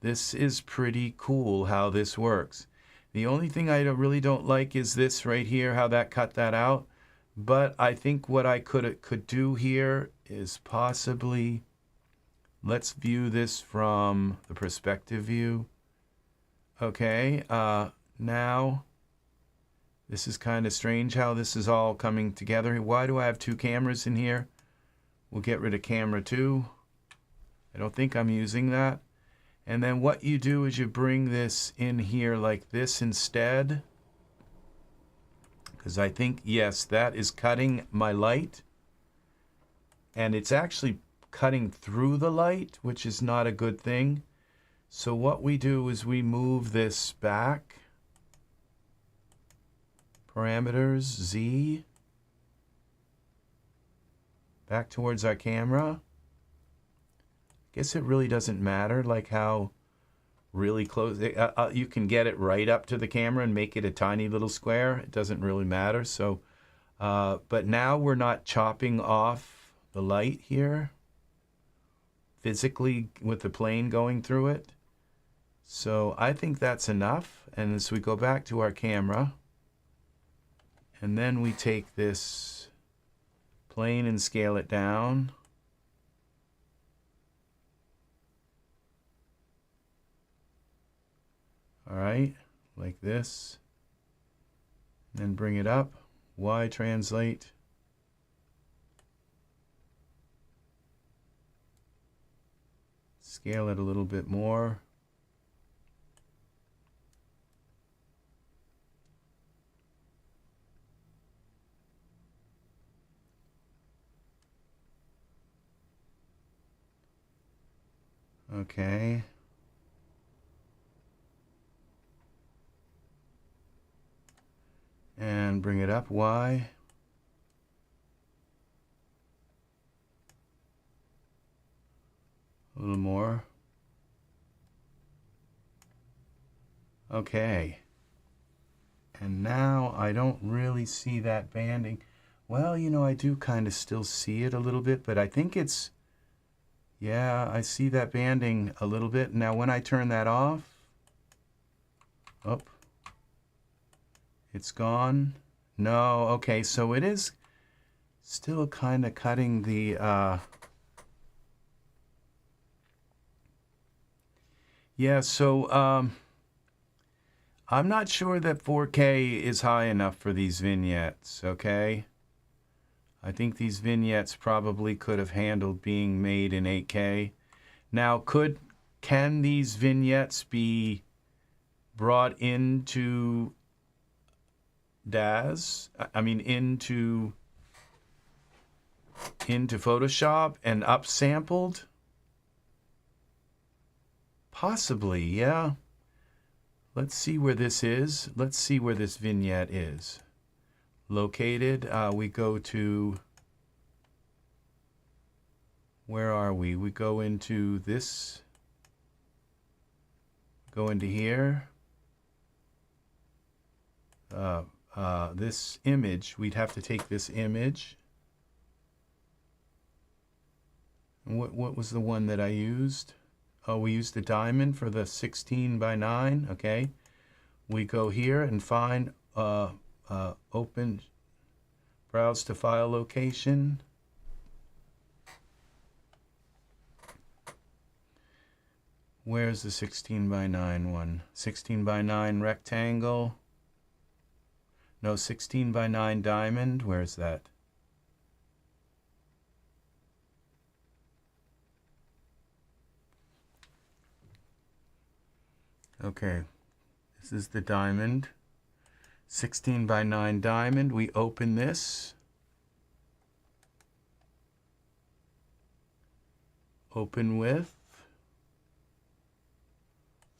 [SPEAKER 1] is pretty cool how this works. The only thing I really don't like is this right here, how that cut that out. But I think what I could do here is possibly, let's view this from the perspective view. Okay, now this is kind of strange how this is all coming together. Why do I have two cameras in here? We'll get rid of camera 2. I don't think I'm using that. And then what you do is you bring this in here like this instead. Because I think, yes, that is cutting my light. And it's actually cutting through the light, which is not a good thing. So what we do is we move this back. Parameters, Z. Back towards our camera. Guess it really doesn't matter, like how really close. You can get it right up to the camera and make it a tiny little square. It doesn't really matter. So, but now we're not chopping off the light here physically with the plane going through it. So I think that's enough. And as we go back to our camera, and then we take this plane and scale it down. All right, like this. And then bring it up. Y translate. Scale it a little bit more. Okay. And bring it up, Y. A little more. Okay. And now I don't really see that banding. Well, you know, I do kind of still see it a little bit, but I think it's, yeah, I see that banding a little bit. Now when I turn that off, oh, it's gone. No, okay, so it is still kind of cutting the, yeah, so I'm not sure that 4K is high enough for these vignettes, okay? I think these vignettes probably could have handled being made in 8K. Now, can these vignettes be brought into Daz? I mean, into Photoshop and upsampled? Possibly, yeah. Let's see where this is. Let's see where this vignette is located. We go to, where are we? We go into this, go into here. This image, we'd have to take this image. And what was the one that I used? Oh, we used the diamond for the 16:9, okay. We go here and find, open, browse to file location. Where's the 16:9 one? 16:9 rectangle. No, 16:9 diamond, where's that? Okay, this is the diamond, 16:9 diamond. We open this. Open with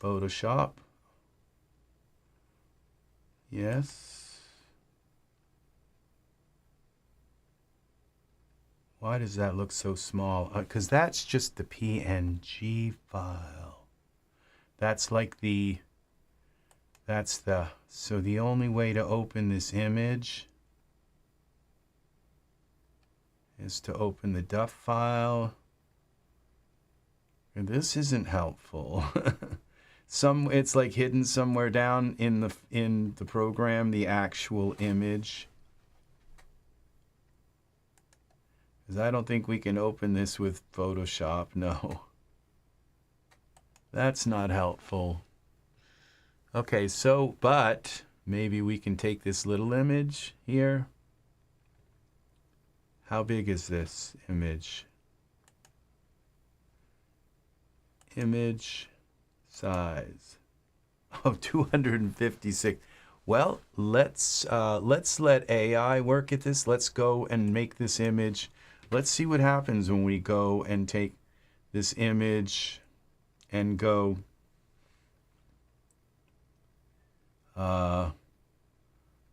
[SPEAKER 1] Photoshop. Yes. Why does that look so small? Because that's just the PNG file. That's like the so the only way to open this image is to open the DUF file. And this isn't helpful. It's like hidden somewhere down in the program, the actual image. Because I don't think we can open this with Photoshop, no. That's not helpful. Okay, so, but maybe we can take this little image here. How big is this image? Image size of 256. Well, let's let AI work at this. Let's go and make this image. Let's see what happens when we go and take this image and go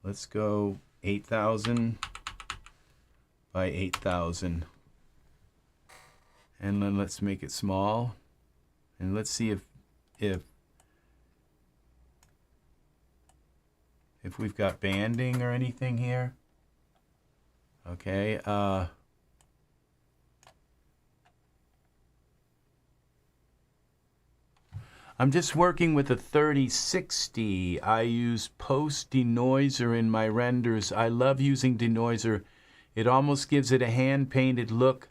[SPEAKER 1] let's go 8,000 by 8,000, and then let's make it small, and let's see if we've got banding or anything here. Okay, I'm just working with a 3060. I use post denoiser in my renders. I love using denoiser. It almost gives it a hand-painted look.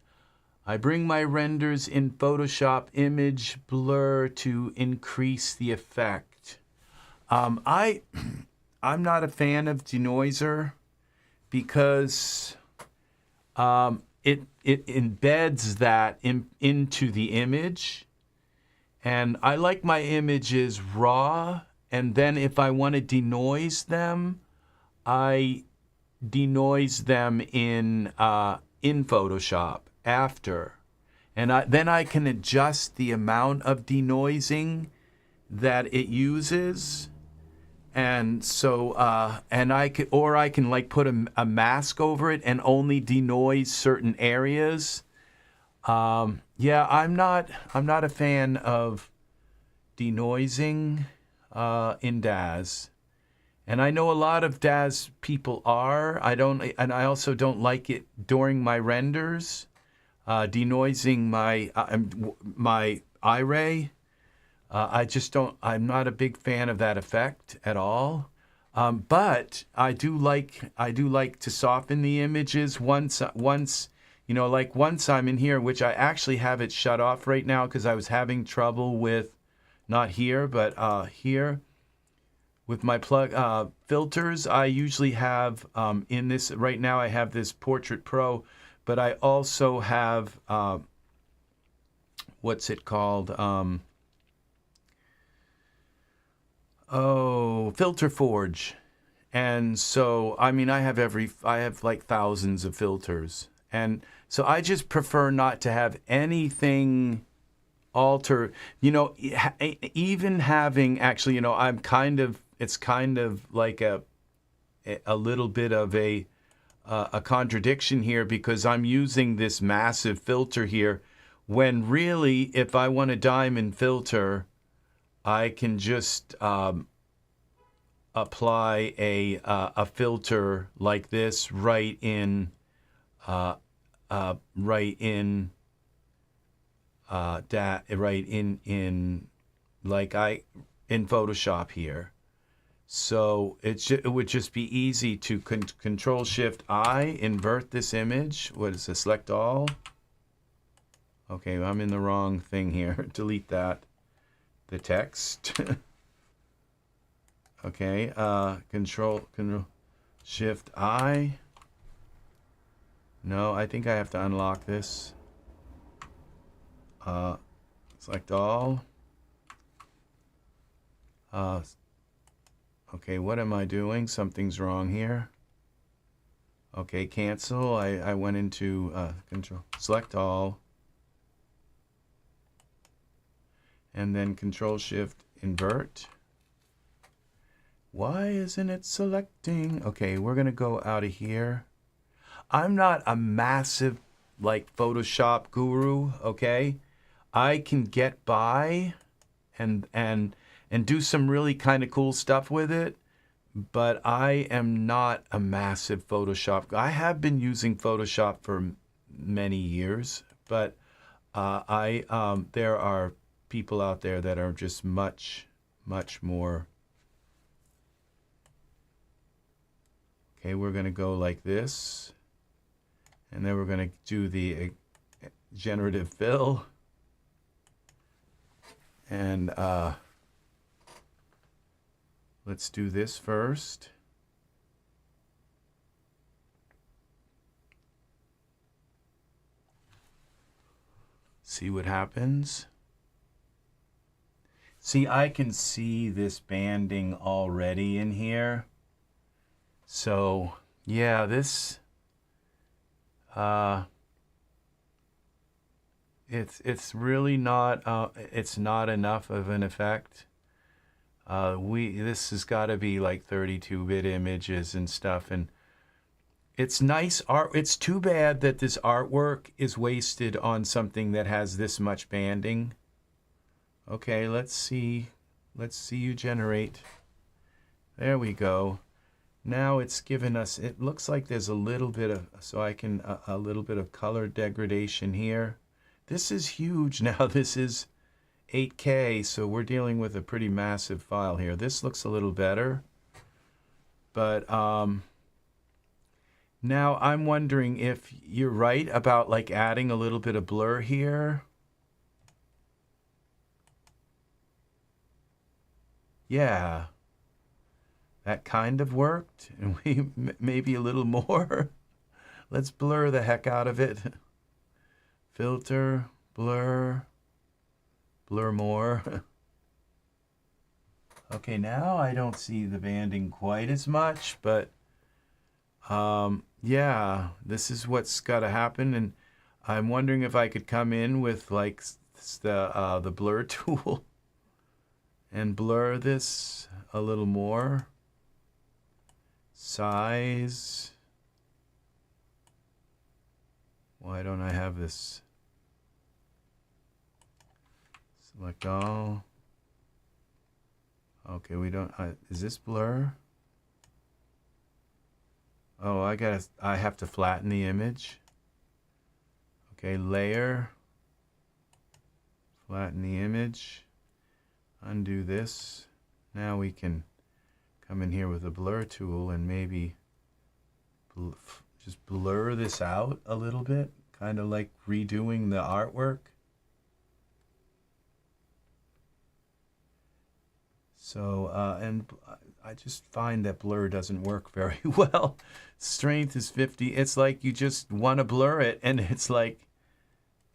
[SPEAKER 1] I bring my renders in Photoshop image blur to increase the effect. I'm not a fan of denoiser because it embeds that into the image. And I like my images raw, and then if I want to denoise them, I denoise them in Photoshop after. And then I can adjust the amount of denoising that it uses. And so, I can like put a mask over it and only denoise certain areas. Yeah, I'm not a fan of denoising in Daz, and I know a lot of Daz people are. And I also don't like it during my renders, denoising my Iray. I just don't. I'm not a big fan of that effect at all. But I do like to soften the images once. You know, like once I'm in here, which I actually have it shut off right now because I was having trouble with, not here, but here, with my plug filters. I usually have, in this, right now I have this Portrait Pro, but I also have, what's it called? Filter Forge. And so, I mean, I have like thousands of filters. And so I just prefer not to have anything alter. You know, even having, actually, you know, it's kind of like a little bit of a contradiction here, because I'm using this massive filter here, when really, if I want a diamond filter, I can just apply a filter like this right in in Photoshop here. So it would just be easy to Control Shift I, invert this image. What is this? Select all. Okay, I'm in the wrong thing here. Delete that. The text. Okay, Control Shift I. No, I think I have to unlock this. Select all. Okay, what am I doing? Something's wrong here. Okay, cancel. I went into Control. Select all. And then Control Shift invert. Why isn't it selecting? Okay, we're gonna go out of here. I'm not a massive like Photoshop guru, okay? I can get by and and do some really kind of cool stuff with it. But I am not a massive Photoshop. I have been using Photoshop for many years, but there are people out there that are just much more. Okay, we're going to go like this, and then we're going to do the generative fill, and let's do this first. See what happens. See, I can see this banding already in here. So, yeah, this it's really not it's not enough of an effect. This has got to be like 32-bit images and stuff, and it's nice art. It's too bad that this artwork is wasted on something that has this much banding. Okay, let's see you generate. There we go. Now it's given us, it looks like there's a little bit of, so I can, a little bit of color degradation here. This is huge now. This is 8K, so we're dealing with a pretty massive file here. This looks a little better, but now I'm wondering if you're right about like adding a little bit of blur here. Yeah, that kind of worked, and we maybe a little more. Let's blur the heck out of it. Filter, blur. Blur more. Okay, now I don't see the banding quite as much, but yeah, this is what's got to happen, and I'm wondering if I could come in with like the blur tool and blur this a little more. Size. Why don't I have this? Select all. Okay, we don't. Is this blur? Oh, I have to flatten the image. Okay, layer. Flatten the image. Undo this. Now we can come in here with a blur tool and maybe just blur this out a little bit, kind of like redoing the artwork. So, and I just find that blur doesn't work very well. Strength is 50. It's like you just want to blur it, and it's like,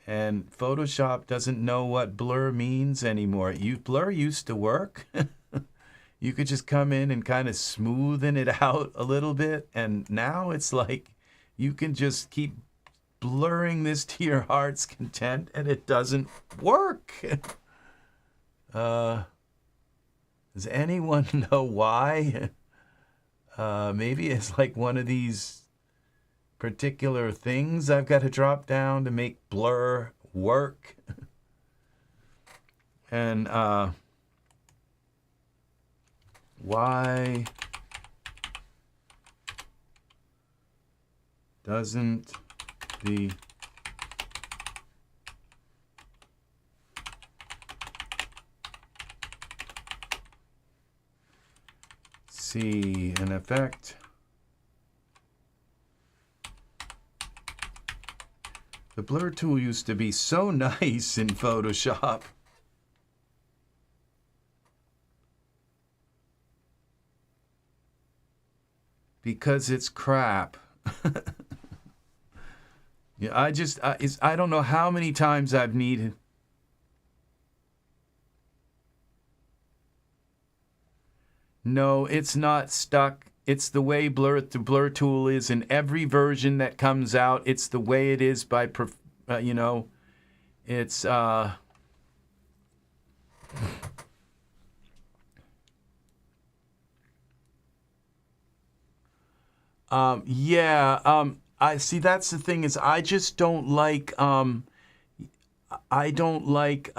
[SPEAKER 1] and Photoshop doesn't know what blur means anymore. Blur used to work. You could just come in and kind of smoothen it out a little bit, and now it's like you can just keep blurring this to your heart's content, and it doesn't work. Does anyone know why? Maybe it's like one of these particular things I've got to drop down to make blur work. And why doesn't the see an effect? The blur tool used to be so nice in Photoshop. Because it's crap. Yeah, I don't know how many times I've needed. No, it's not stuck. It's the way the blur tool is in every version that comes out. It's the way it is by, you know, it's, yeah, I see, that's the thing is I just don't like, I don't like,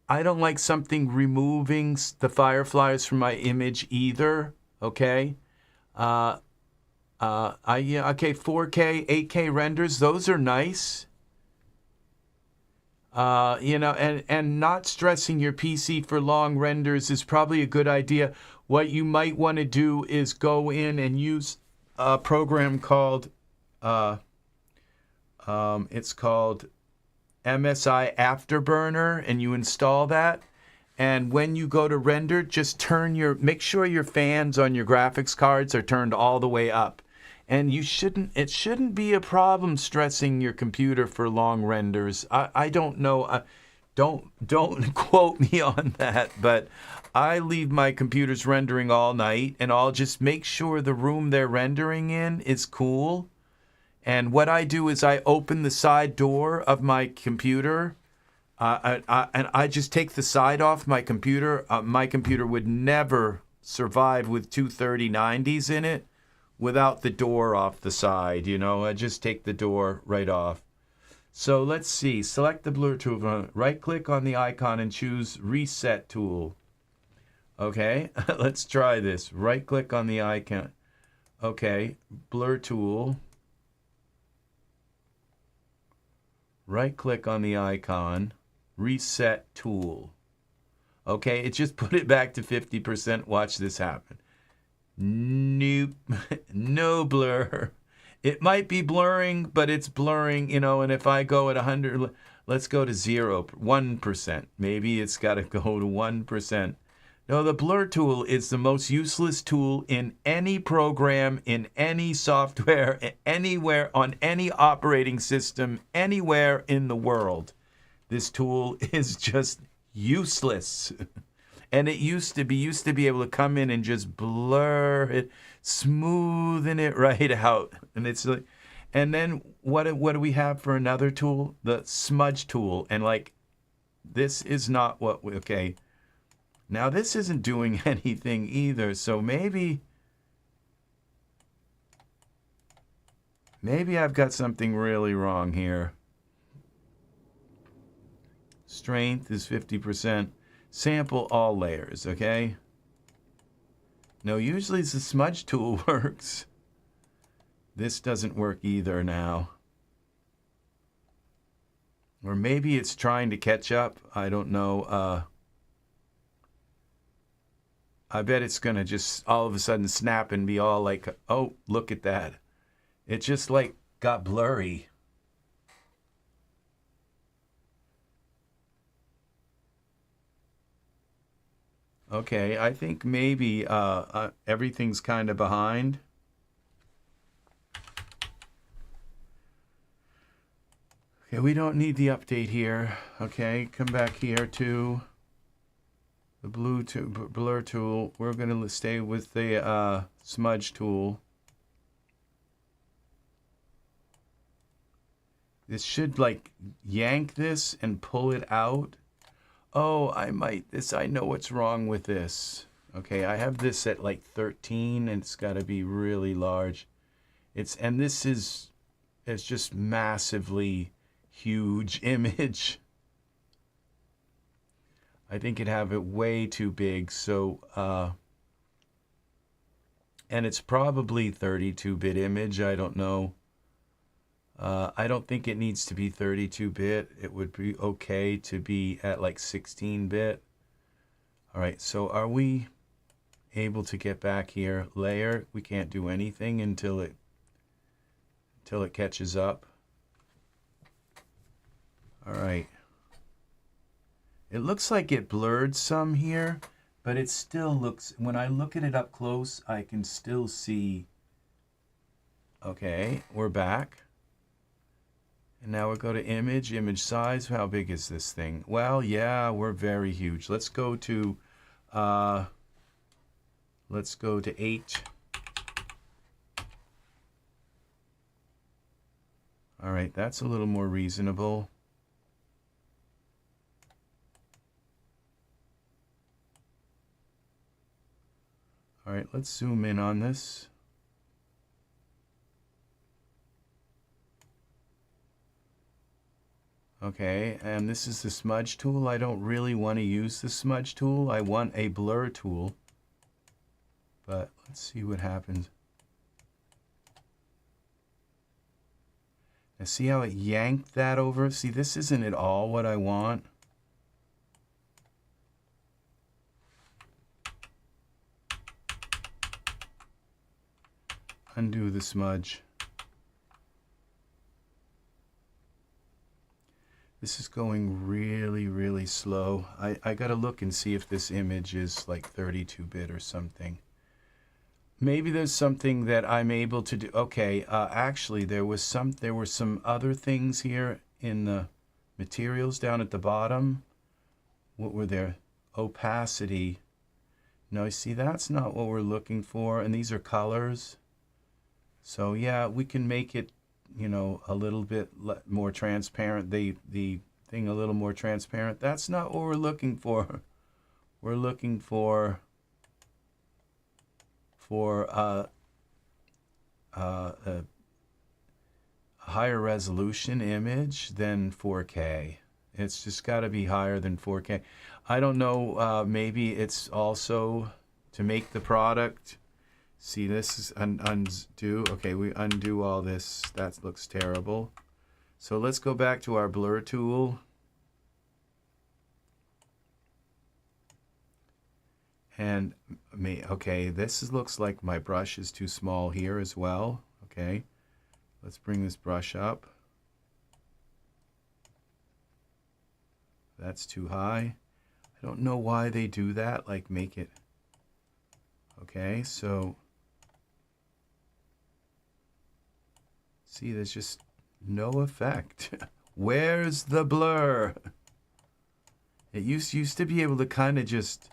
[SPEAKER 1] I don't like something removing the fireflies from my image either. Okay. Okay, 4K, 8K renders, those are nice. You know, and not stressing your PC for long renders is probably a good idea. What you might want to do is go in and use a program called, it's called MSI Afterburner, and you install that. And when you go to render, just make sure your fans on your graphics cards are turned all the way up. And it shouldn't be a problem stressing your computer for long renders. I don't know, don't quote me on that, but I leave my computers rendering all night, and I'll just make sure the room they're rendering in is cool. And what I do is I open the side door of my computer, and I just take the side off my computer. My computer would never survive with two 3090s in it without the door off the side, you know. I just take the door right off. So let's see. Select the blur tool. Right-click on the icon and choose Reset Tool. Okay, let's try this. Right-click on the icon. Okay, Blur Tool. Right-click on the icon. Reset Tool. Okay, it just put it back to 50%. Watch this happen. Nope, no blur. It might be blurring, but it's blurring, you know, and if I go at 100, let's go to 1%. Maybe it's got to go to 1%. No, the blur tool is the most useless tool in any program, in any software, anywhere, on any operating system, anywhere in the world. This tool is just useless. And it used to be able to come in and just blur it, smoothen it right out. And it's like, and then what do we have for another tool? The smudge tool. And like, this is not what okay. Now this isn't doing anything either. So maybe I've got something really wrong here. Strength is 50%. Sample all layers, okay? No, usually the smudge tool works. This doesn't work either now. Or maybe it's trying to catch up. I don't know. I bet it's going to just all of a sudden snap and be all like, oh, look at that. It just like got blurry. Okay, I think maybe everything's kind of behind. Okay, we don't need the update here. Okay, come back here to the blur tool. We're going to stay with the smudge tool. This should like yank this and pull it out. Oh, I know what's wrong with this. Okay, I have this at like 13 and it's got to be really large. It's just massively huge image. I think it'd have it way too big. So, and it's probably 32-bit image. I don't know. I don't think it needs to be 32-bit. It would be okay to be at like 16-bit. All right, so are we able to get back here? Layer, we can't do anything until it catches up. All right. It looks like it blurred some here, but it still looks, when I look at it up close, I can still see. Okay, we're back. And now we'll go to image size. How big is this thing? Well, yeah, we're very huge. Let's go to 8. All right, that's a little more reasonable. All right, let's zoom in on this. Okay, and this is the smudge tool. I don't really want to use the smudge tool. I want a blur tool. But let's see what happens. Now see how it yanked that over? See, this isn't at all what I want. Undo the smudge. This is going really, really slow. I gotta look and see if this image is like 32-bit or something. Maybe there's something that I'm able to do. Okay, actually there were some other things here in the materials down at the bottom. What were there? Opacity. No, see, that's not what we're looking for, and these are colors. So yeah, we can make it, you know, a little bit more transparent, the thing a little more transparent. That's not what we're looking for. We're looking for a higher resolution image than 4K. It's just got to be higher than 4K. I don't know, maybe it's also to make the product. See, this is undo. Okay, we undo all this. That looks terrible. So let's go back to our blur tool. And okay, looks like my brush is too small here as well. Okay, let's bring this brush up. That's too high. I don't know why they do that, like make it. Okay, so see, there's just no effect. Where's the blur? It used to be able to kind of just,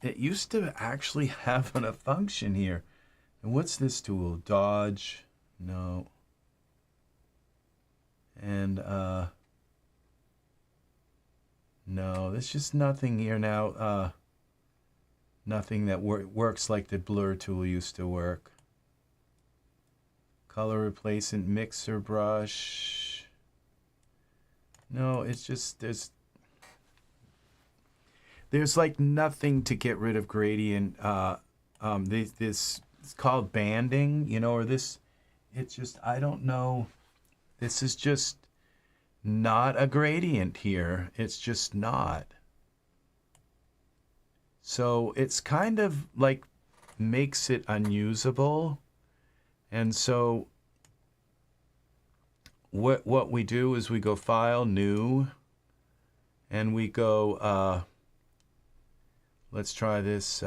[SPEAKER 1] it used to actually have a function here. And what's this tool? Dodge? No. And, no, there's just nothing here now. Nothing that works like the blur tool used to work. Color replacement, mixer brush. No, it's just, there's like nothing to get rid of gradient. This it's called banding, you know, or this, it's just, I don't know. This is just not a gradient here. It's just not. So it's kind of like makes it unusable. And so what we do is we go File, New, and we go, let's try this.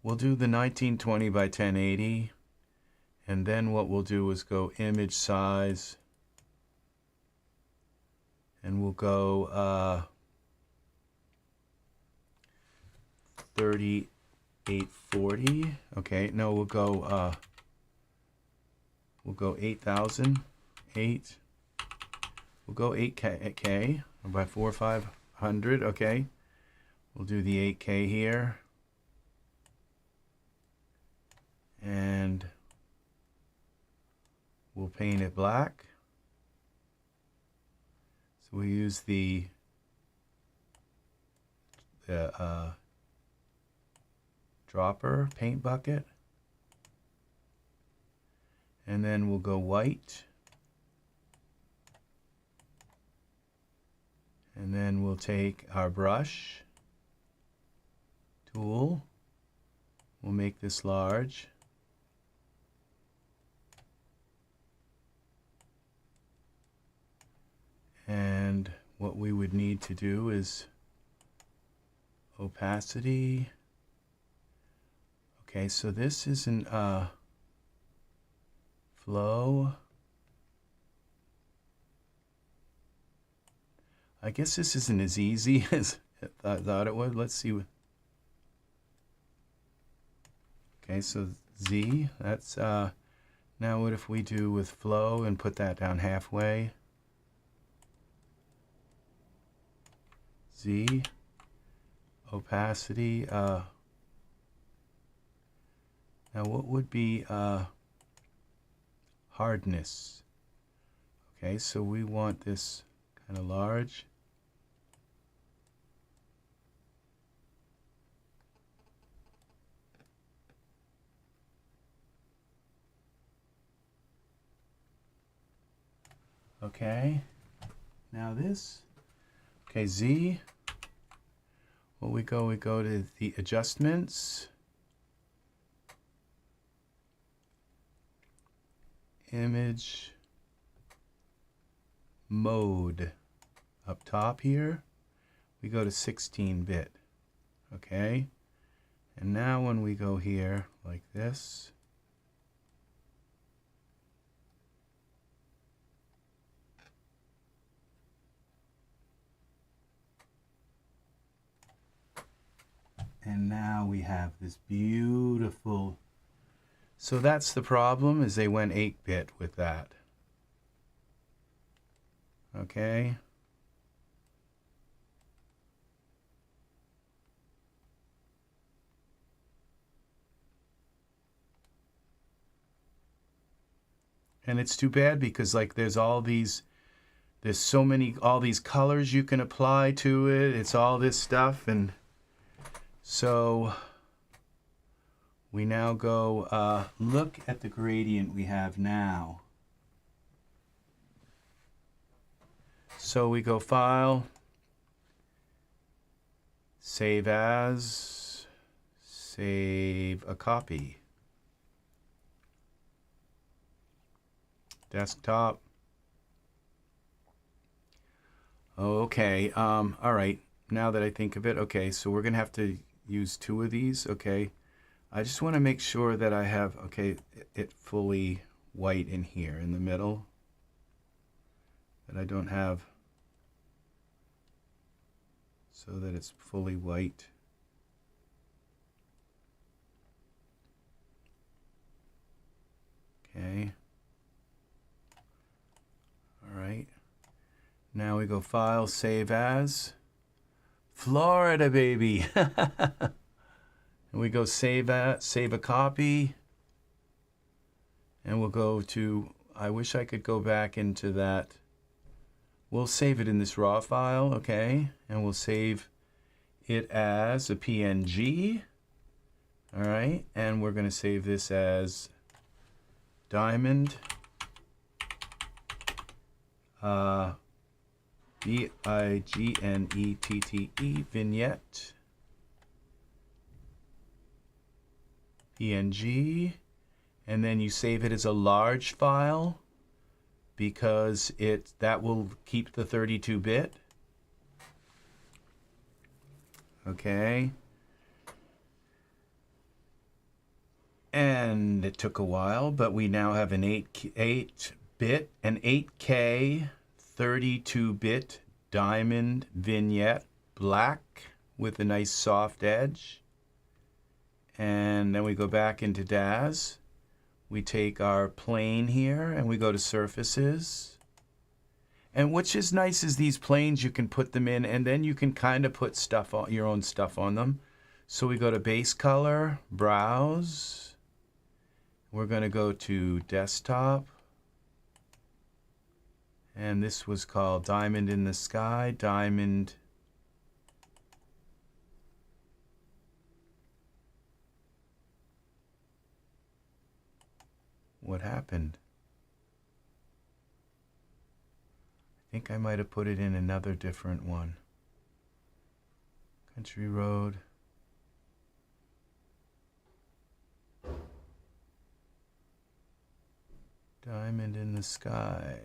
[SPEAKER 1] We'll do the 1920 by 1080, and then what we'll do is go Image Size, and we'll go 3840. Okay, no, we'll go 8,000. We'll go 8K by 4,500. Okay, we'll do the 8K here, and we'll paint it black. So we use the dropper paint bucket, and then we'll go white, and then we'll take our brush tool, we'll make this large, and what we would need to do is opacity. Okay, so this isn't flow. I guess this isn't as easy as I thought it would. Let's see. Okay, so Z, that's, now what if we do with flow and put that down halfway? Z, opacity, now what would be hardness? Okay, so we want this kind of large. Okay, now this, okay, Z, well, we go to the adjustments, image, mode, up top here, we go to 16-bit, okay, and now when we go here like this, and now we have this beautiful, so that's the problem, is they went 8-bit with that. Okay. And it's too bad because like there's all these, there's so many, all these colors you can apply to it. It's all this stuff. And so we now go, look at the gradient we have now. So we go File, Save As, Save a Copy. Desktop. Okay, all right, now that I think of it, okay, so we're gonna have to use 2 of these, okay. I just wanna make sure that I have, okay, it fully white in here in the middle, that I don't have, so that it's fully white. Okay. All right. Now we go File, Save As. Florida, baby. And we go Save a Copy. And we'll go to, I wish I could go back into that. We'll save it in this raw file, okay? And we'll save it as a PNG. All right, and we're going to save this as diamond. V-I-G-N-E-T-T-E, vignette. PNG. And then you save it as a large file because that will keep the 32-bit. Okay. And it took a while, but we now have an 8-bit, an 8K 32-bit diamond vignette, black with a nice soft edge. And then we go back into Daz. We take our plane here and we go to surfaces. And which is nice is these planes, you can put them in and then you can kind of put stuff on, your own stuff on them. So we go to base color, browse. We're going to go to desktop. And this was called Diamond in the Sky, Diamond. What happened? I think I might have put it in another different one. Country Road. Diamond in the Sky.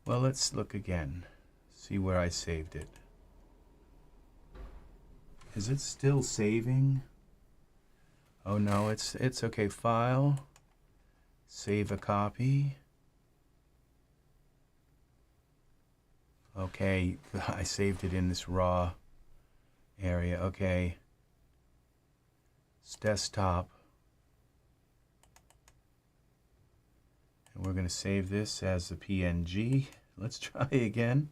[SPEAKER 1] Well, let's look again. See where I saved it. Is it still saving? Oh no, it's okay. File, save a copy. Okay, I saved it in this raw area. Okay. It's desktop. And we're going to save this as a PNG. Let's try again.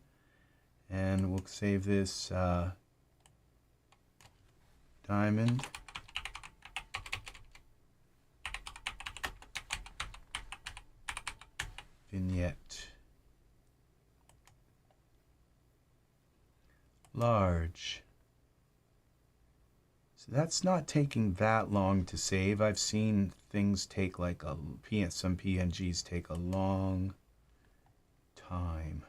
[SPEAKER 1] And we'll save this diamond. Vignette. Large. So that's not taking that long to save. I've seen things take like some PNGs take a long time.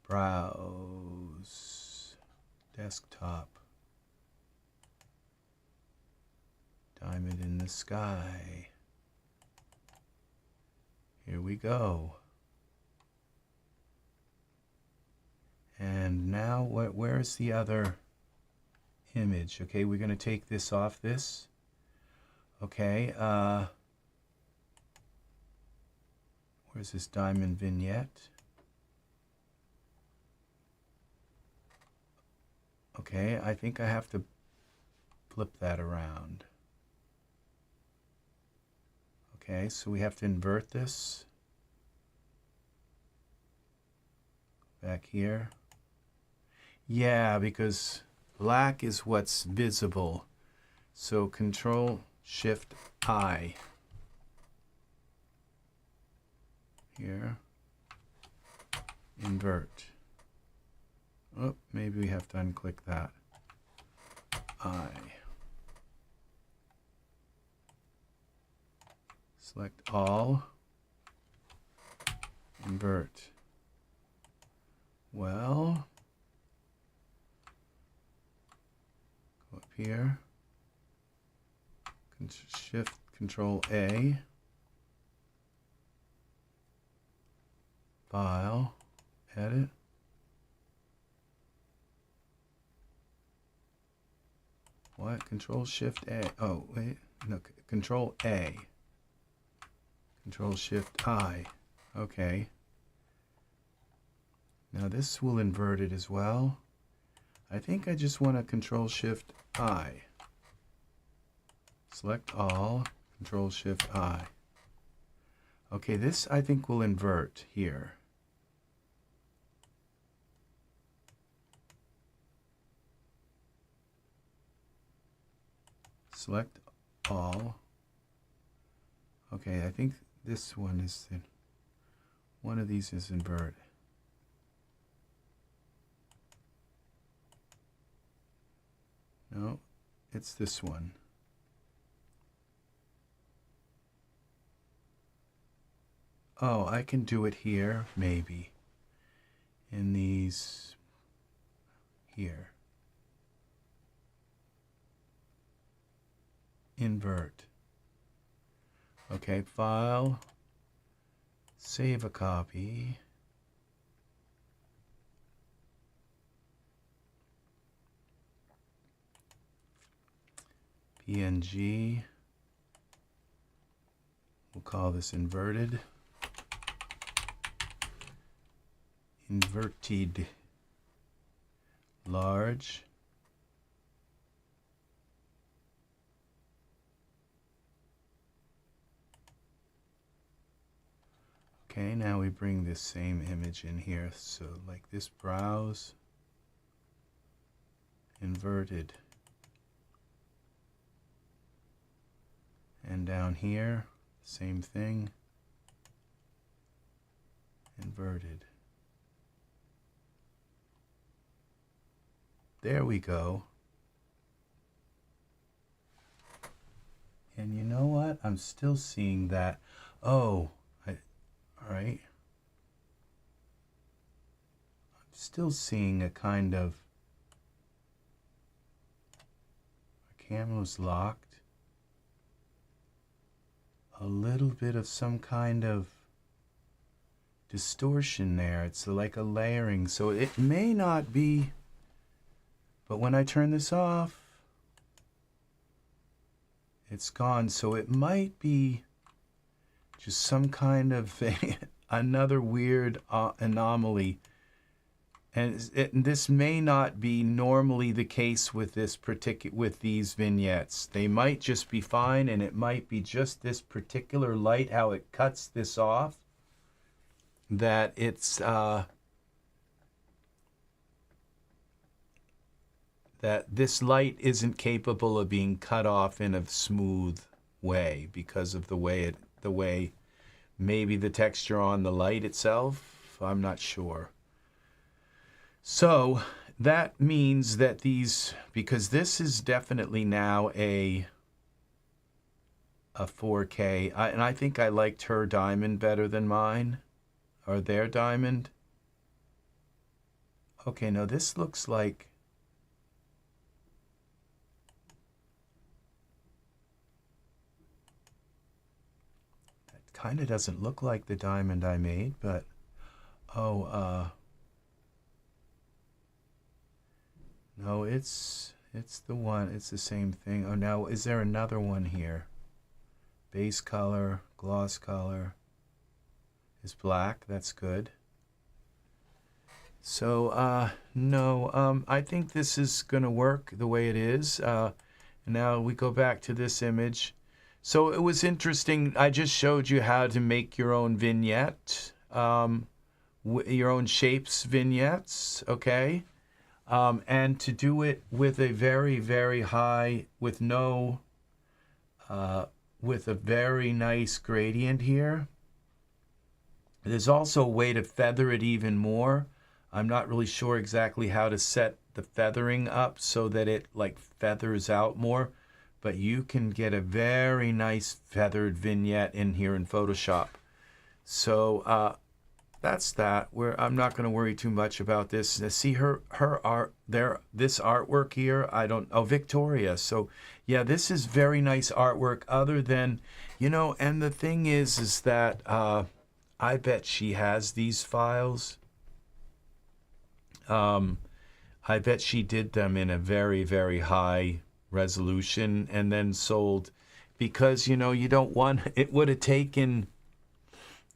[SPEAKER 1] Browse. Desktop. Diamond in the sky. Here we go. And now, where's the other image? Okay, we're going to take this off this. Okay, where's this diamond vignette? Okay, I think I have to flip that around. Okay, so we have to invert this. Back here. Yeah, because black is what's visible. So Control-Shift-I. Here. Invert. Oh, maybe we have to unclick that. I. Select all. Invert. Well, go up here, Shift Control A, File, Edit, what? Control Shift A, oh wait, no, Control A, Control Shift I, okay. Now this will invert it as well. I think I just want to Control-Shift-I. Select all, Control-Shift-I. Okay, this I think will invert here. Select all. Okay, I think this one is, one of these is invert. No, it's this one. Oh, I can do it here, maybe. In these, here. Invert. Okay, File, save a copy. PNG, we'll call this inverted, inverted, large, okay, now we bring this same image in here, so like this, browse, inverted. And down here, same thing, inverted. There we go. And you know what? I'm still seeing that. Oh, all right. I'm still seeing a kind of, our camera's locked. A little bit of some kind of distortion there. It's like a layering, so it may not be, but when I turn this off, it's gone. So it might be just some kind of another weird anomaly. And this may not be normally the case with with these vignettes. They might just be fine, and it might be just this particular light, how it cuts this off, that it's that this light isn't capable of being cut off in a smooth way because of the way maybe the texture on the light itself. I'm not sure. So that means that because this is definitely now a 4K, and I think I liked her diamond better than mine, or their diamond. Okay, no, this looks like, it kind of doesn't look like the diamond I made, but, no, it's the one, it's the same thing. Oh, now, is there another one here? Base color, gloss color is black, that's good. So, no, I think this is gonna work the way it is. Now we go back to this image. So it was interesting, I just showed you how to make your own vignette, your own shapes vignettes, okay? And to do it with a very, very high, with a very nice gradient here. There's also a way to feather it even more. I'm not really sure exactly how to set the feathering up so that it like feathers out more, but you can get a very nice feathered vignette in here in Photoshop. So, that's that. I'm not going to worry too much about this. See her art there, this artwork here. Vyktohria. So yeah, this is very nice artwork. Other than, and the thing is that I bet she has these files. I bet she did them in a very, very high resolution and then sold, because you don't want, it would have taken,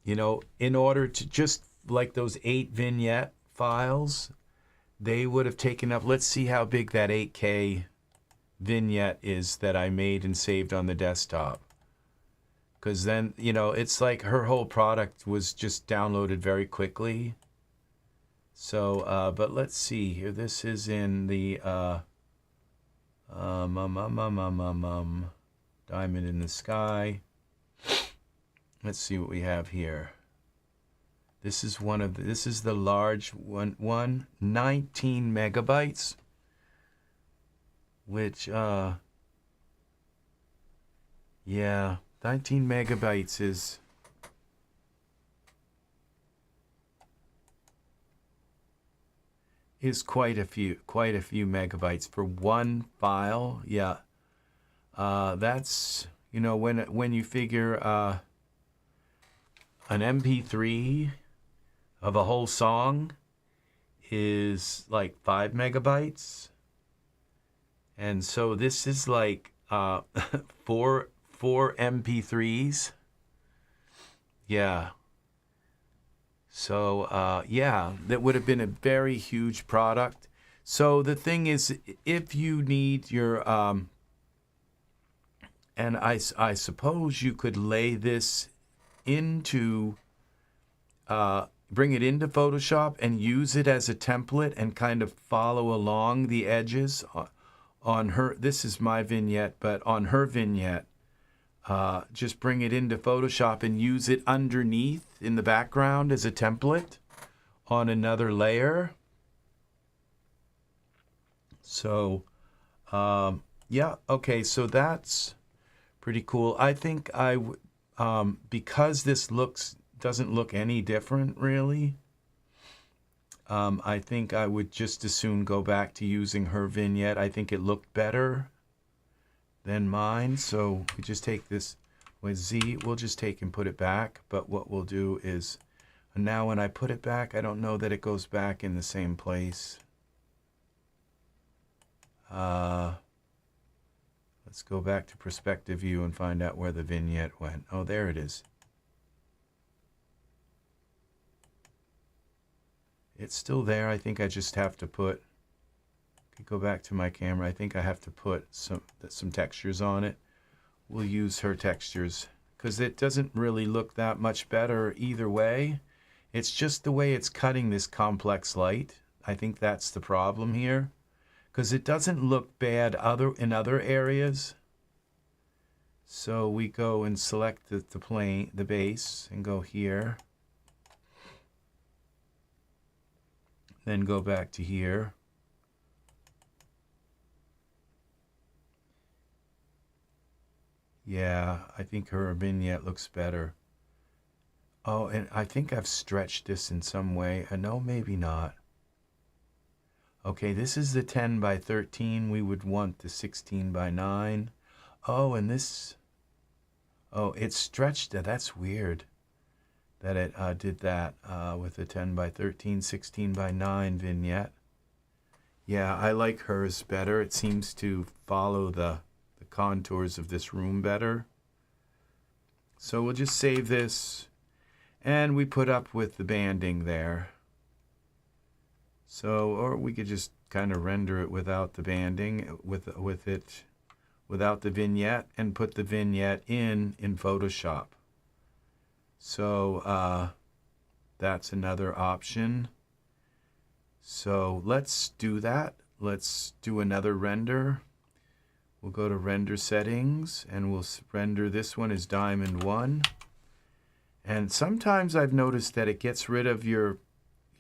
[SPEAKER 1] in order to just like those 8 vignette files, they would have taken up, let's see how big that 8K vignette is that I made and saved on the desktop. Because then, it's like her whole product was just downloaded very quickly. So, but let's see here. This is in the Diamond in the Sky. Let's see what we have here. This is this is the large one, 19 megabytes, which, yeah, 19 megabytes is quite a few megabytes for one file. Yeah, that's, when you figure an MP3 of a whole song is like 5 megabytes. And so this is like 4 MP3s. Yeah. So, yeah, that would have been a very huge product. So the thing is, if you need your, and I suppose you could lay this into, bring it into Photoshop and use it as a template and kind of follow along the edges on her. This is my vignette, but on her vignette, just bring it into Photoshop and use it underneath in the background as a template on another layer. So, yeah, okay, so that's pretty cool. I think I would, because this doesn't look any different really, I think I would just as soon go back to using her vignette. I think it looked better than mine. So we just take this with Z, we'll just take and put it back. But what we'll do is, now when I put it back, I don't know that it goes back in the same place. Let's go back to perspective view and find out where the vignette went. Oh, there it is. It's still there. I think I just have to put, go back to my camera. I think I have to put some textures on it. We'll use her textures because it doesn't really look that much better either way. It's just the way it's cutting this complex light. I think that's the problem here, because it doesn't look bad in other areas. So we go and select the base and go here. Then go back to here. Yeah, I think her vignette looks better. Oh, and I think I've stretched this in some way. No, maybe not. Okay, this is the 10 by 13. We would want the 16 by 9. Oh, and this... Oh, it's stretched. That's weird that it did that with the 10 by 13, 16 by 9 vignette. Yeah, I like hers better. It seems to follow the contours of this room better. So we'll just save this, and we put up with the banding there. So, or we could just kind of render it without the banding, without the vignette, and put the vignette in Photoshop. So that's another option. So let's do that. Let's do another render. We'll go to render settings, and we'll render this one as diamond 1. And sometimes I've noticed that it gets rid of your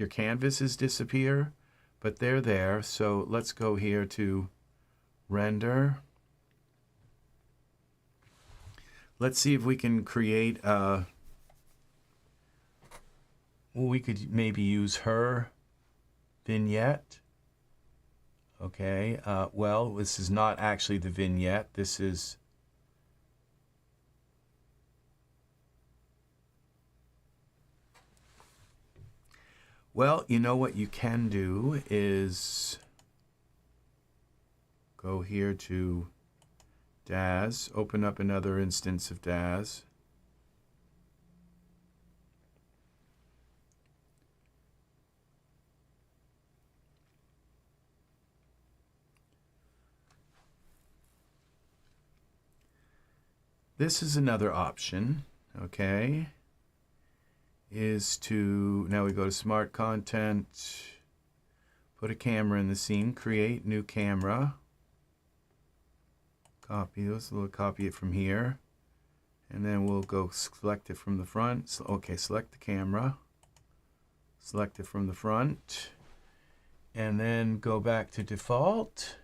[SPEAKER 1] canvases disappear, but they're there. So let's go here to render. Let's see if we can create well, we could maybe use her vignette. Okay, well, this is not actually the vignette. This is... Well, you know what you can do is go here to Daz, open up another instance of Daz. This is another option, okay, is to, now we go to Smart Content, put a camera in the scene, create new camera, copy this, we'll copy it from here, and then we'll go select it from the front. So, okay, select the camera, select it from the front, and then go back to default,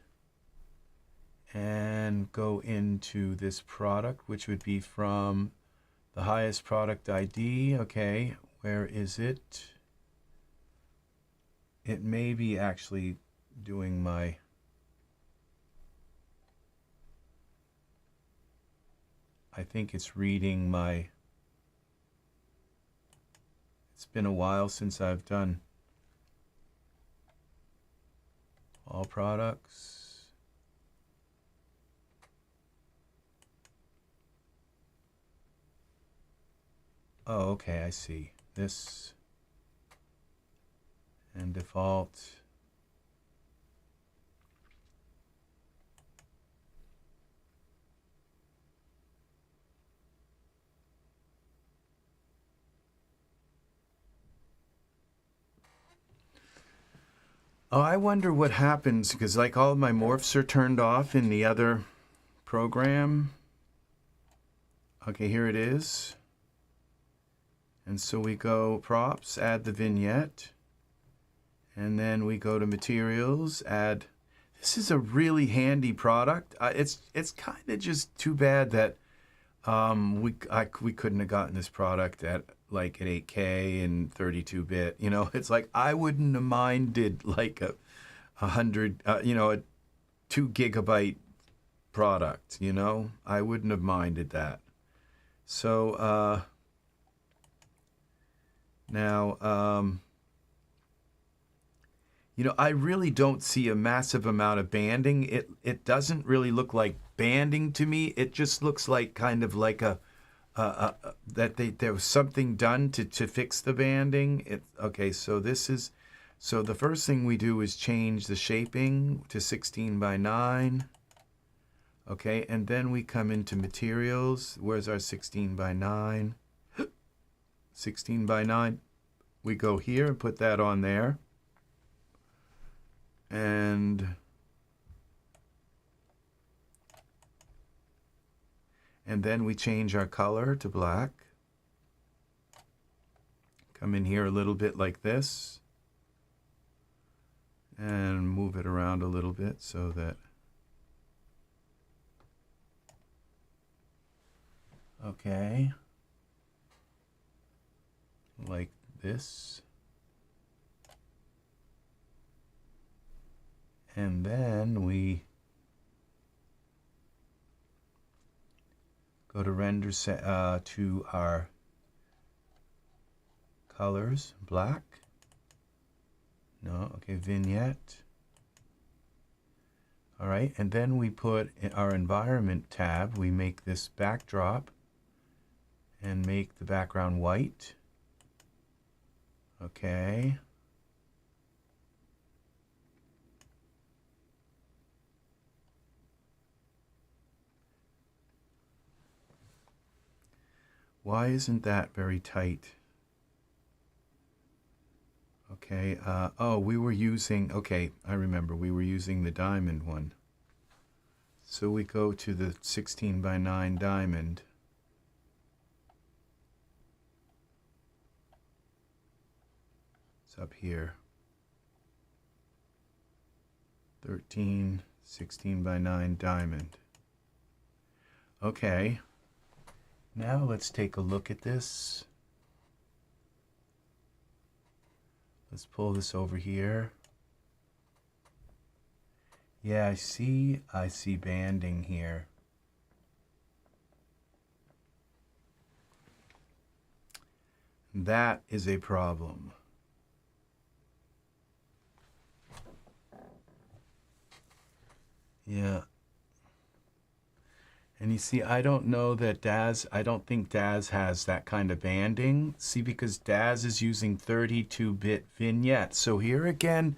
[SPEAKER 1] and go into this product, which would be from the highest product ID. Okay, where is it? It may be actually doing my... I think it's reading my... It's been a while since I've done all products. Oh, okay, I see. This and default. Oh, I wonder what happens, because like all of my morphs are turned off in the other program. Okay, here it is. And so we go props, add the vignette, and then we go to materials, add. This is a really handy product. It's kind of just too bad that we couldn't have gotten this product at 8K and 32-bit. You know, it's like I wouldn't have minded like a 2 gigabyte product. You know, I wouldn't have minded that. So. Now, I really don't see a massive amount of banding. It doesn't really look like banding to me. It just looks like kind of like that there was something done to fix the banding. Okay, so this is So the first thing we do is change the shaping to 16 by 9. Okay, and then we come into materials. Where's our 16 by 9? 16 by 9. We go here and put that on there. And then we change our color to black. Come in here a little bit like this. And move it around a little bit so that, okay, like this. And then we go to render to our colors, black. No, okay, vignette. All right, and then we put in our environment tab, we make this backdrop and make the background white. Okay. Why isn't that very tight? Okay, oh, we were using, okay, I remember, we were using the diamond one. So we go to the 16 by 9 diamond. It's up here. 13, 16 by 9 diamond. Okay, now let's take a look at this. Let's pull this over here. Yeah, I see banding here. That is a problem. Yeah. And you see, I don't know that Daz, I don't think Daz has that kind of banding. See, because Daz is using 32-bit vignettes. So here again,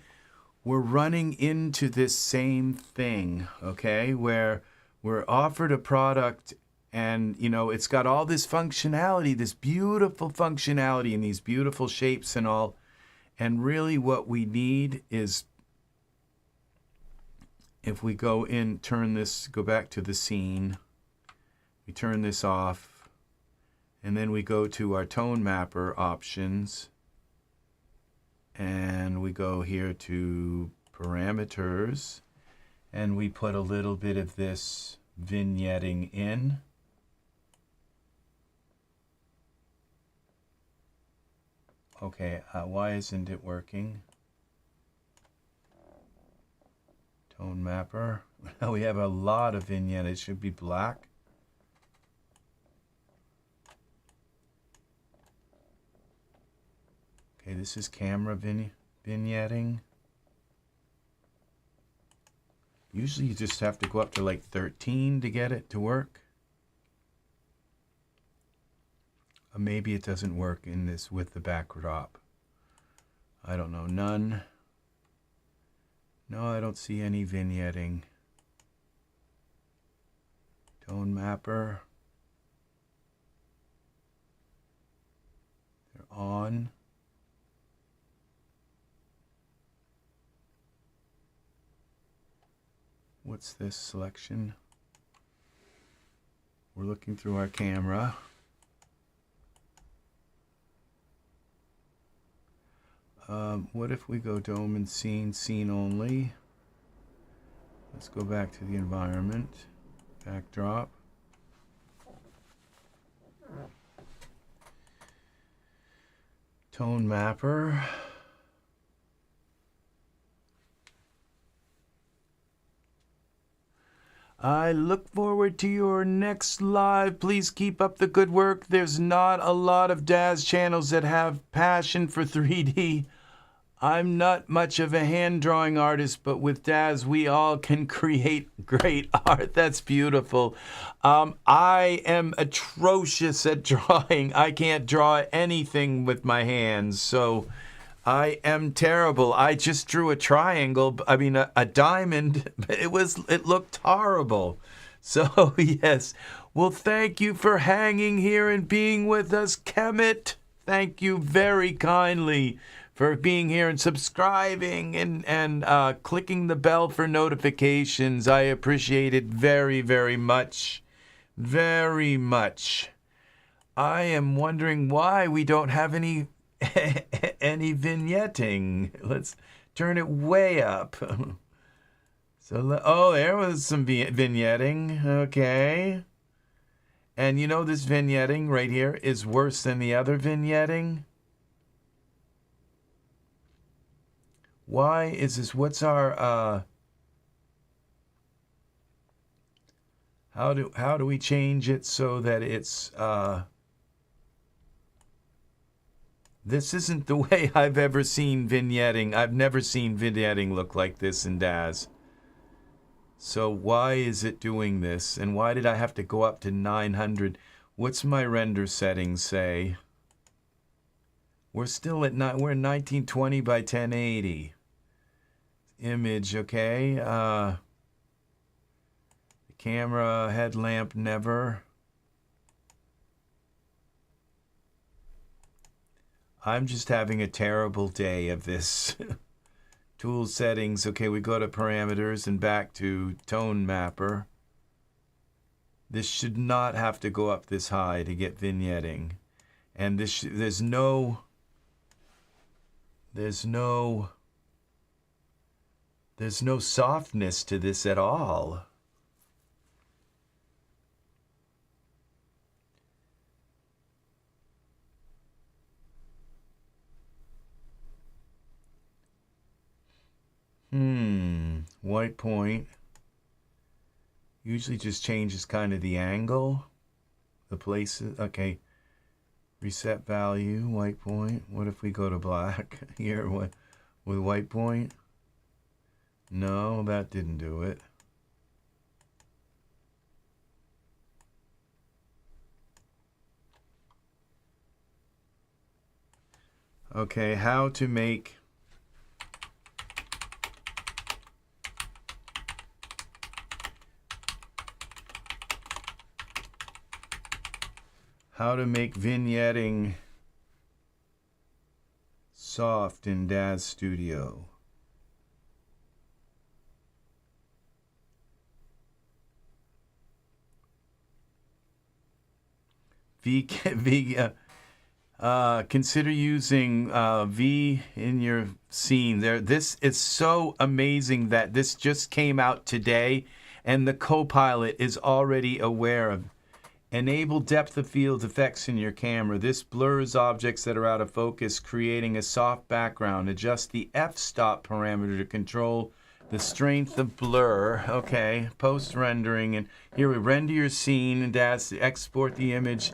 [SPEAKER 1] we're running into this same thing, okay? Where we're offered a product and, you know, it's got all this functionality, this beautiful functionality and these beautiful shapes and all. And really what we need is, if we go in, turn this, go back to the scene. We turn this off, and then we go to our tone mapper options, and we go here to parameters, and we put a little bit of this vignetting in. Okay, why isn't it working? Tone mapper. Now we have a lot of vignette. It should be black. Okay, this is camera vignetting. Usually you just have to go up to like 13 to get it to work. Or maybe it doesn't work in this with the backdrop. I don't know. None. No, I don't see any vignetting. Tone mapper. They're on. What's this selection? We're looking through our camera. What if we go dome and scene, scene only? Let's go back to the environment, backdrop. Tone mapper. I look forward to your next live. Please keep up the good work. There's not a lot of Daz channels that have passion for 3D. I'm not much of a hand drawing artist, but with Daz, we all can create great art. That's beautiful. I am atrocious at drawing. I can't draw anything with my hands. So I am terrible. I just drew a triangle. I mean, a diamond. It looked horrible. So, yes. Well, thank you for hanging here and being with us, Kemet. Thank you very kindly for being here and subscribing and clicking the bell for notifications. I appreciate it very, very much. Very much. I am wondering why we don't have any vignetting. Let's turn it way up. So, oh, there was some vignetting. Okay. And you know this vignetting right here is worse than the other vignetting? Why is this? What's our how do we change it so that it's this isn't the way I've ever seen vignetting. I've never seen vignetting look like this in Daz. So why is it doing this? And why did I have to go up to 900? What's my render settings say? We're still at we're 1920 by 1080. Image, okay. The camera, headlamp, never. I'm just having a terrible day of this. Tool settings. Okay, we go to parameters and back to tone mapper. This should not have to go up this high to get vignetting. And this there's no softness to this at all. White point. Usually just changes kind of the angle. The places. Okay. Reset value, white point. What if we go to black here with white point? No, that didn't do it. Okay, how to make vignetting soft in Daz Studio. Consider using V in your scene. This is so amazing that this just came out today, and the Copilot is already aware of. Enable depth of field effects in your camera. This blurs objects that are out of focus, creating a soft background. Adjust the f-stop parameter to control the strength of blur. Okay, post-rendering. And here we render your scene and export the image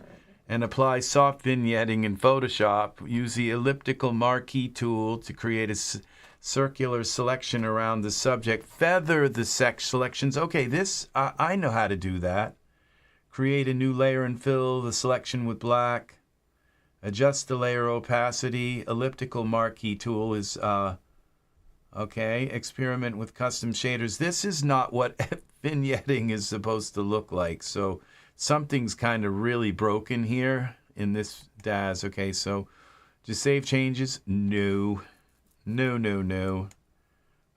[SPEAKER 1] and apply soft vignetting in Photoshop. Use the elliptical marquee tool to create a circular selection around the subject. Feather the selections. Okay, this, I know how to do that. Create a new layer and fill the selection with black. Adjust the layer opacity. Elliptical marquee tool is, okay. Experiment with custom shaders. This is not what vignetting is supposed to look like. So something's kind of really broken here in this Daz. Okay, so just save changes. No.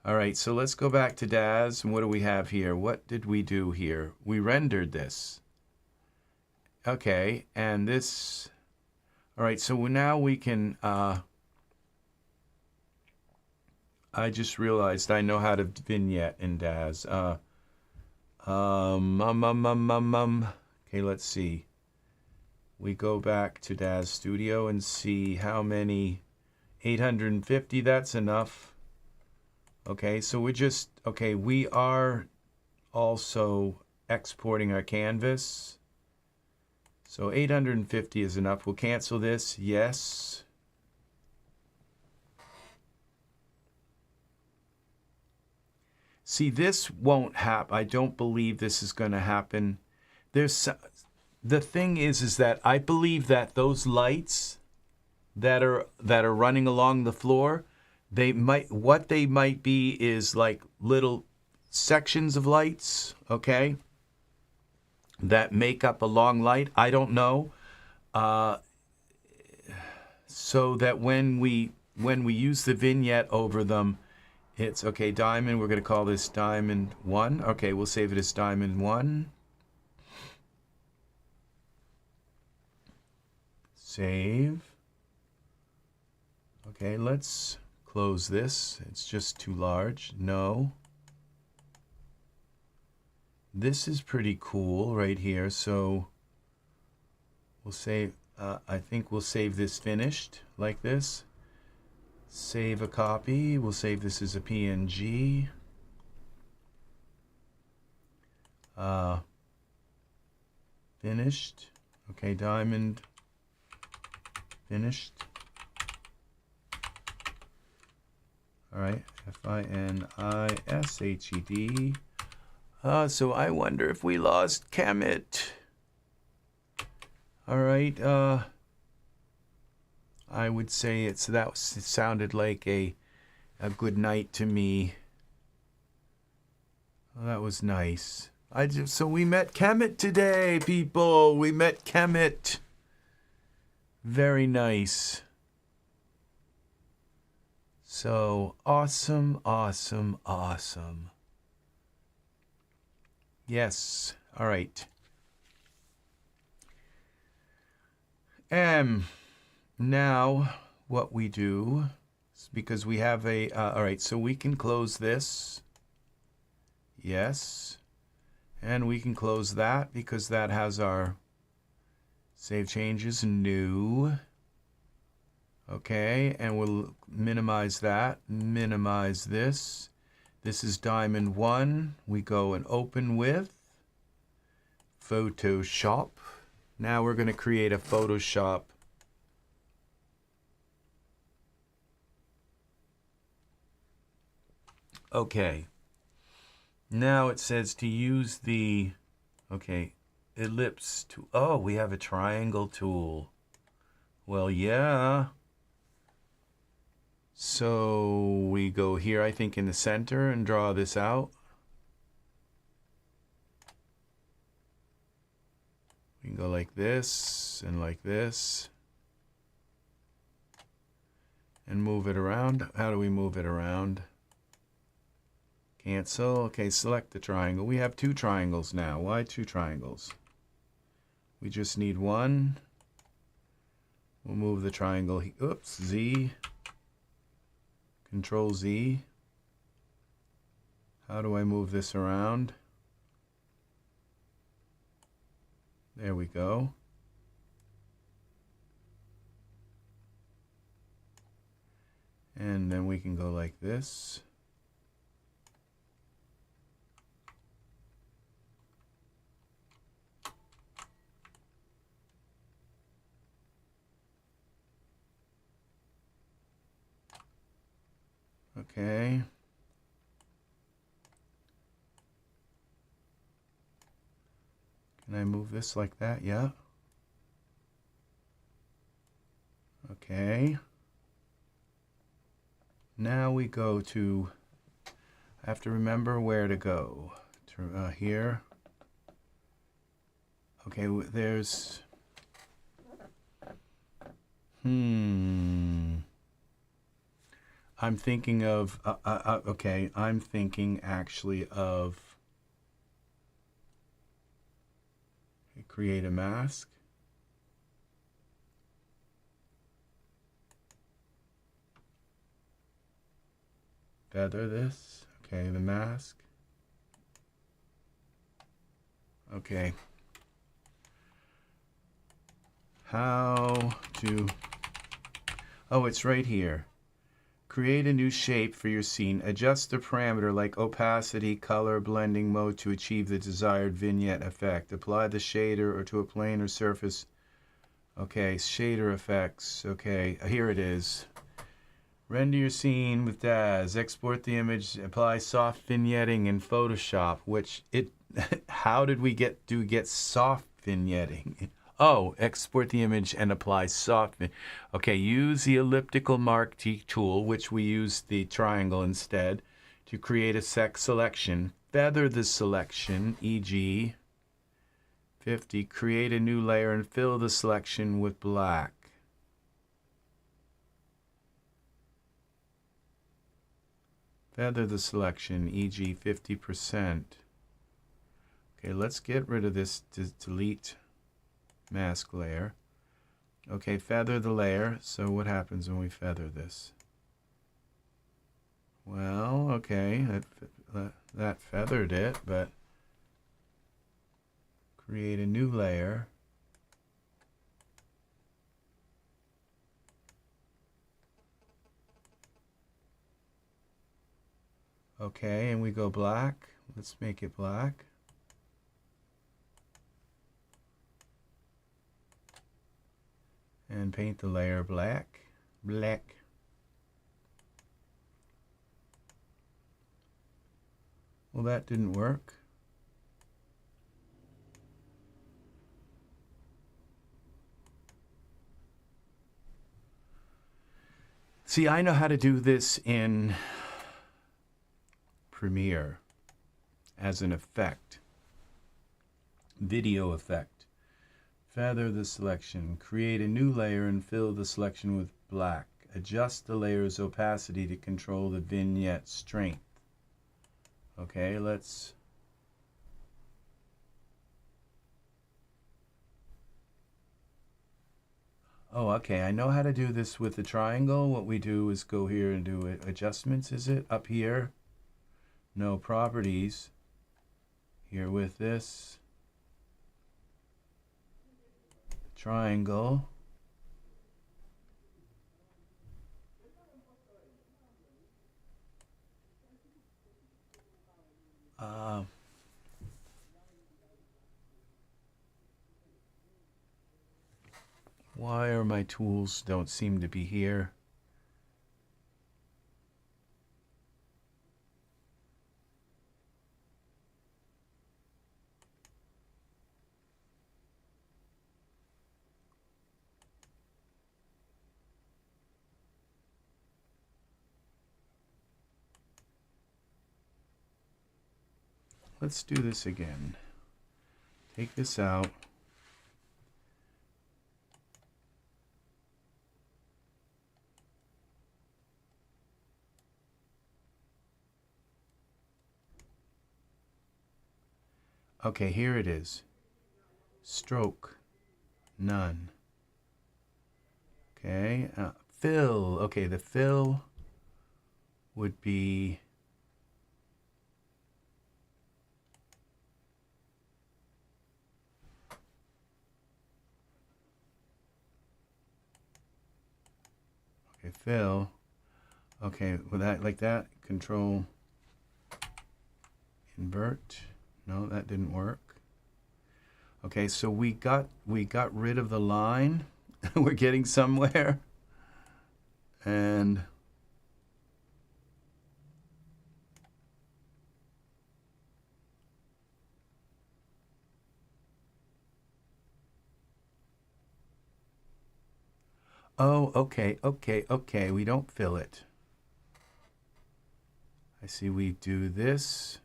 [SPEAKER 1] All right, so let's go back to Daz. And what do we have here? What did we do here? We rendered this. Okay, and this, all right, so now we can, I just realized I know how to vignette in Daz. Okay, let's see. We go back to Daz Studio and see how many, 850, that's enough. Okay, so we are also exporting our canvas. So 850 is enough. We'll cancel this. Yes. See, this won't happen. I don't believe this is going to happen. The thing is that I believe that those lights that are running along the floor. What they might be is like little sections of lights, okay, that make up a long light. I don't know. So that when we use the vignette over them, it's okay. Diamond. We're going to call this diamond 1. Okay, we'll save it as diamond 1. Save. Okay, let's close this. It's just too large. No. This is pretty cool right here. So we'll save. I think we'll save this finished like this. Save a copy. We'll save this as a PNG. Finished. Okay, diamond. Finished. All right, FINISHED. So I wonder if we lost Kemet. All right. I would say it sounded like a good night to me. Well, that was nice. So we met Kemet today, people. We met Kemet. Very nice. So awesome, awesome, awesome. Yes. All right. Now what we do is, because we have a all right, so we can close this. Yes. And we can close that because that has our save changes new. Okay, and we'll minimize that. Minimize this. This is diamond 1. We go and open with Photoshop. Now we're going to create a Photoshop. Okay. Now it says to use the, okay, ellipse tool. Oh, we have a triangle tool. Well, yeah. So we go here, I think, in the center and draw this out. We can go like this and like this. And move it around. How do we move it around? Cancel. Okay, select the triangle. We have 2 triangles now. Why 2 triangles? We just need 1. We'll move the triangle. Oops, Z. Control Z. How do I move this around? There we go. And then we can go like this. Okay. Can I move this like that? Yeah. Okay. Now we go to, I have to remember where to go. To here. Okay, there's, I'm thinking of, okay, I'm thinking actually of, create a mask. Feather this. Okay, the mask. Okay. How to, oh, it's right here. Create a new shape for your scene. Adjust the parameter like opacity, color, blending mode to achieve the desired vignette effect. Apply the shader or to a plane or surface. Okay, shader effects. Okay, here it is. Render your scene with Daz. Export the image. Apply soft vignetting in Photoshop, which it, how did we get soft vignetting? Oh, export the image and apply softening. Okay, use the elliptical mark T tool, which we use the triangle instead, to create a selection. Feather the selection, e.g. 50. Create a new layer and fill the selection with black. Feather the selection, e.g. 50%. Okay, let's get rid of this to delete mask layer. Okay, feather the layer. So what happens when we feather this? Well, okay, that feathered it, but create a new layer. Okay, and we go black. Let's make it black. And paint the layer black. Black. Well, that didn't work. See, I know how to do this in Premiere as an effect. Video effect. Feather the selection. Create a new layer and fill the selection with black. Adjust the layer's opacity to control the vignette strength. Okay, let's... Oh, okay, I know how to do this with the triangle. What we do is go here and do adjustments, is it? Up here. No, properties. Here with this. Triangle. Why are my tools don't seem to be here? Let's do this again. Take this out. Okay, here it is. Stroke, none. Okay, fill. Okay, the fill would be fill. Okay, with that like that, control invert. No, that didn't work. Okay, so we got rid of the line. We're getting somewhere. And oh, okay, we don't fill it. I see we do this.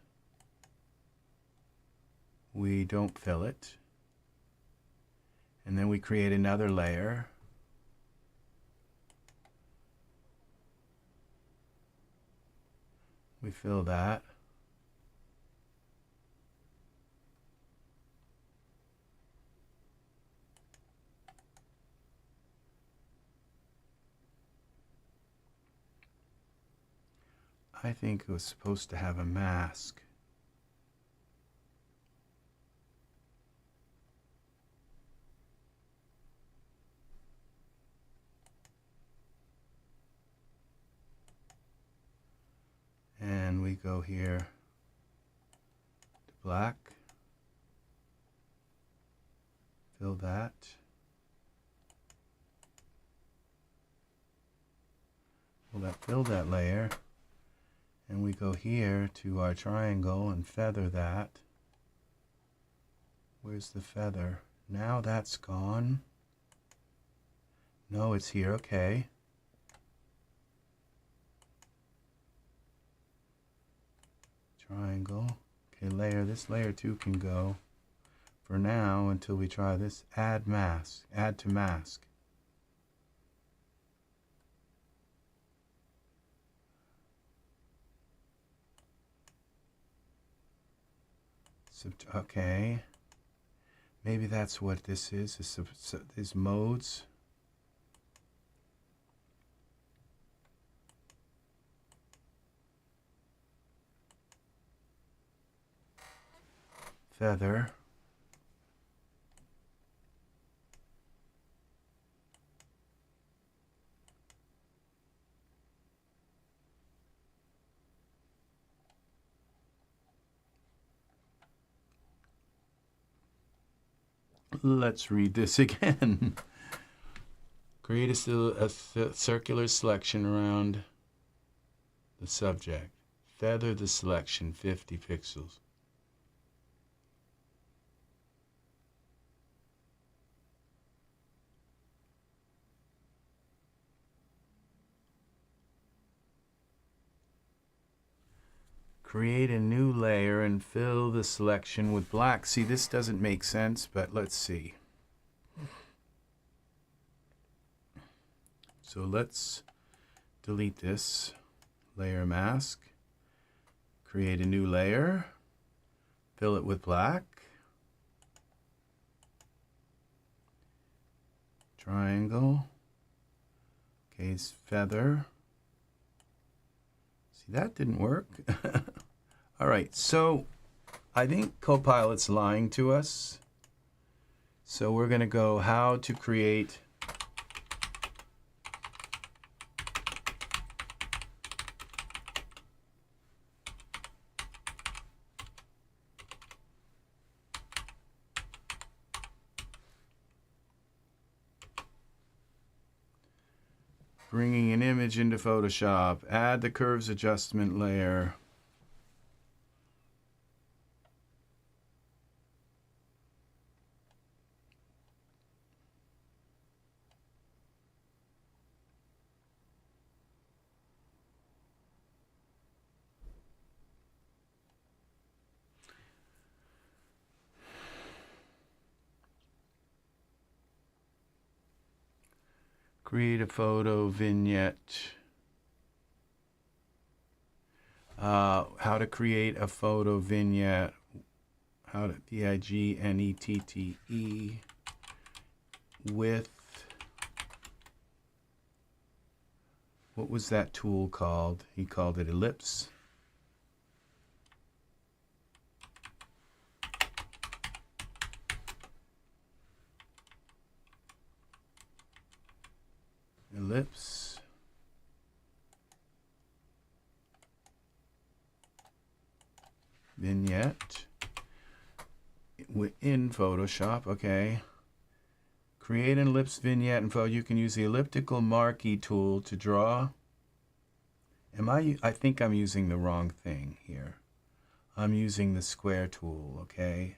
[SPEAKER 1] We don't fill it. And then we create another layer. We fill that. I think it was supposed to have a mask. And we go here to black, fill that. Well, that filled that layer. And we go here to our triangle and feather that. Where's the feather? Now that's gone. No, it's here. Okay. Triangle. Okay, layer. This layer 2 can go for now until we try this. Add mask. Add to mask. Okay. Maybe that's what this is. These modes. Feather. Let's read this again. Create a circular selection around the subject. Feather the selection 50 pixels. Create a new layer and fill the selection with black. See, this doesn't make sense, but let's see. So let's delete this layer mask. Create a new layer. Fill it with black. Triangle. Okay, it's feather. See, that didn't work. All right, so I think Copilot's lying to us. So we're going to go how to create bringing an image into Photoshop, add the curves adjustment layer. Create a photo vignette. How to create a photo vignette. How to Vignette with, what was that tool called? He called it ellipse. Ellipse. Vignette. In Photoshop, okay. Create an ellipse vignette and you can use the elliptical marquee tool to draw. I think I'm using the wrong thing here. I'm using the square tool, okay?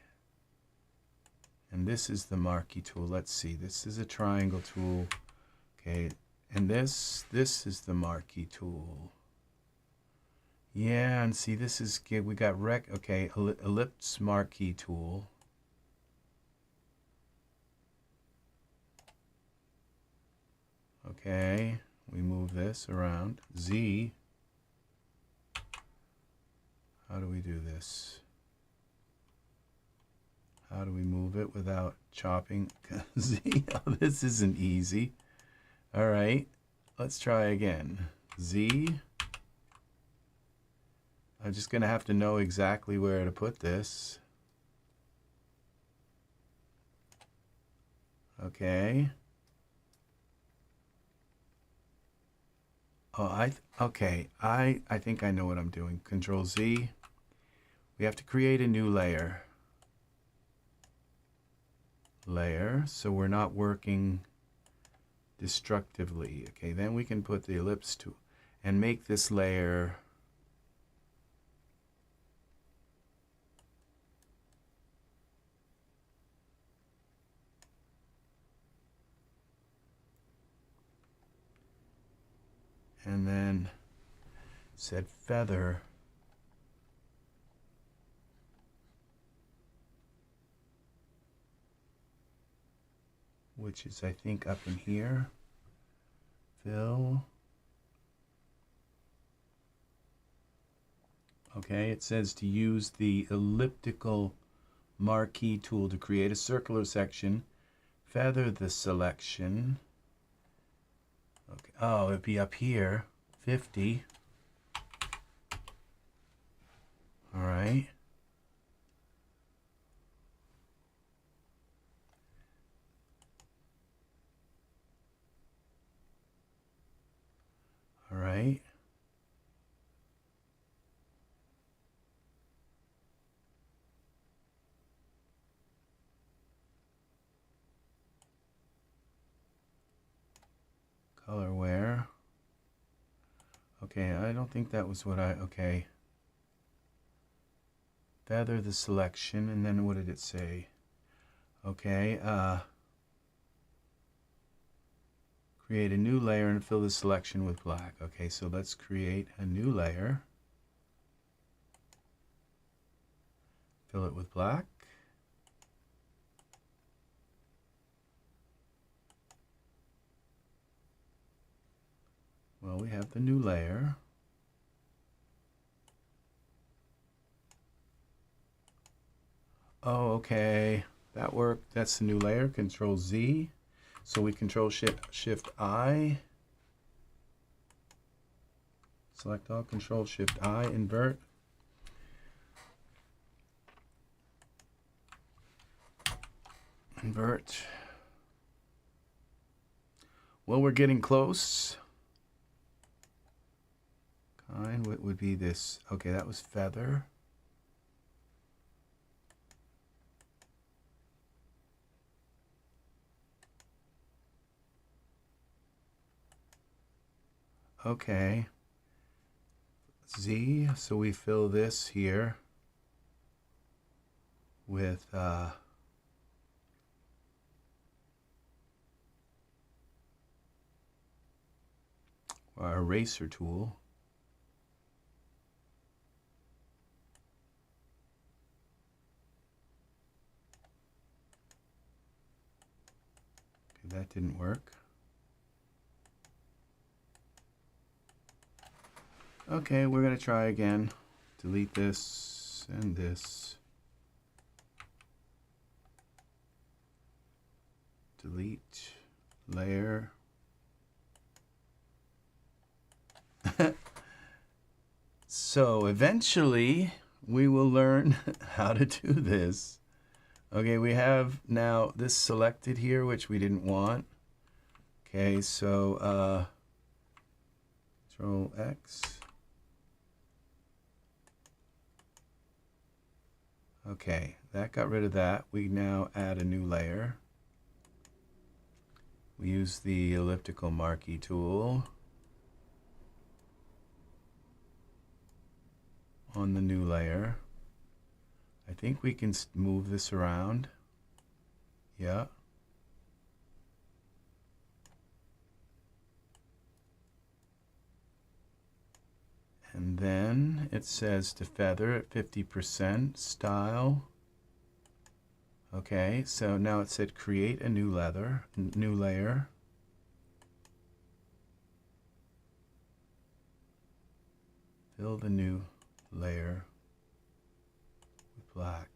[SPEAKER 1] And this is the marquee tool. Let's see, this is a triangle tool. Okay, and this is the marquee tool. Yeah, and see, this is, we got okay, ellipse marquee tool. Okay, we move this around. Z. How do we do this? How do we move it without chopping? Z, oh, this isn't easy. All right, let's try again. Z. I'm just going to have to know exactly where to put this. Okay. Oh, okay. I think I know what I'm doing. Control Z. We have to create a new layer. So we're not working destructively. Okay, then we can put the ellipse tool and make this layer and then said feather. Which is, I think, up in here. Fill. Okay, it says to use the elliptical marquee tool to create a circular section. Feather the selection. Okay. Oh, it'd be up here. 50. All right. All right. Colorware. Okay, I don't think that was what okay. Feather the selection, and then what did it say? Okay, create a new layer and fill the selection with black. Okay, so let's create a new layer. Fill it with black. Well, we have the new layer. Oh, okay. That worked. That's the new layer. Control Z. So we Control Shift I. Select all. Control Shift I. Invert. Invert. Well, we're getting close. Kind. What would be this? Okay, that was feather. Okay. Z, so we fill this here with our eraser tool. Okay, that didn't work. Okay, we're going to try again. Delete this and this. Delete layer. So eventually we will learn how to do this. Okay, we have now this selected here, which we didn't want. Okay, so Control X. Okay, that got rid of that. We now add a new layer. We use the elliptical marquee tool on the new layer. I think we can move this around. Yeah. And then it says to feather at 50%, style. Okay, so now it said create a new layer. Fill the new layer with black.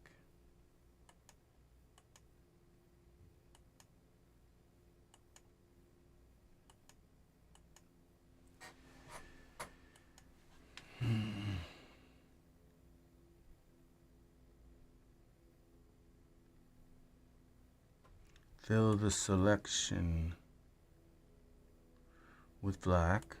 [SPEAKER 1] Fill the selection with black.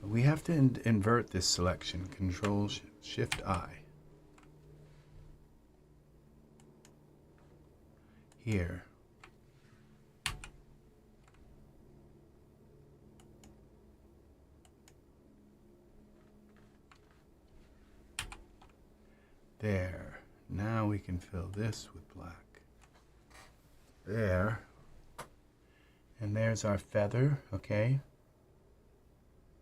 [SPEAKER 1] We have to invert this selection. Control Shift I. Here. There. Now we can fill this with black. There. And there's our feather, okay?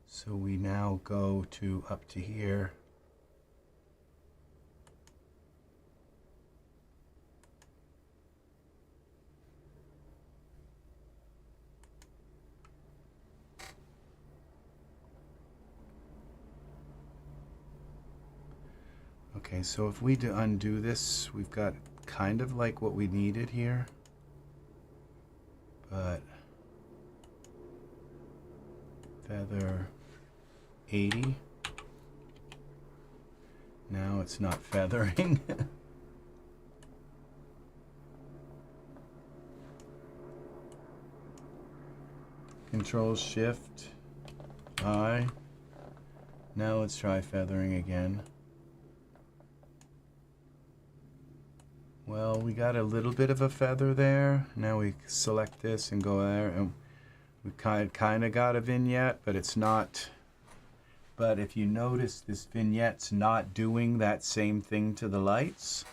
[SPEAKER 1] So we now go to up to here. Okay, so if we undo this, we've got kind of like what we needed here, but feather 80. Now it's not feathering. Control Shift I. Now let's try feathering again. Well, we got a little bit of a feather there. Now we select this and go there, and we kind of got a vignette, but it's not. But if you notice, this vignette's not doing that same thing to the lights.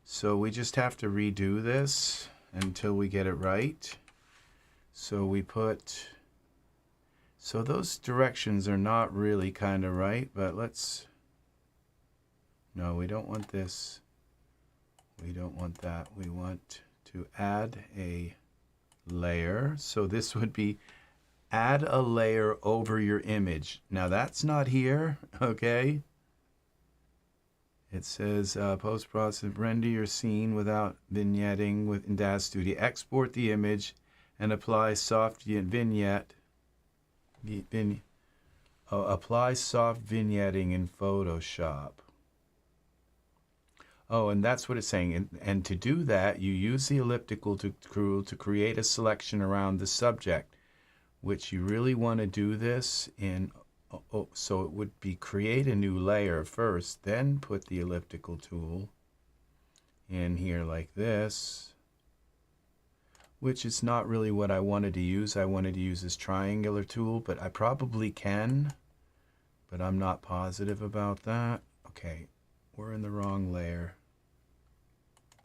[SPEAKER 1] So we just have to redo this until we get it right. So we put, so those directions are not really kind of right, but let's, no, we don't want this. We don't want that. We want to add a layer. So this would be add a layer over your image. Now that's not here, okay? It says post-process, render your scene without vignetting in Daz Studio. Export the image and apply soft vignette. Apply soft vignetting in Photoshop. Oh, and that's what it's saying. And to do that, you use the elliptical tool to create a selection around the subject, which you really want to do this in. So it would be create a new layer first, then put the elliptical tool in here like this, which is not really what I wanted to use. I wanted to use this triangular tool, but I probably can, but I'm not positive about that. Okay, we're in the wrong layer.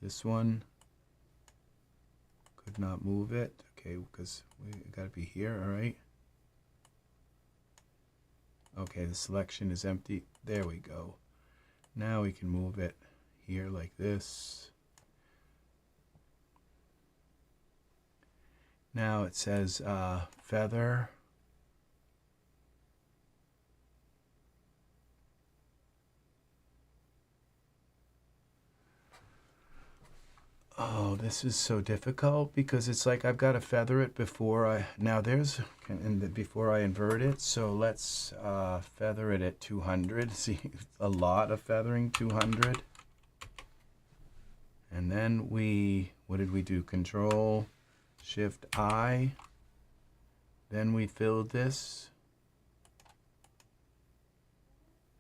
[SPEAKER 1] This one, could not move it. Okay, because we got to be here, all right? Okay, the selection is empty. There we go. Now we can move it here like this. Now it says feather. Oh, this is so difficult because it's like I've got to feather it before I, now there's, and before I invert it. So let's feather it at 200. See, a lot of feathering, 200. And then we, what did we do? Control Shift I. Then we filled this.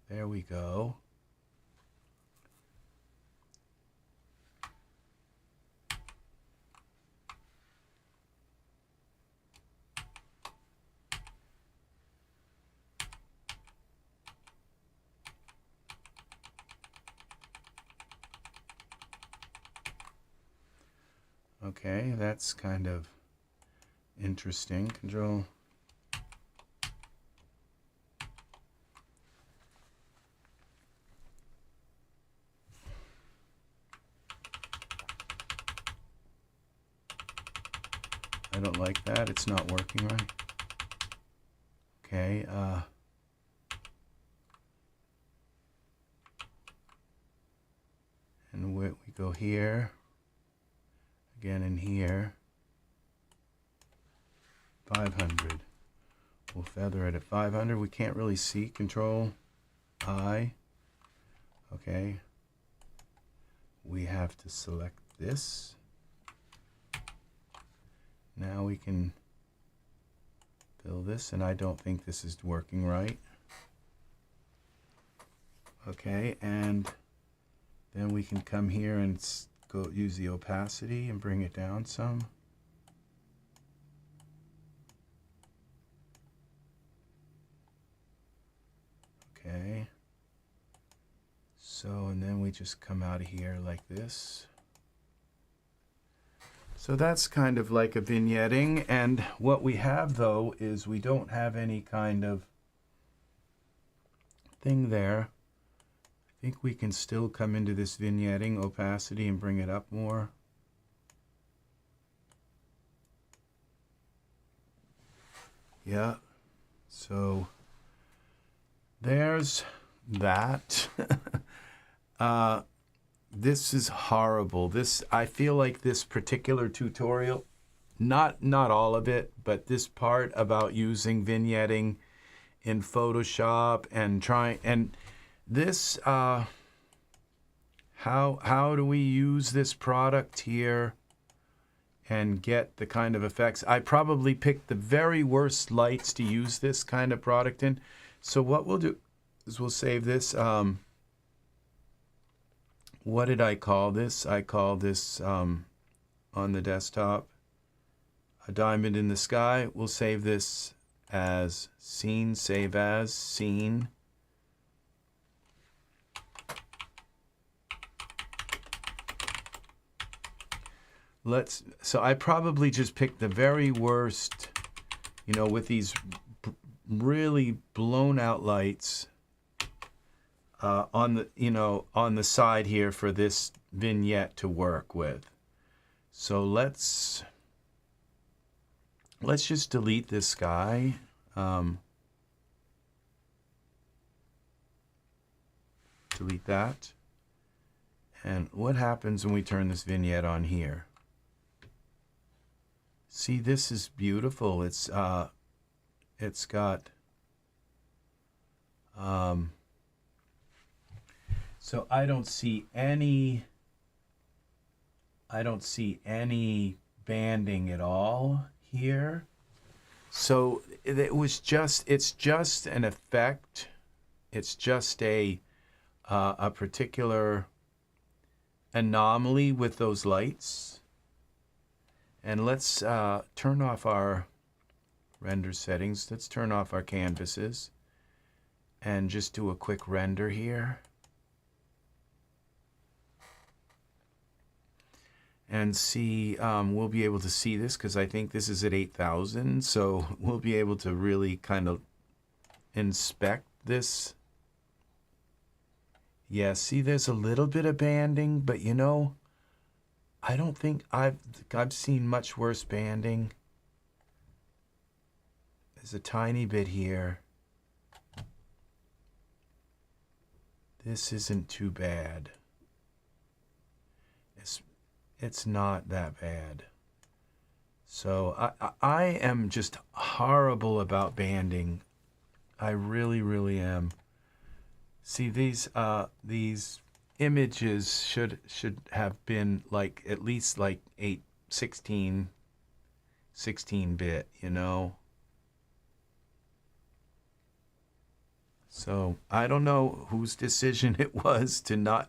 [SPEAKER 1] There we go. Okay, that's kind of interesting. Control. I don't like that. It's not working right. Okay, and we go here. Again in here, 500. We'll feather it at 500. We can't really see. Control I. Okay. We have to select this. Now we can fill this, and I don't think this is working right. Okay, and then we can come here and go use the opacity and bring it down some. Okay. So, and then we just come out of here like this. So that's kind of like a vignetting, and what we have though is we don't have any kind of thing there. I think we can still come into this vignetting opacity and bring it up more. Yeah, so there's that. This is horrible. I feel like this particular tutorial, not all of it, but this part about using vignetting in Photoshop and this, how do we use this product here and get the kind of effects? I probably picked the very worst lights to use this kind of product in. So what we'll do is we'll save this. What did I call this? I call this on the desktop a diamond in the sky. We'll save this as scene, save as scene. So I probably just picked the very worst, you know, with these really blown out lights. On the side here for this vignette to work with. So let's just delete this guy. Delete that. And what happens when we turn this vignette on here? See, this is beautiful. It's got so I don't see any banding at all here. So it's just an effect. It's just a particular anomaly with those lights. And let's turn off our render settings. Let's turn off our canvases and just do a quick render here. And see, we'll be able to see this because I think this is at 8,000. So we'll be able to really kind of inspect this. Yeah, see, there's a little bit of banding, but you know, I don't think I've seen much worse banding. There's a tiny bit here. This isn't too bad. It's not that bad. So I am just horrible about banding. I really, really am. See, these images should have been like at least like 16 bit, you know. So I don't know whose decision it was to not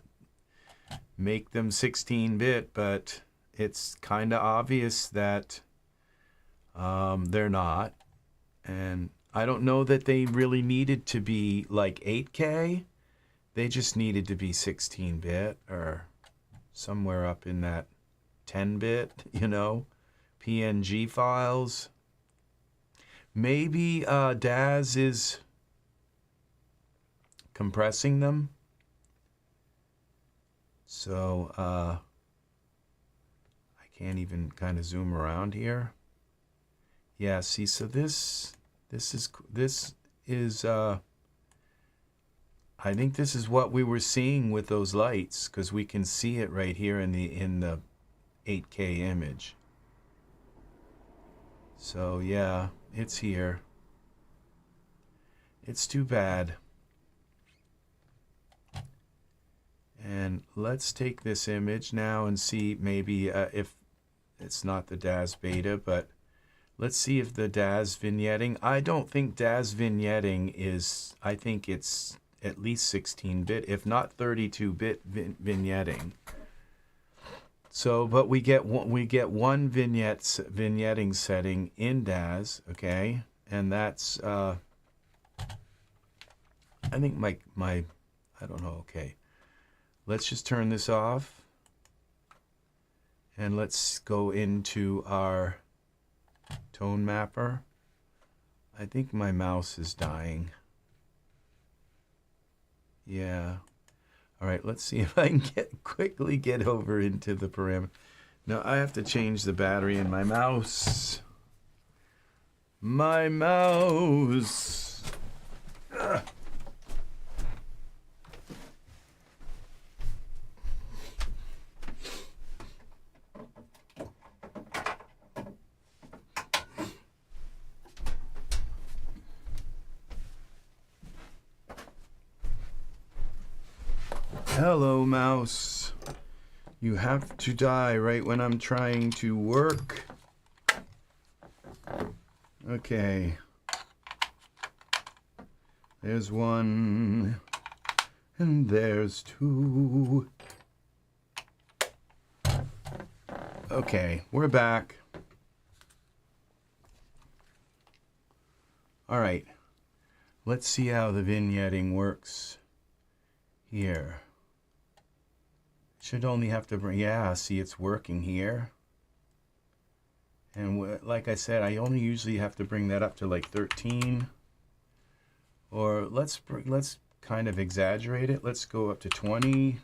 [SPEAKER 1] make them 16-bit, but it's kind of obvious that they're not. And I don't know that they really needed to be like 8K. They just needed to be 16-bit or somewhere up in that 10-bit, you know, PNG files. Maybe Daz is compressing them. So I can't even kind of zoom around here. Yeah, see, so this is I think this is what we were seeing with those lights, because we can see it right here in the 8K image. So yeah, it's here. It's too bad. And let's take this image now and see maybe if it's not the Daz beta, but let's see if the Daz vignetting. I don't think Daz vignetting is, I think it's at least 16-bit, if not 32-bit vignetting. So, but we get one vignetting setting in Daz, okay, and that's I think my I don't know, okay. let's just turn this off. And let's go into our tone mapper. I think my mouse is dying. Yeah. All right, let's see if I can quickly get over into the parameter. Now I have to change the battery in my mouse. My mouse. Ugh. Hello, mouse. You have to die right when I'm trying to work. Okay. There's one. And there's two. Okay, we're back. All right. Let's see how the vignetting works here. Should only have to bring, yeah, see it's working here. And like I said, I only usually have to bring that up to like 13. Or let's kind of exaggerate it. Let's go up to 20.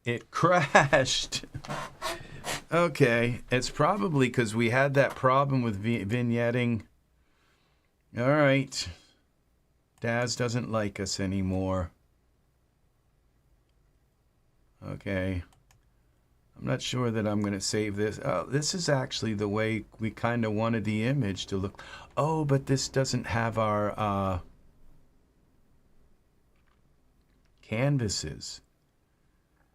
[SPEAKER 1] It crashed. Okay, it's probably because we had that problem with vignetting. All right. Daz doesn't like us anymore. Okay, I'm not sure that I'm going to save this. Oh, this is actually the way we kind of wanted the image to look. Oh, but this doesn't have our canvases.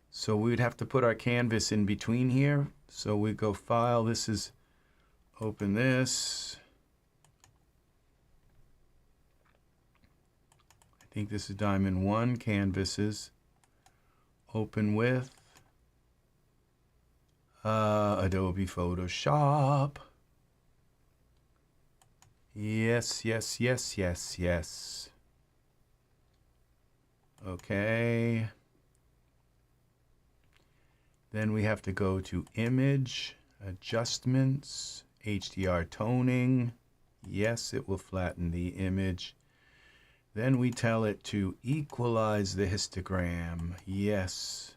[SPEAKER 1] So we'd have to put our canvas in between here. So we go File, this is, open this. I think this is Diamond 1, canvases. Open with Adobe Photoshop. Yes, yes, yes, yes, yes. Okay. Then we have to go to Image, Adjustments, HDR Toning. Yes, it will flatten the image. Then we tell it to equalize the histogram. Yes.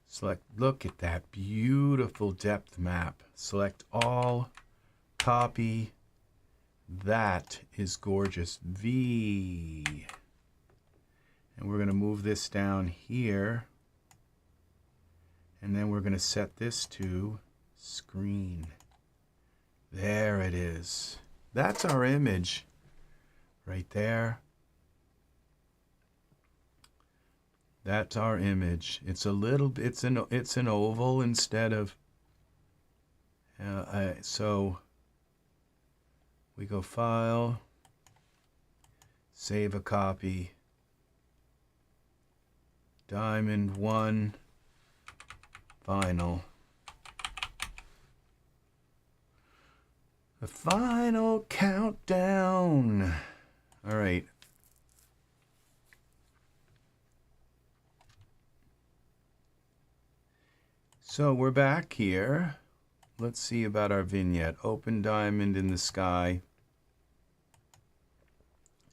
[SPEAKER 1] Select, look at that beautiful depth map. Select all, copy. That is gorgeous. V. And we're going to move this down here. And then we're going to set this to screen. There it is. That's our image right there. That's our image. It's a little. It's an oval instead of. So we go File, save a copy. Diamond 1, final. The final countdown. All right. So we're back here. Let's see about our vignette. Open diamond in the sky.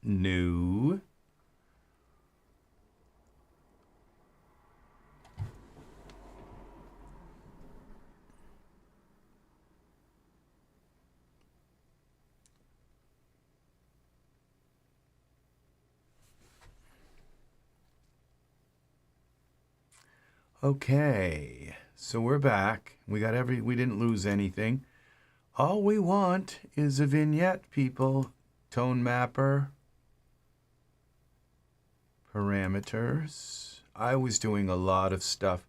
[SPEAKER 1] New. Okay. So we're back. We didn't lose anything. All we want is a vignette, people. Tone mapper. Parameters. I was doing a lot of stuff.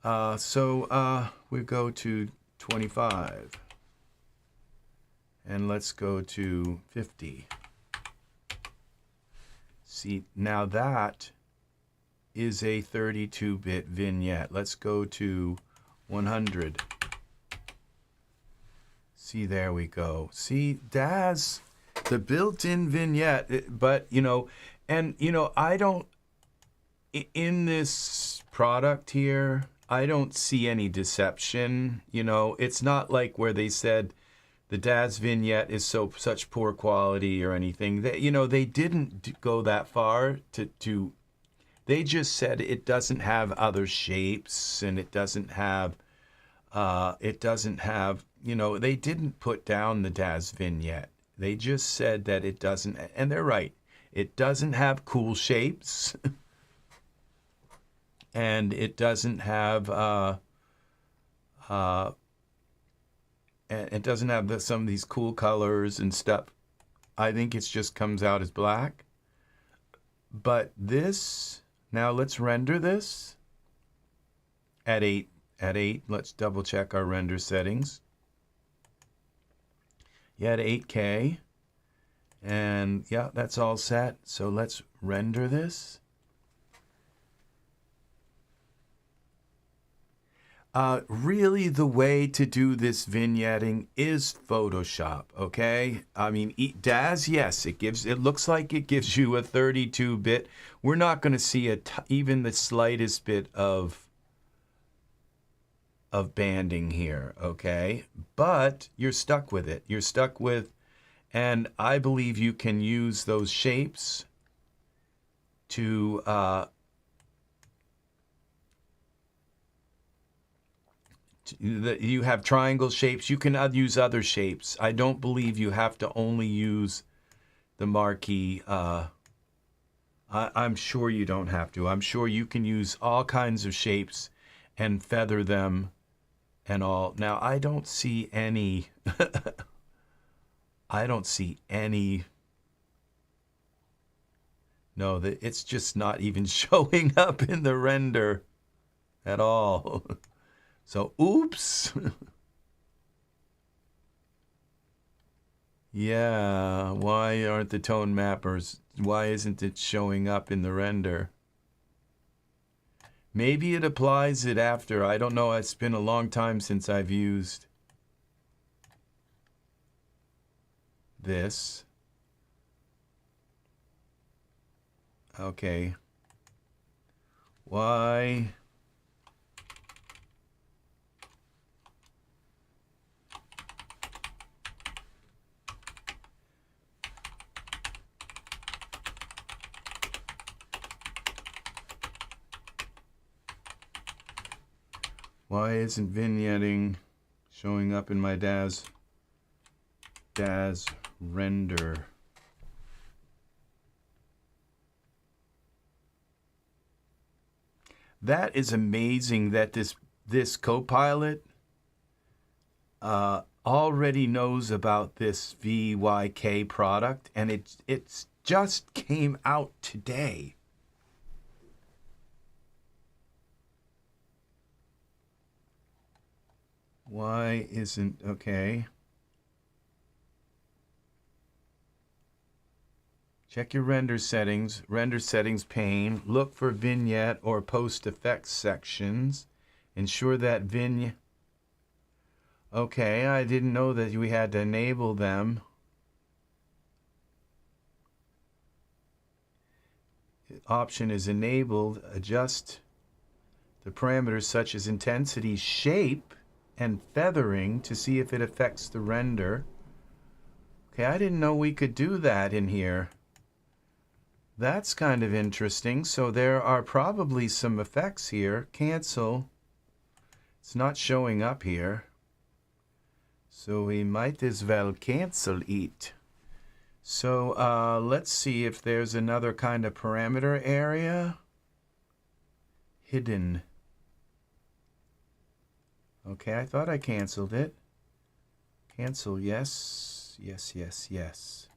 [SPEAKER 1] So we go to 25. And let's go to 50. See, now that is a 32-bit vignette. Let's go to 100. See, there we go. See, Daz, the built-in vignette, but, you know, and, you know, I don't, in this product here, I don't see any deception. You know, it's not like where they said the Daz vignette is such poor quality or anything. They, you know, they didn't go that far to. They just said it doesn't have other shapes and it doesn't have. You know, they didn't put down the Daz vignette. They just said that it doesn't, and they're right. It doesn't have cool shapes. And it doesn't have it doesn't have some of these cool colors and stuff. I think it just comes out as black. But this, now let's render this at 8. At 8, let's double check our render settings. Yeah, at 8K. And yeah, that's all set. So let's render this. Really, the way to do this vignetting is Photoshop, okay? I mean, Daz, yes, it looks like it gives you a 32-bit. We're not going to see even the slightest bit of banding here, okay? But you're stuck with it. You're stuck with, and I believe you can use those shapes to you have triangle shapes. You can use other shapes. I don't believe you have to only use the marquee. I'm sure you don't have to. I'm sure you can use all kinds of shapes and feather them and all. Now, I don't see any. I don't see any. No, it's just not even showing up in the render at all. So, oops. Yeah, why aren't the tone mappers? Why isn't it showing up in the render? Maybe it applies it after. I don't know. It's been a long time since I've used this. Okay. Why? Why isn't vignetting showing up in my Daz render? That is amazing that this Copilot already knows about this VYK product, and it's just came out today. Why isn't, okay. Check your render settings pane. Look for vignette or post effects sections. Ensure that vignette. Okay, I didn't know that we had to enable them. Option is enabled. Adjust the parameters such as intensity, shape, and feathering to see if it affects the render. Okay, I didn't know we could do that in here. That's kind of interesting. So there are probably some effects here. Cancel. It's not showing up here. So we might as well cancel it. So let's see if there's another kind of parameter area. Hidden. Okay, I thought I canceled it. Cancel, yes. Yes, yes, yes.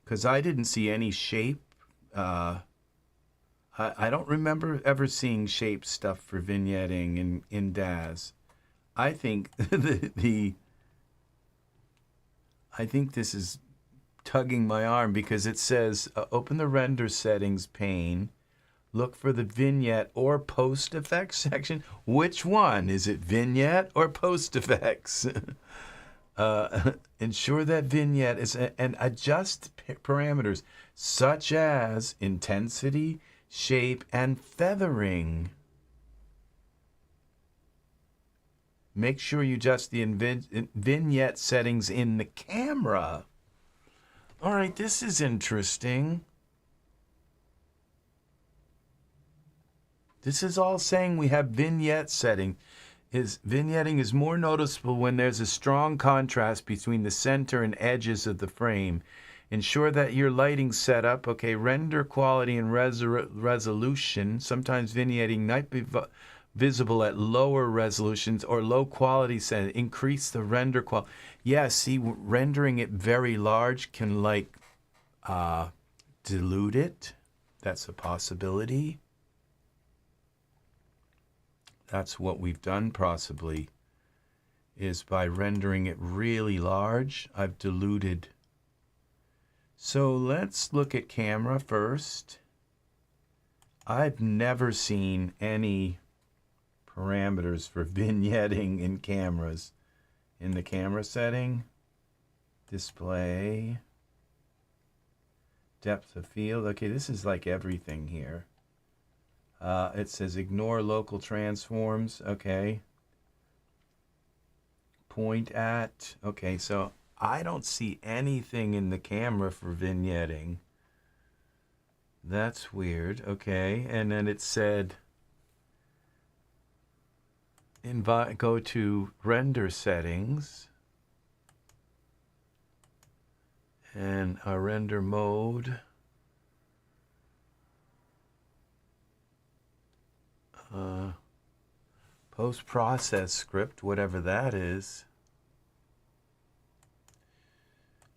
[SPEAKER 1] Because I didn't see any shape. I don't remember ever seeing shape stuff for vignetting in Daz. I think I think this is tugging my arm because it says open the render settings pane, look for the vignette or post effects section. Which one? Is it vignette or post effects? Ensure that vignette is and adjust parameters such as intensity, shape, and feathering. Make sure you adjust the vignette settings in the camera. All right, this is interesting. This is all saying we have vignette setting. Vignetting is more noticeable when there's a strong contrast between the center and edges of the frame. Ensure that your lighting setup, okay, render quality and resolution. Sometimes vignetting might be visible at lower resolutions or low quality setting. Increase the render quality. Yeah, see, rendering it very large can like dilute it. That's a possibility. That's what we've done possibly, is by rendering it really large, I've diluted. So let's look at camera first. I've never seen any parameters for vignetting in cameras. In the camera setting, display, depth of field. Okay, this is like everything here. It says ignore local transforms. Okay. Point at. Okay, so I don't see anything in the camera for vignetting. That's weird. Okay, and then it said go to render settings and a render mode. Post-process script, whatever that is.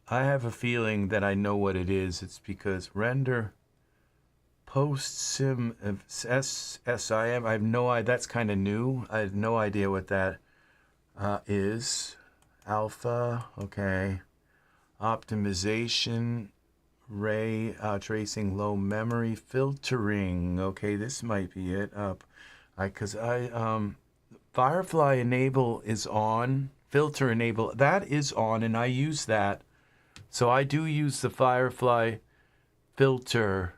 [SPEAKER 1] I have a feeling that I know what it is. It's because render post-sim SIM. I have no idea. That's kind of new. I have no idea what that is. Alpha, okay. Optimization, ray tracing, low memory, filtering. Okay, this might be it. Firefly enable is on, filter enable, that is on, and I use that. So I do use the Firefly filter.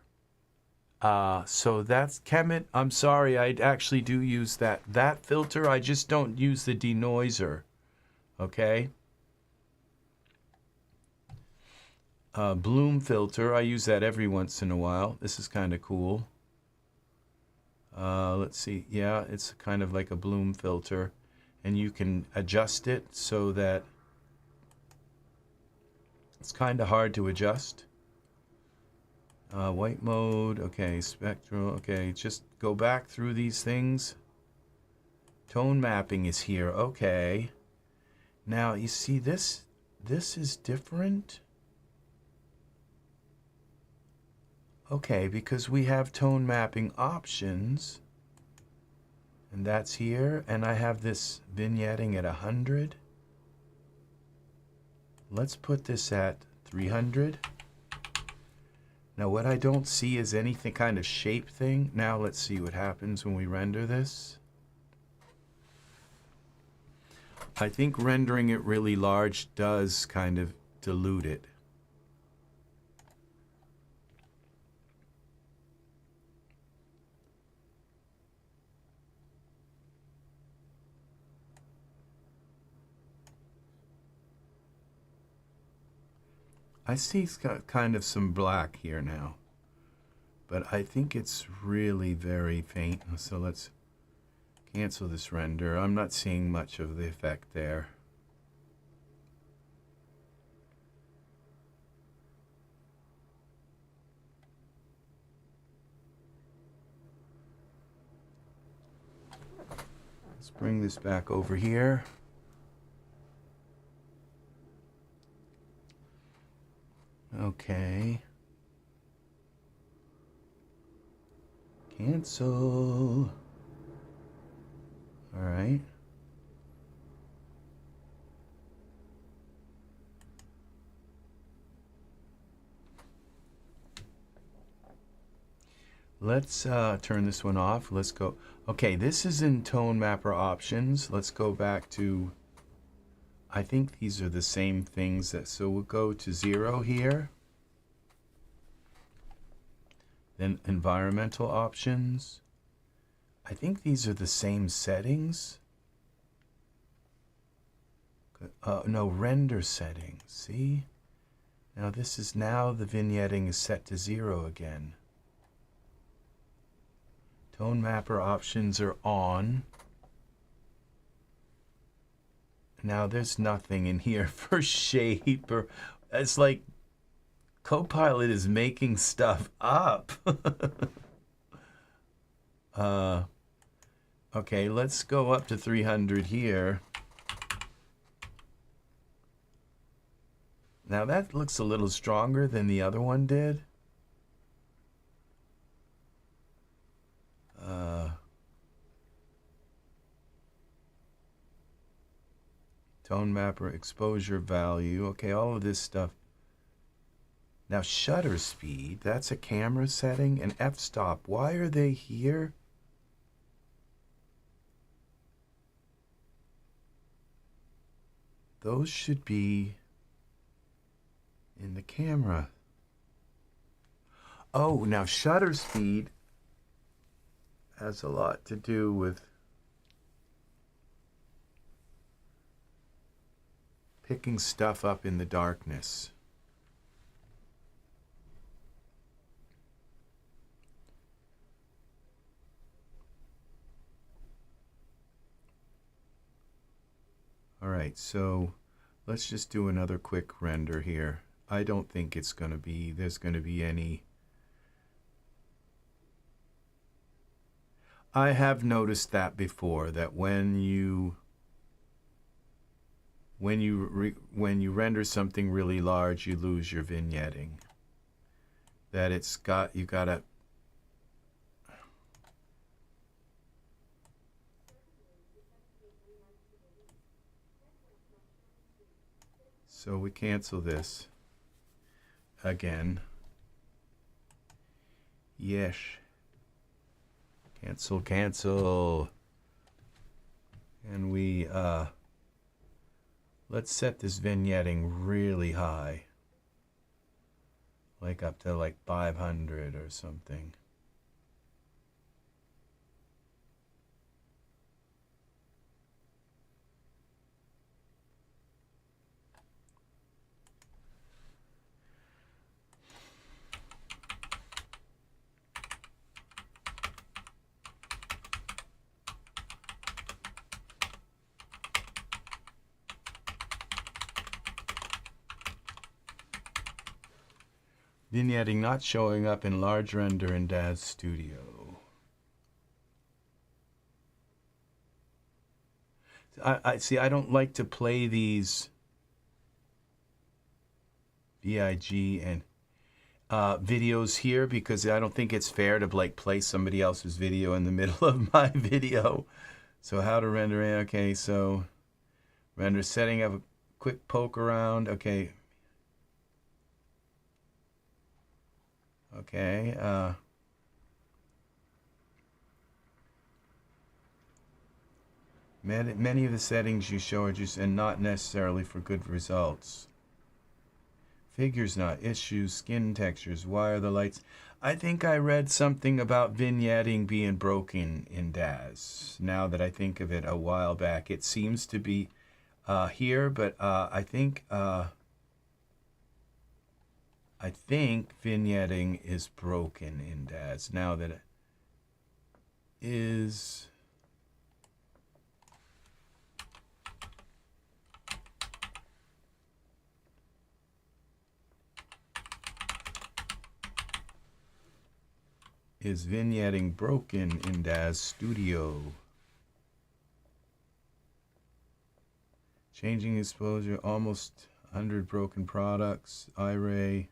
[SPEAKER 1] So that's Kemet. I'm sorry, I actually do use that filter. I just don't use the denoiser. Okay. Bloom filter, I use that every once in a while. This is kind of cool. Let's see. Yeah, it's kind of like a bloom filter, and you can adjust it so that it's kind of hard to adjust. White mode, okay, spectral, okay, just go back through these things. Tone mapping is here, okay. Now, you see this is different. Okay, because we have tone mapping options, and that's here, and I have this vignetting at 100. Let's put this at 300. Now what I don't see is anything kind of shape thing. Now let's see what happens when we render this. I think rendering it really large does kind of dilute it. I see it's got kind of some black here now, but I think it's really very faint. So let's cancel this render. I'm not seeing much of the effect there. Let's bring this back over here. Okay. Cancel. All right. Let's turn this one off. Let's go. Okay, this is in Tone Mapper options. Let's go back to, I think these are the same things. So we'll go to 0 here. Then environmental options. I think these are the same settings. No, render settings. See? Now this is now the vignetting is set to 0 again. Tone mapper options are on. Now there's nothing in here for shape or it's like Copilot is making stuff up. Okay, let's go up to 300 here. Now that looks a little stronger than the other one did. Tone mapper, exposure value. Okay, all of this stuff. Now shutter speed, that's a camera setting. And f-stop, why are they here? Those should be in the camera. Oh, now shutter speed has a lot to do with picking stuff up in the darkness. All right, so let's just do another quick render here. I don't think it's going to be, there's going to be any. I have noticed that before, that when you render something really large, you lose your vignetting. That it's got, you gotta. So we cancel this again. Yes. Cancel, cancel. And we, let's set this vignetting really high. Like up to like 500 or something. Vignetting not showing up in large render in Daz Studio. I see, I don't like to play these VIG and videos here because I don't think it's fair to like play somebody else's video in the middle of my video. So how to render it? Okay, so render setting, have a quick poke around. Okay. Okay, many of the settings you show are just and not necessarily for good results. Figures not, issues, skin textures, why are the lights? I think I read something about vignetting being broken in Daz. Now that I think of it a while back, it seems to be here, but I think vignetting is broken in Daz now that it is. Is vignetting broken in Daz Studio? Changing exposure, almost 100 broken products. Iray.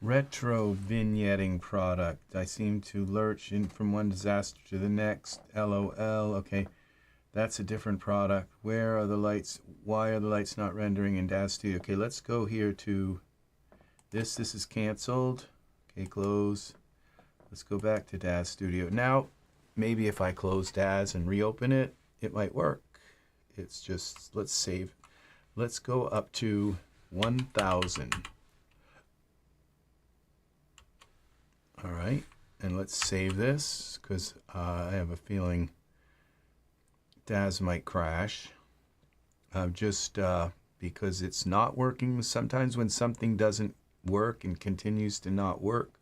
[SPEAKER 1] Retro vignetting product. I seem to lurch in from one disaster to the next. LOL. Okay, that's a different product. Where are the lights? Why are the lights not rendering in Daz Studio? Okay, let's go here to this. This is canceled. Okay, close. Let's go back to Daz Studio. Now, maybe if I close Daz and reopen it, it might work. It's just, let's save. Let's go up to 1000. All right, and let's save this because I have a feeling Daz might crash. Just because it's not working. Sometimes when something doesn't work and continues to not work.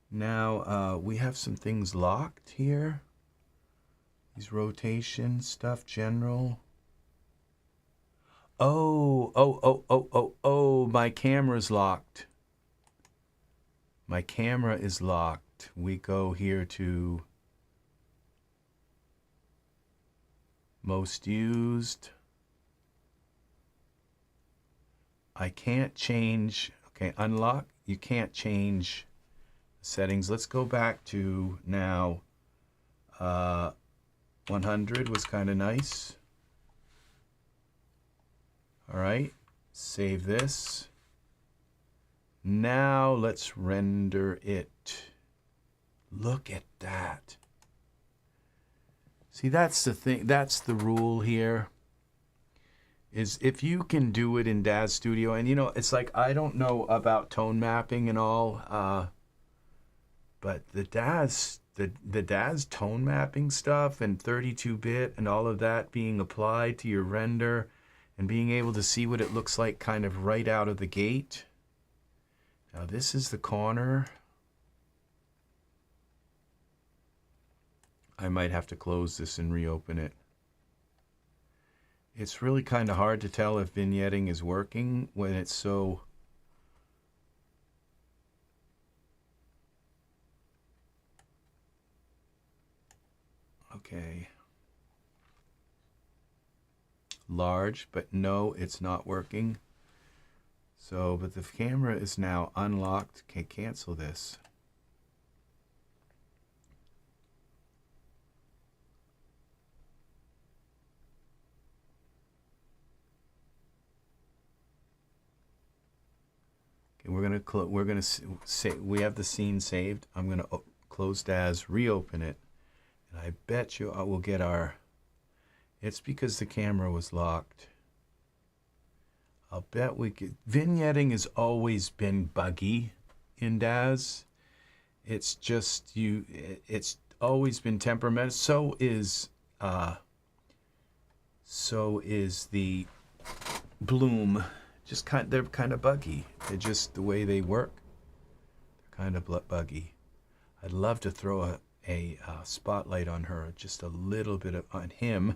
[SPEAKER 1] Now we have some things locked here. These rotation stuff, general. Oh, my camera's locked. My camera is locked. We go here to most used. I can't change. Okay, unlock. You can't change settings. Let's go back to now 100 was kind of nice. All right, save this. Now let's render it. Look at that. See, that's the thing, that's the rule here, is if you can do it in Daz Studio, and you know, it's like, I don't know about tone mapping and all, but the Daz tone mapping stuff and 32-bit and all of that being applied to your render and being able to see what it looks like kind of right out of the gate. Now this is the corner. I might have to close this and reopen it. It's really kind of hard to tell if vignetting is working when it's so... Okay. Large, but no, it's not working. So, but the camera is now unlocked. Okay, cancel this. Okay, we're gonna say we have the scene saved. I'm gonna close Daz, reopen it, and I bet you I will get our. It's because the camera was locked. I'll bet we could. Vignetting has always been buggy in Daz. It's just it's always been temperamental. So is the bloom. Just they're kind of buggy. They're just the way they work. They're kind of buggy. I'd love to throw a spotlight on her, just a little bit on him.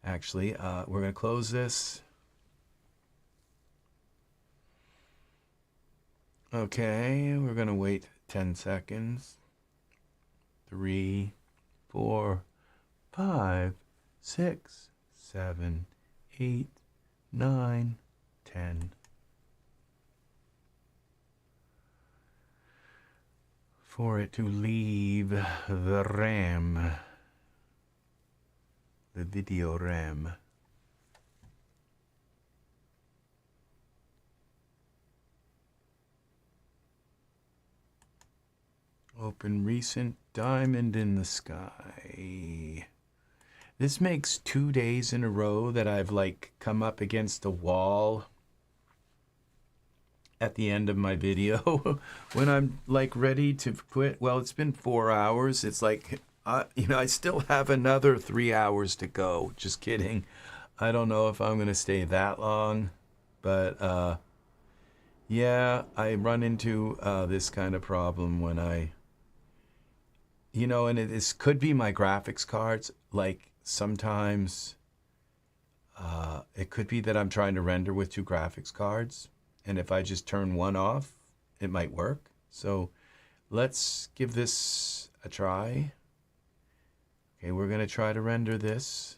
[SPEAKER 1] Actually, we're gonna close this. Okay, we're gonna wait 10 seconds. 3, 4, 5, 6, 7, 8, 9, 10. For it to leave the RAM, the video RAM. Open recent diamond in the sky. This makes 2 days in a row that I've like come up against a wall at the end of my video when I'm like ready to quit. Well, it's been 4 hours. It's like, you know, I still have another 3 hours to go. Just kidding. I don't know if I'm going to stay that long, but yeah, I run into this kind of problem when I, you know, and this could be my graphics cards. Like sometimes it could be that I'm trying to render with 2 graphics cards. And if I just turn one off, it might work. So let's give this a try. Okay, we're going to try to render this.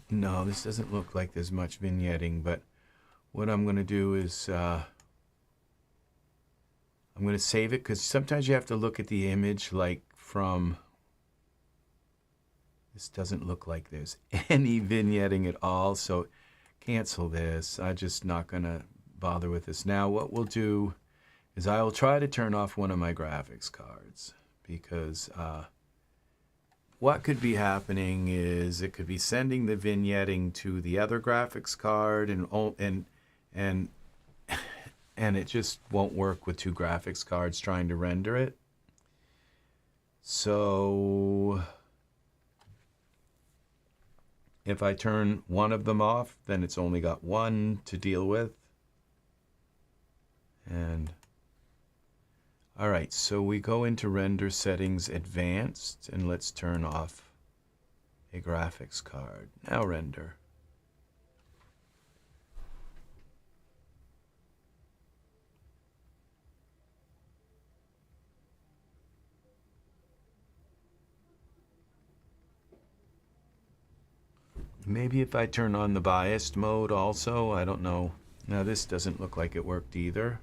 [SPEAKER 1] No, this doesn't look like there's much vignetting, but what I'm going to do is I'm going to save it because sometimes you have to look at the image like from, this doesn't look like there's any vignetting at all, so cancel this. I'm just not going to bother with this. Now what we'll do is I will try to turn off one of my graphics cards, because what could be happening is it could be sending the vignetting to the other graphics card, and it just won't work with two graphics cards trying to render it. So if I turn one of them off, then it's only got one to deal with. And all right, so we go into Render Settings Advanced, and let's turn off a graphics card. Now render. Maybe if I turn on the biased mode also, I don't know. Now this doesn't look like it worked either.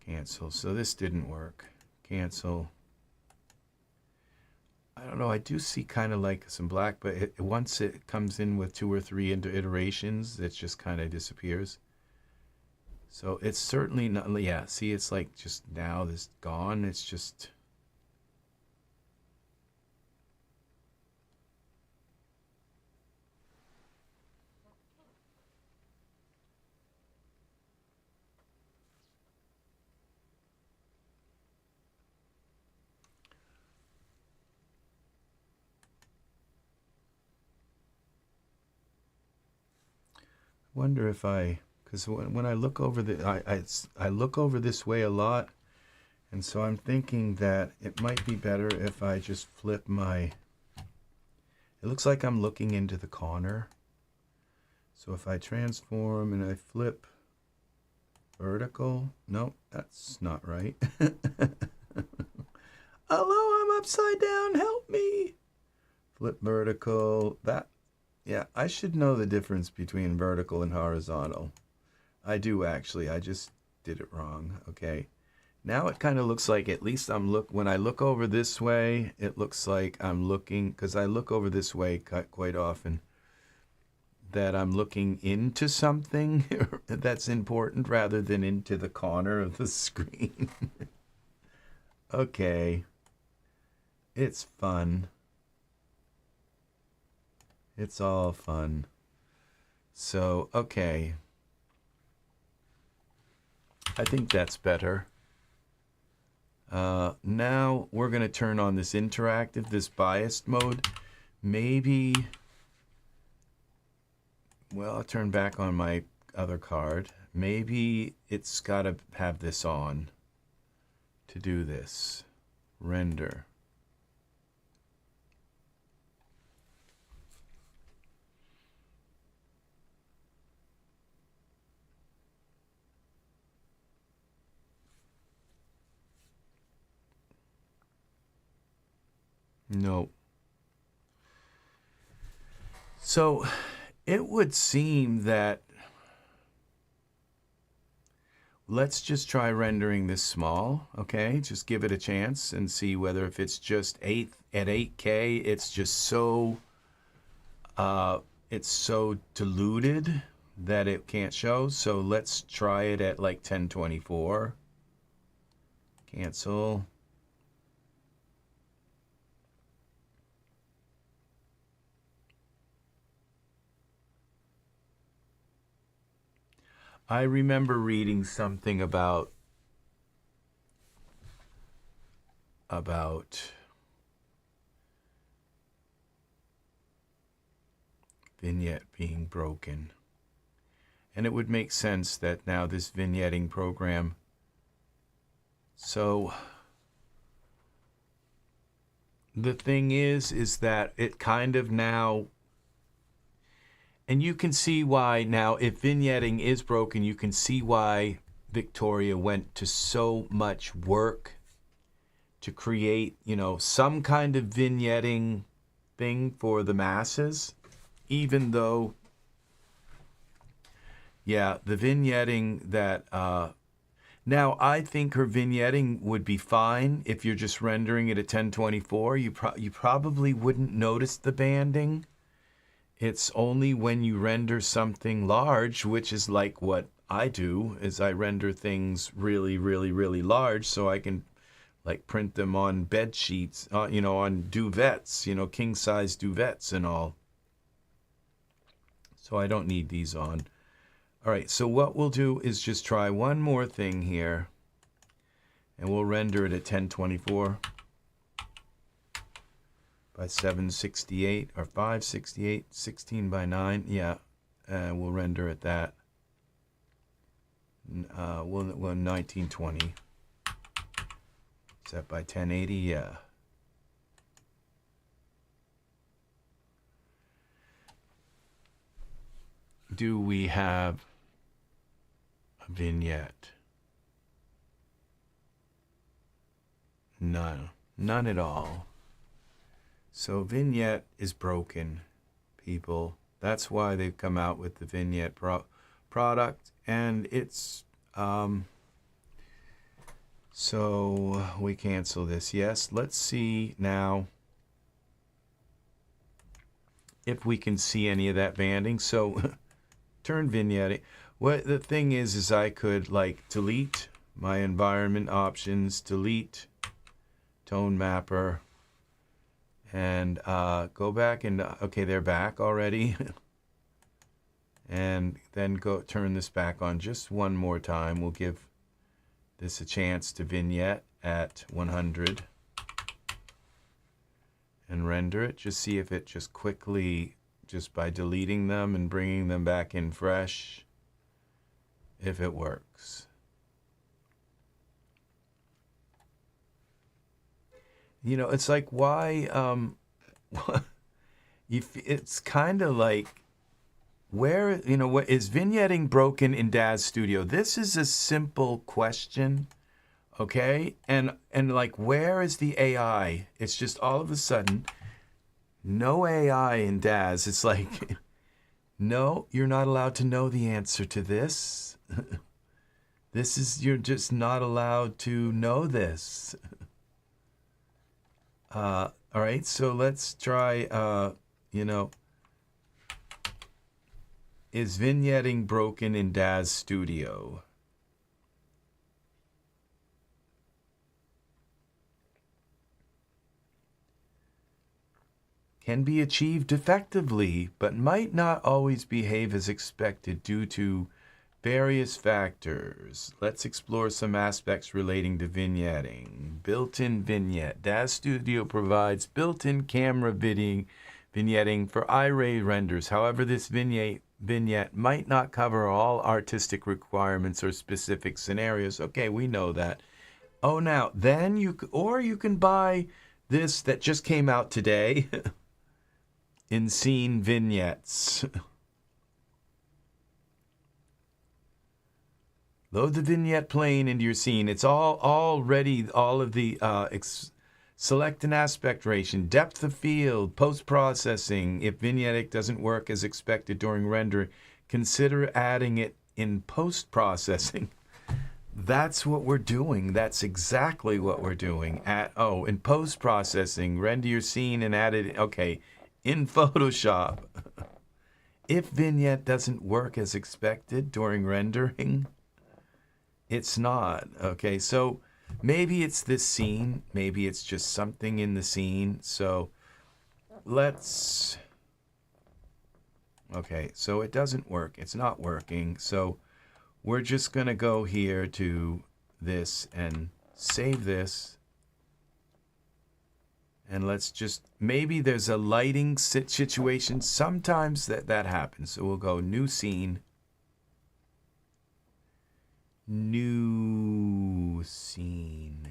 [SPEAKER 1] Cancel. So this didn't work. Cancel. I don't know. I do see kind of like some black, but once it comes in with 2 or 3 iterations, it just kind of disappears. So it's certainly not, yeah, see, it's like just now this gone. It's just, wonder if because when I look over I look over this way a lot, and so I'm thinking that it might be better if I just flip my, it looks like I'm looking into the corner. So if I transform and I flip vertical, no, that's not right. Hello, I'm upside down, help me. Flip vertical, that, yeah, I should know the difference between vertical and horizontal. I do actually, I just did it wrong. Okay. Now it kind of looks like, at least when I look over this way, it looks like I'm looking, because I look over this way quite often, that I'm looking into something that's important rather than into the corner of the screen. Okay. It's fun. It's all fun. So, okay. I think that's better. Now we're going to turn on this interactive, this biased mode. Maybe, well, I'll turn back on my other card. Maybe it's got to have this on to do this. Render. No. So it would seem that, let's just try rendering this small, okay? Just give it a chance and see whether, if it's just at 8K, it's just so diluted that it can't show. So let's try it at like 1024. Cancel. I remember reading something about vignette being broken. And it would make sense that now this vignetting program, so the thing is that it kind of now, and you can see why now, if vignetting is broken, you can see why Vyktohria went to so much work to create, you know, some kind of vignetting thing for the masses, even though, yeah, the vignetting that, Now, I think her vignetting would be fine if you're just rendering it at 1024. You probably wouldn't notice the banding. It's only when you render something large, which is like what I do, is I render things really, really, really large so I can like print them on bed sheets, you know, on duvettes, you know, king size duvettes and all. So I don't need these on. All right, so what we'll do is just try one more thing here, and we'll render it at 1024 by 768 or 568, 16 by 9. Yeah, we'll render at that. We'll 1920. Set by 1080, yeah. Do we have a vignette? None. None at all. So vignette is broken, people. That's why they've come out with the vignette product, and it's so we cancel this. Yes, let's see now if we can see any of that banding. So turn vignette. What the thing is I could like delete my environment options, delete tone mapper, and go back and okay, they're back already. And then go turn this back on just one more time. We'll give this a chance to vignette at 100 and render it. Just see if it just quickly, just by deleting them and bringing them back in fresh, if it works. You know, it's like, why, it's kind of like, where, you know, what is vignetting broken in Daz Studio? This is a simple question, okay? And like, where is the AI? It's just all of a sudden, no AI in Daz. It's like, no, you're not allowed to know the answer to this. This is, you're just not allowed to know this. All right, so let's try, you know, is vignetting broken in Daz Studio? Can be achieved effectively, but might not always behave as expected due to various factors. Let's explore some aspects relating to vignetting. Built-in vignette. Daz Studio provides built-in camera vignetting for Iray renders. However, this vignette might not cover all artistic requirements or specific scenarios. Okay, we know that. Oh, now, then you can buy this that just came out today. In-Scene Vignettes. Load the vignette plane into your scene. It's already all of the select an aspect ratio, depth of field, post-processing. If vignetting doesn't work as expected during rendering, consider adding it in post-processing. That's what we're doing. That's exactly what we're doing. In post-processing, render your scene and add it. Okay, in Photoshop. If vignette doesn't work as expected during rendering, it's not. Okay, so maybe it's this scene. Maybe it's just something in the scene. So let's... Okay, so it doesn't work. It's not working. So we're just going to go here to this and save this. And let's just... Maybe there's a lighting situation. Sometimes that happens. So we'll go new scene. New scene.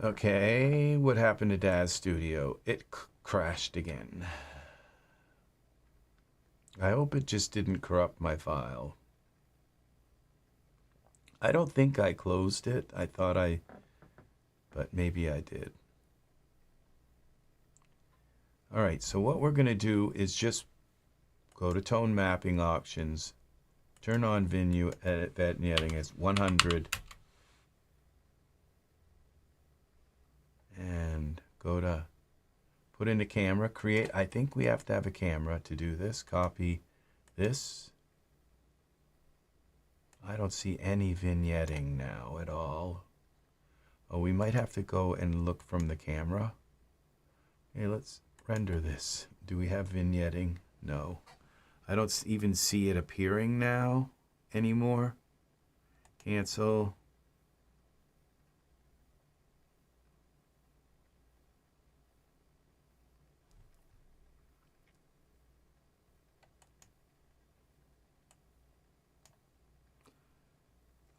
[SPEAKER 1] Okay, what happened to Daz Studio? It crashed again. I hope it just didn't corrupt my file. I don't think I closed it. I thought but maybe I did. All right, so what we're going to do is just go to tone mapping options, turn on vignetting as 100, and go to put in a camera, create. I think we have to have a camera to do this. Copy this. I don't see any vignetting now at all. Oh, we might have to go and look from the camera. Okay, let's render this. Do we have vignetting? No. I don't even see it appearing now anymore. Cancel.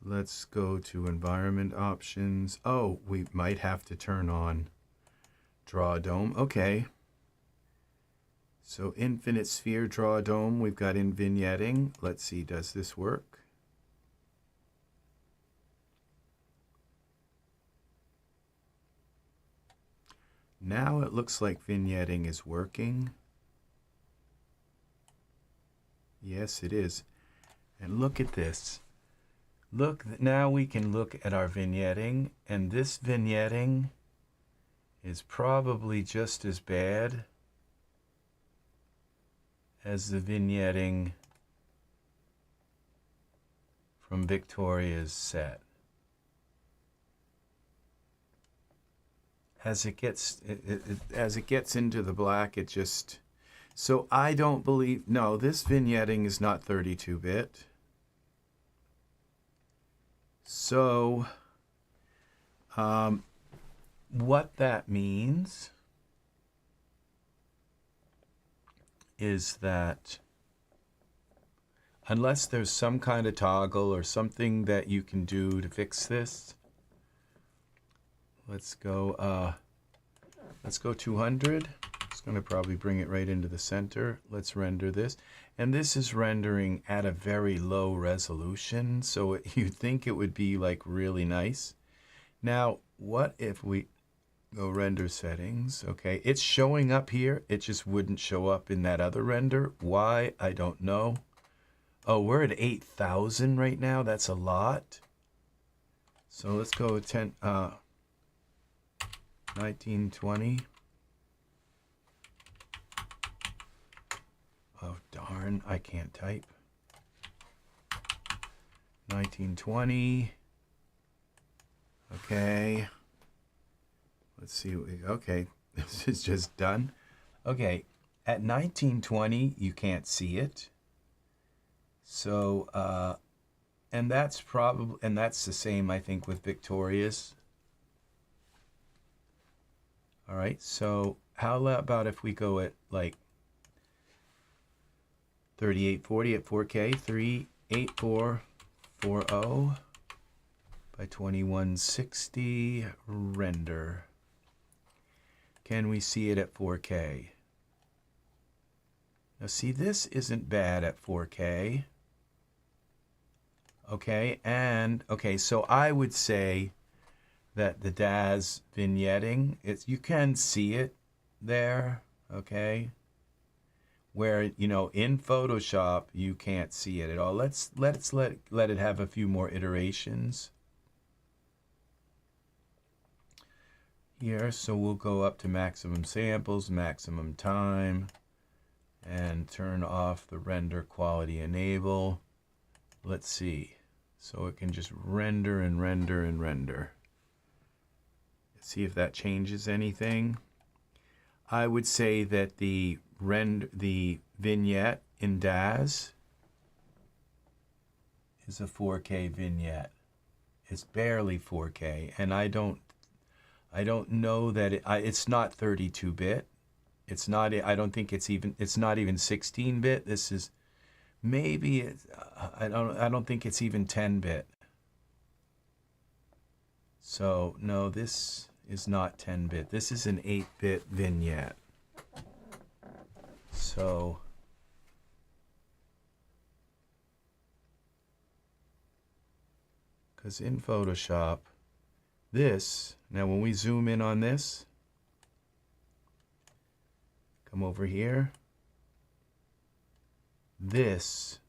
[SPEAKER 1] Let's go to environment options. Oh, we might have to turn on draw dome. Okay. So infinite sphere draw dome, we've got in vignetting. Let's see, does this work? Now it looks like vignetting is working. Yes, it is. And look at this. Look, now we can look at our vignetting, and this vignetting is probably just as bad as the vignetting from Vyktohria's set. As it gets into the black, it just, so I don't believe, no, this vignetting is not 32-bit. So, what that means is that unless there's some kind of toggle or something that you can do to fix this, let's go 200. It's going to probably bring it right into the center. Let's render this. And this is rendering at a very low resolution, so you'd think it would be like really nice. Now, what if we go render settings? Okay, it's showing up here. It just wouldn't show up in that other render. Why? I don't know. Oh, we're at 8,000 right now. That's a lot. So let's go with 1920. Oh, darn, I can't type. 1920. Okay. Let's see what we, okay, this is just done. Okay, at 1920, you can't see it. So, and that's probably, and that's the same, I think, with Vyktohria's. All right, so how about if we go at like 3840 at 4K, 38440 by 2160, render. Can we see it at 4K? Now see, this isn't bad at 4K. Okay, and okay, so I would say that the Daz vignetting, you can see it there, okay? Where, you know, in Photoshop, you can't see it at all. Let's let it have a few more iterations here. So we'll go up to maximum samples, maximum time, and turn off the render quality enable. Let's see. So it can just render and render and render. Let's see if that changes anything. I would say that the vignette in Daz is a 4K vignette. It's barely 4K, and I don't know that it's not 32-bit. It's not. I don't think it's even. It's not even 16-bit. This is maybe. I don't think it's even 10-bit. So no, this is not 10-bit. This is an 8-bit vignette. So because in Photoshop, this, now when we zoom in on this, come over here, this,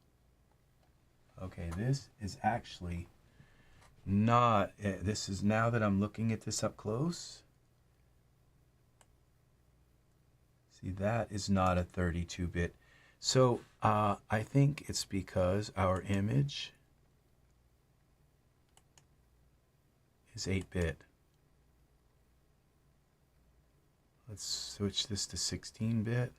[SPEAKER 1] okay, this is actually not, this is, now that I'm looking at this up close, see, that is not a 32-bit. So I think it's because our image is 8-bit. Let's switch this to 16-bit.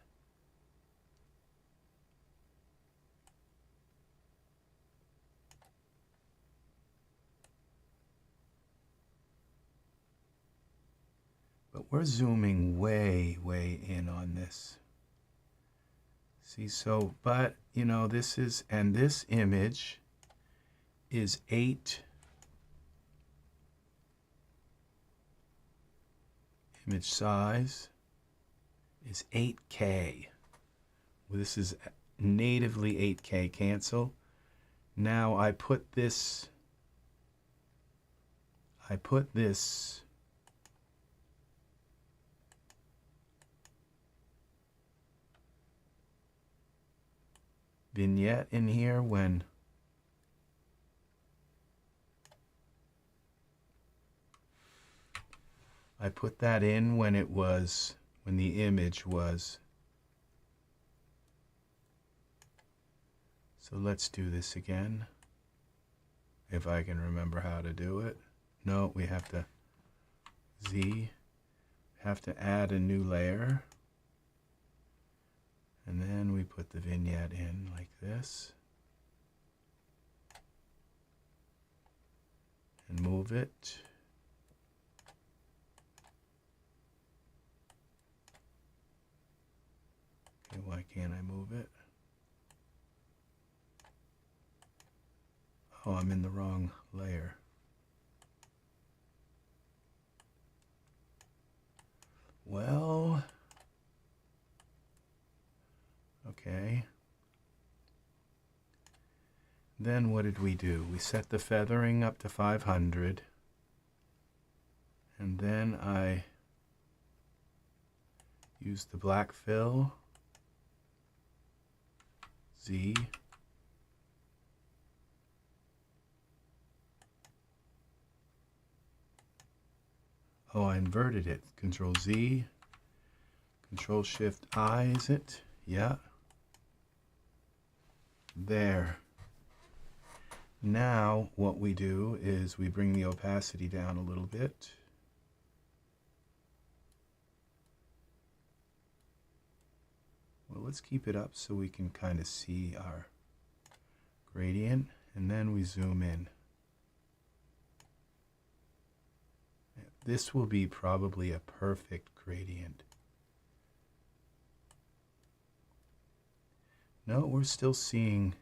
[SPEAKER 1] But we're zooming way, way in on this. See, so, but, you know, this is, and this image is 8. Image size is 8K. Well, this is natively 8K. Cancel. Now I put this vignette in here when I put that in when it was, when the image was. So let's do this again, if I can remember how to do it. No, we have to have to add a new layer. And then we put the vignette in like this. And move it. Okay, why can't I move it? Oh, I'm in the wrong layer. Well, okay. Then what did we do? We set the feathering up to 500. And then I used the black fill. Z. Oh, I inverted it. Control Z. Control Shift I, is it? Yeah. There. Now what we do is we bring the opacity down a little bit. Well, let's keep it up so we can kind of see our gradient, and then we zoom in. This will be probably a perfect gradient. No, we're still seeing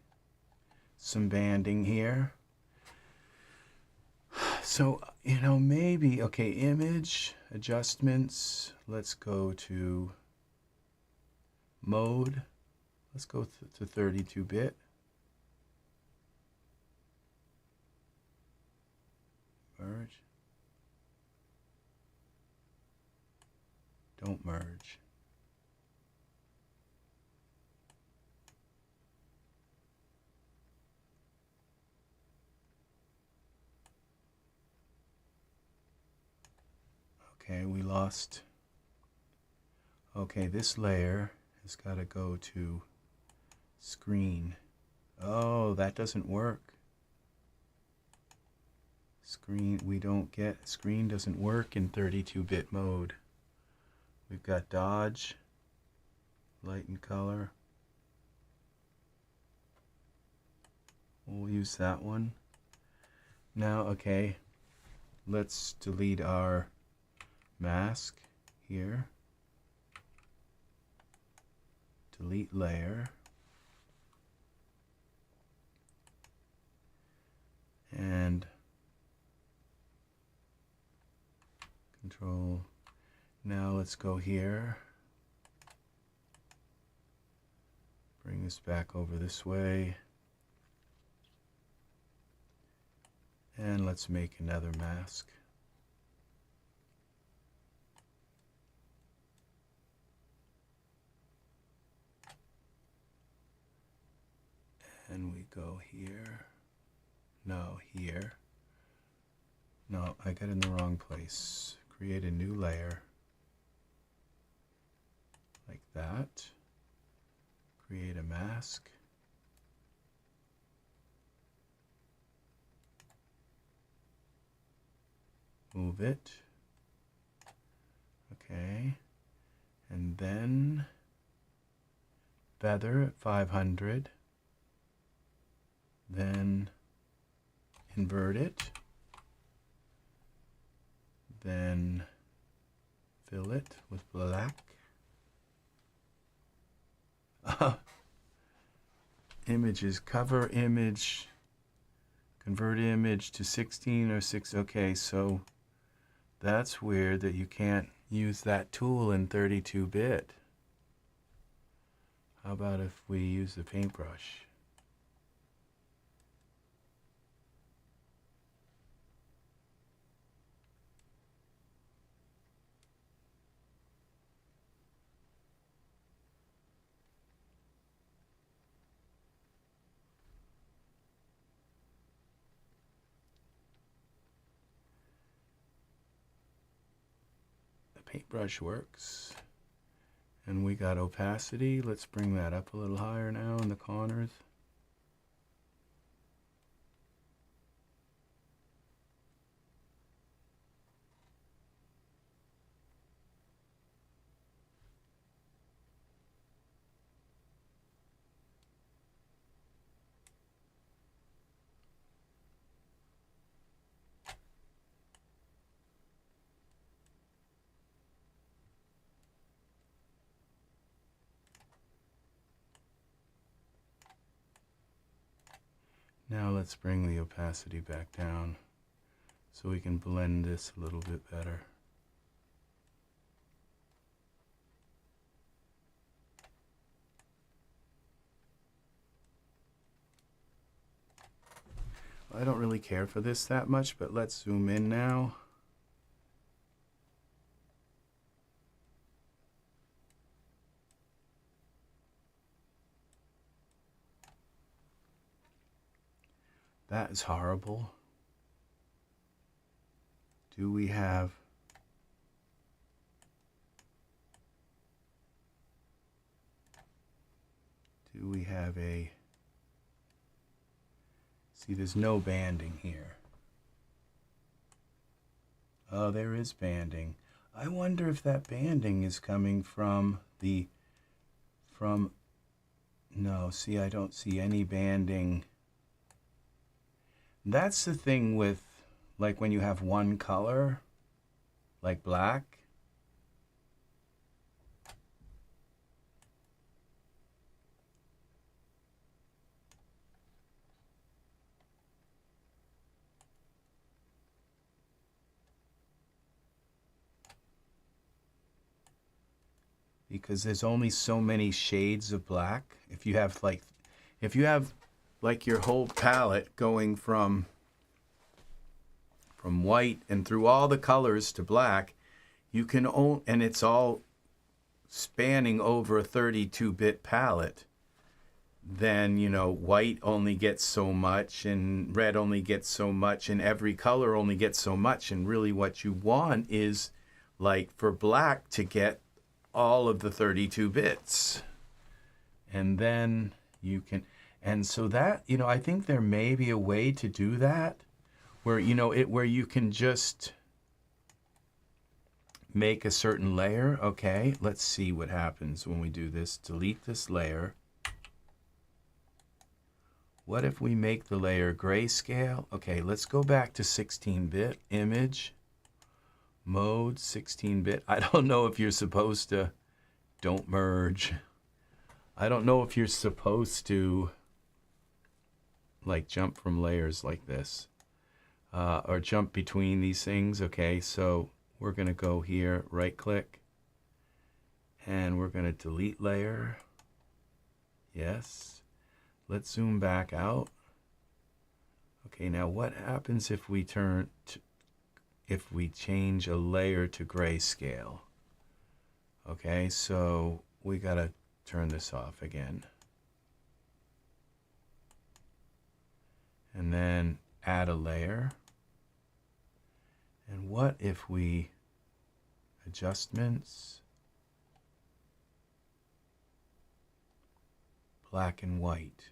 [SPEAKER 1] some banding here. So, you know, maybe, okay, image, adjustments, let's go to mode. Let's go to 32-bit. Merge. Don't merge. Okay, we lost. Okay, this layer has got to go to screen. Oh, that doesn't work. Screen, we don't get, screen doesn't work in 32-bit mode. We've got dodge, light and color. We'll use that one. Now, okay, let's delete our mask here. Delete layer. And control. Now let's go here. Bring this back over this way. And let's make another mask. And we go here. No, here. No, I got in the wrong place. Create a new layer. Like that. Create a mask. Move it. Okay. And then feather at 500. Then invert it. Then fill it with black. Images, cover image, convert image to 16 or 6. Okay, so that's weird that you can't use that tool in 32-bit. How about if we use the paintbrush? Paintbrush works. And we got opacity. Let's bring that up a little higher now in the corners. Now let's bring the opacity back down so we can blend this a little bit better. I don't really care for this that much, but let's zoom in now. That is horrible. Do we have a, see, there's no banding here. Oh, there is banding. I wonder if that banding is coming from no, see, I don't see any banding. That's the thing with, like, when you have one color, like black. Because there's only so many shades of black. If you have like your whole palette going from white and through all the colors to black, you can and it's all spanning over a 32-bit palette, then, you know, white only gets so much and red only gets so much and every color only gets so much. And really what you want is, like, for black to get all of the 32 bits. And then you can, and so that, you know, I think there may be a way to do that where, you know, where you can just make a certain layer. Okay, let's see what happens when we do this. Delete this layer. What if we make the layer grayscale? Okay, let's go back to 16-bit image mode, 16-bit. I don't know if you're supposed to, don't merge. I don't know if you're supposed to, like, jump from layers like this or jump between these things. Okay, so we're going to go here, right click, and we're going to delete layer. Yes. Let's zoom back out. Okay, now what happens if we if we change a layer to grayscale? Okay, so we got to turn this off again. and then add a layer. And what if we adjustments, black and white?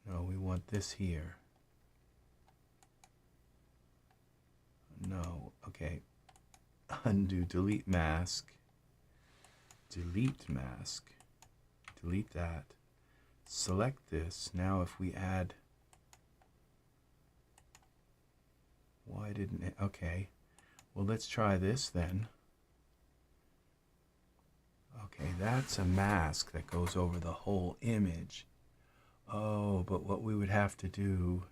[SPEAKER 1] No, we want this here. No, okay. Undo, delete mask, delete mask, delete that. Select this. Now if we add, why didn't it, okay. Well, let's try this then. Okay, that's a mask that goes over the whole image. Oh, but what we would have to do,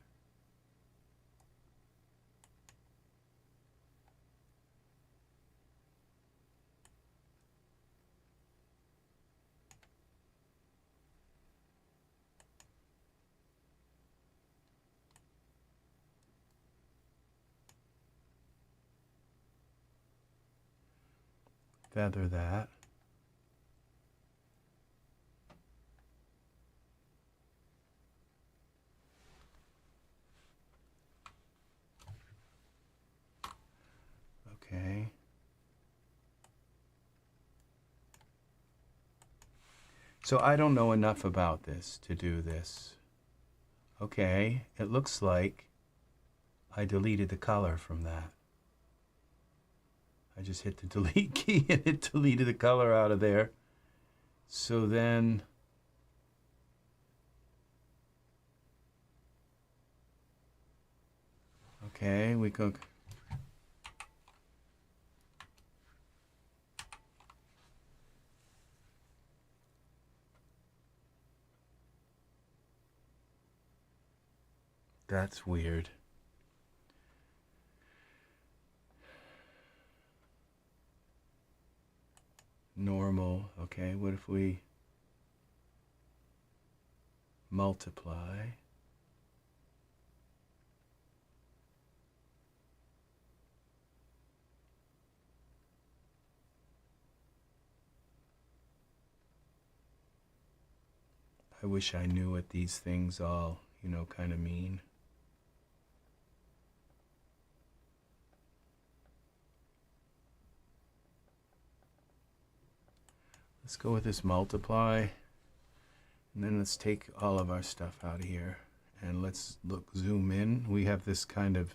[SPEAKER 1] feather that. Okay. So I don't know enough about this to do this. Okay, it looks like I deleted the color from that. I just hit the delete key and it deleted the color out of there. So then, okay, we go. That's weird. Normal, okay, what if we multiply? I wish I knew what these things all, you know, kind of mean. Let's go with this multiply, and then let's take all of our stuff out of here, and let's zoom in. We have this kind of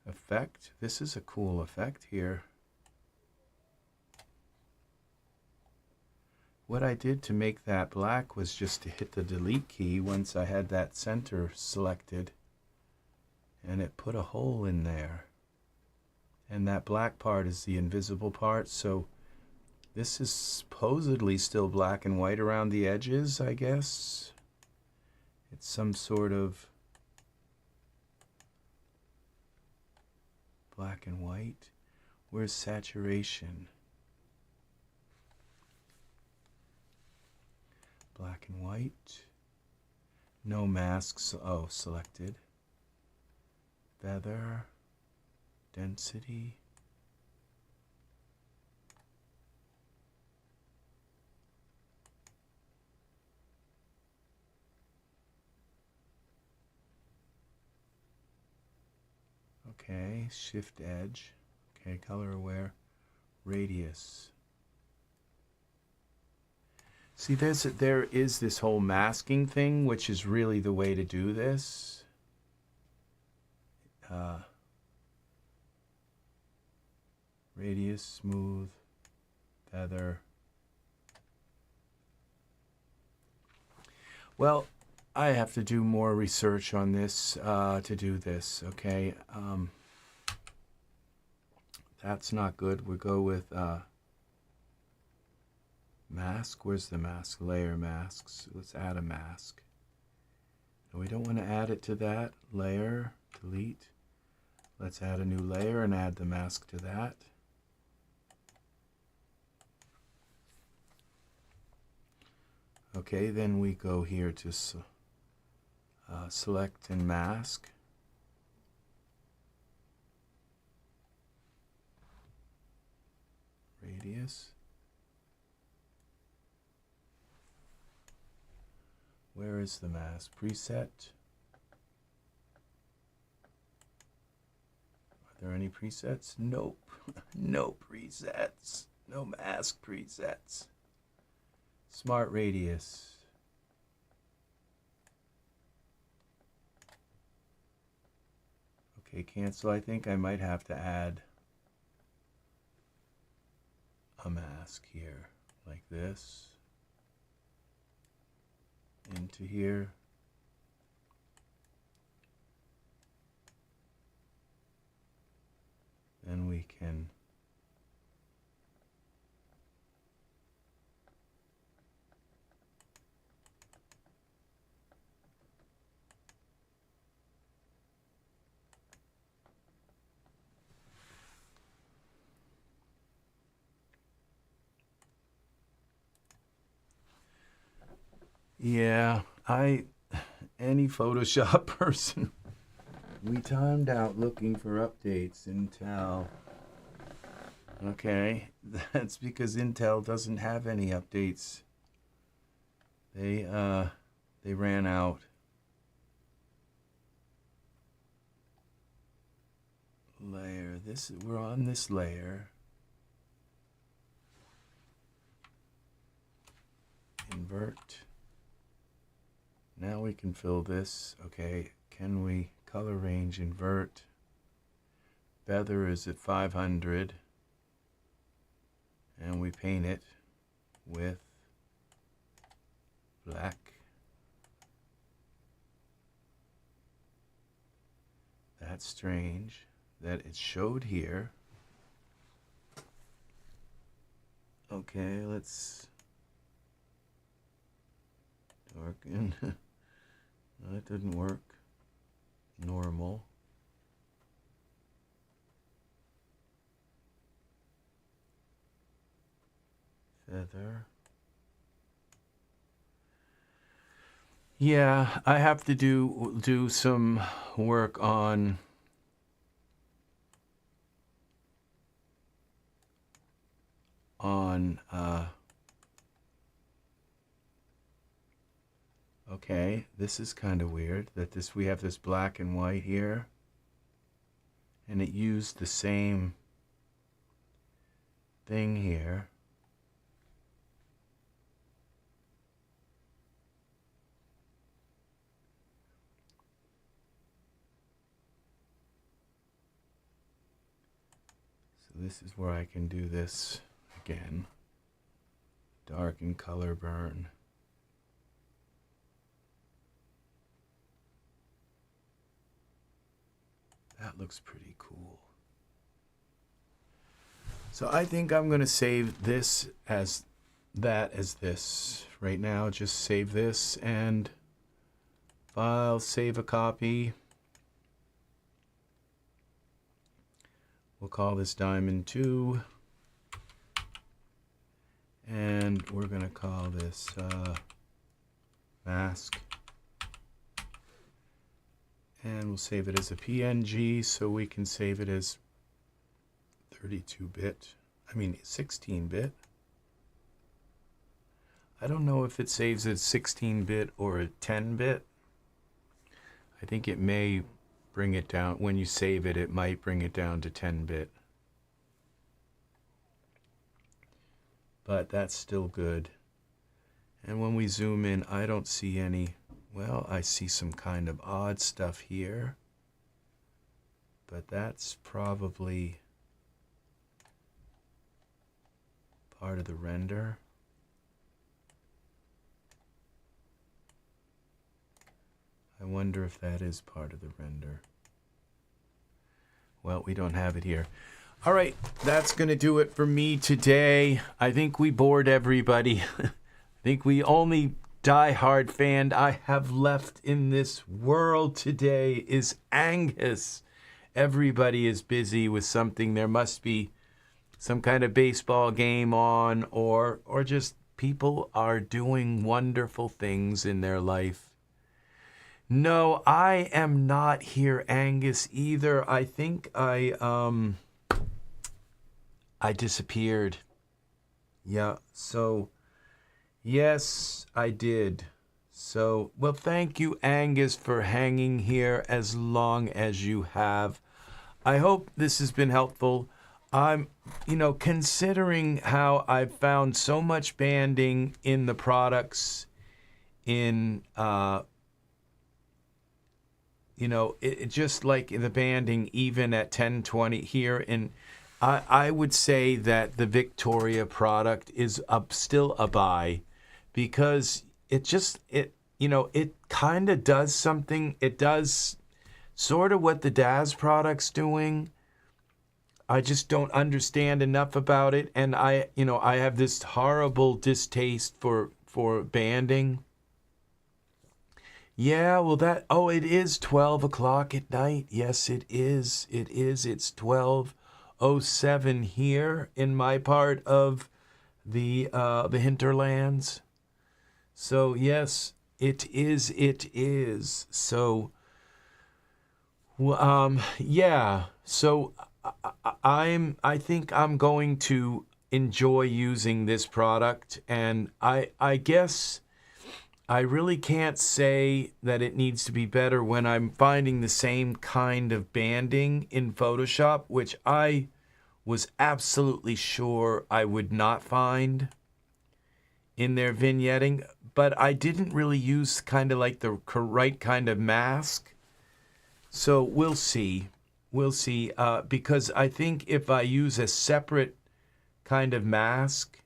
[SPEAKER 1] effect. This is a cool effect here. What I did to make that black was just to hit the delete key once I had that center selected, and it put a hole in there. And that black part is the invisible part, so this is supposedly still black and white around the edges, I guess. It's some sort of black and white. Where's saturation? Black and white. No masks. Oh, selected. Feather. Density. Okay, shift edge. Okay, color aware. Radius. See, there is this whole masking thing, which is really the way to do this. Radius, smooth, feather. Well, I have to do more research on this to do this, okay? That's not good. We go with mask. Where's the mask? Layer masks. Let's add a mask. No, we don't want to add it to that. Layer, delete. Let's add a new layer and add the mask to that. Okay, then we go here to select and mask. Radius. Where is the mask? Preset. Are there any presets? Nope. No presets. No mask presets. Smart radius. Okay, cancel. I think I might have to add a mask here, like this, into here. Then we can any Photoshop person, we timed out looking for updates. Intel. Okay, that's because Intel doesn't have any updates. They ran out. Layer. We're on this layer. Invert. Now we can fill this. Okay, can we color range invert? Feather is at 500. And we paint it with black. That's strange that it showed here. Okay, let's darken. That didn't work. Normal. Feather. Yeah, I have to do some work on okay, this is kind of weird that we have this black and white here, and it used the same thing here. So this is where I can do this again. Darken, color burn. That looks pretty cool. So I think I'm going to save this as this. Right now, just save this and file, save a copy. We'll call this Diamond 2. And we're going to call this mask. And we'll save it as a PNG so we can save it as 32-bit. I mean 16-bit. I don't know if it saves as 16-bit or a 10-bit. I think it may bring it down. When you save it, it might bring it down to 10-bit. But that's still good. And when we zoom in, I don't see any. Well, I see some kind of odd stuff here, but that's probably part of the render. I wonder if that is part of the render. Well, we don't have it here. All right, that's going to do it for me today. I think we bored everybody. I think we only die-hard fan I have left in this world today is Angus. Everybody is busy with something. There must be some kind of baseball game on, or just people are doing wonderful things in their life. No, I am not here, Angus, either. I think I disappeared. Yeah, so yes, I did. So, well, thank you, Angus, for hanging here as long as you have. I hope this has been helpful. I'm, considering how I've found so much banding in the products in, it just like the banding even at 1020 here. And I would say that the Vyktohria product is still a buy because it kind of does something. It does sort of what the Daz product's doing. I just don't understand enough about it, and I have this horrible distaste for banding. Yeah, well it is 12 o'clock at night. Yes, it is. It is. It's 12:07 here in my part of the hinterlands. So yes, it is. It is. So yeah. So I think I'm going to enjoy using this product, and I guess I really can't say that it needs to be better when I'm finding the same kind of banding in Photoshop, which I was absolutely sure I would not find in their vignetting, but I didn't really use kind of like the right kind of mask. So we'll see. We'll see, because I think if I use a separate kind of mask,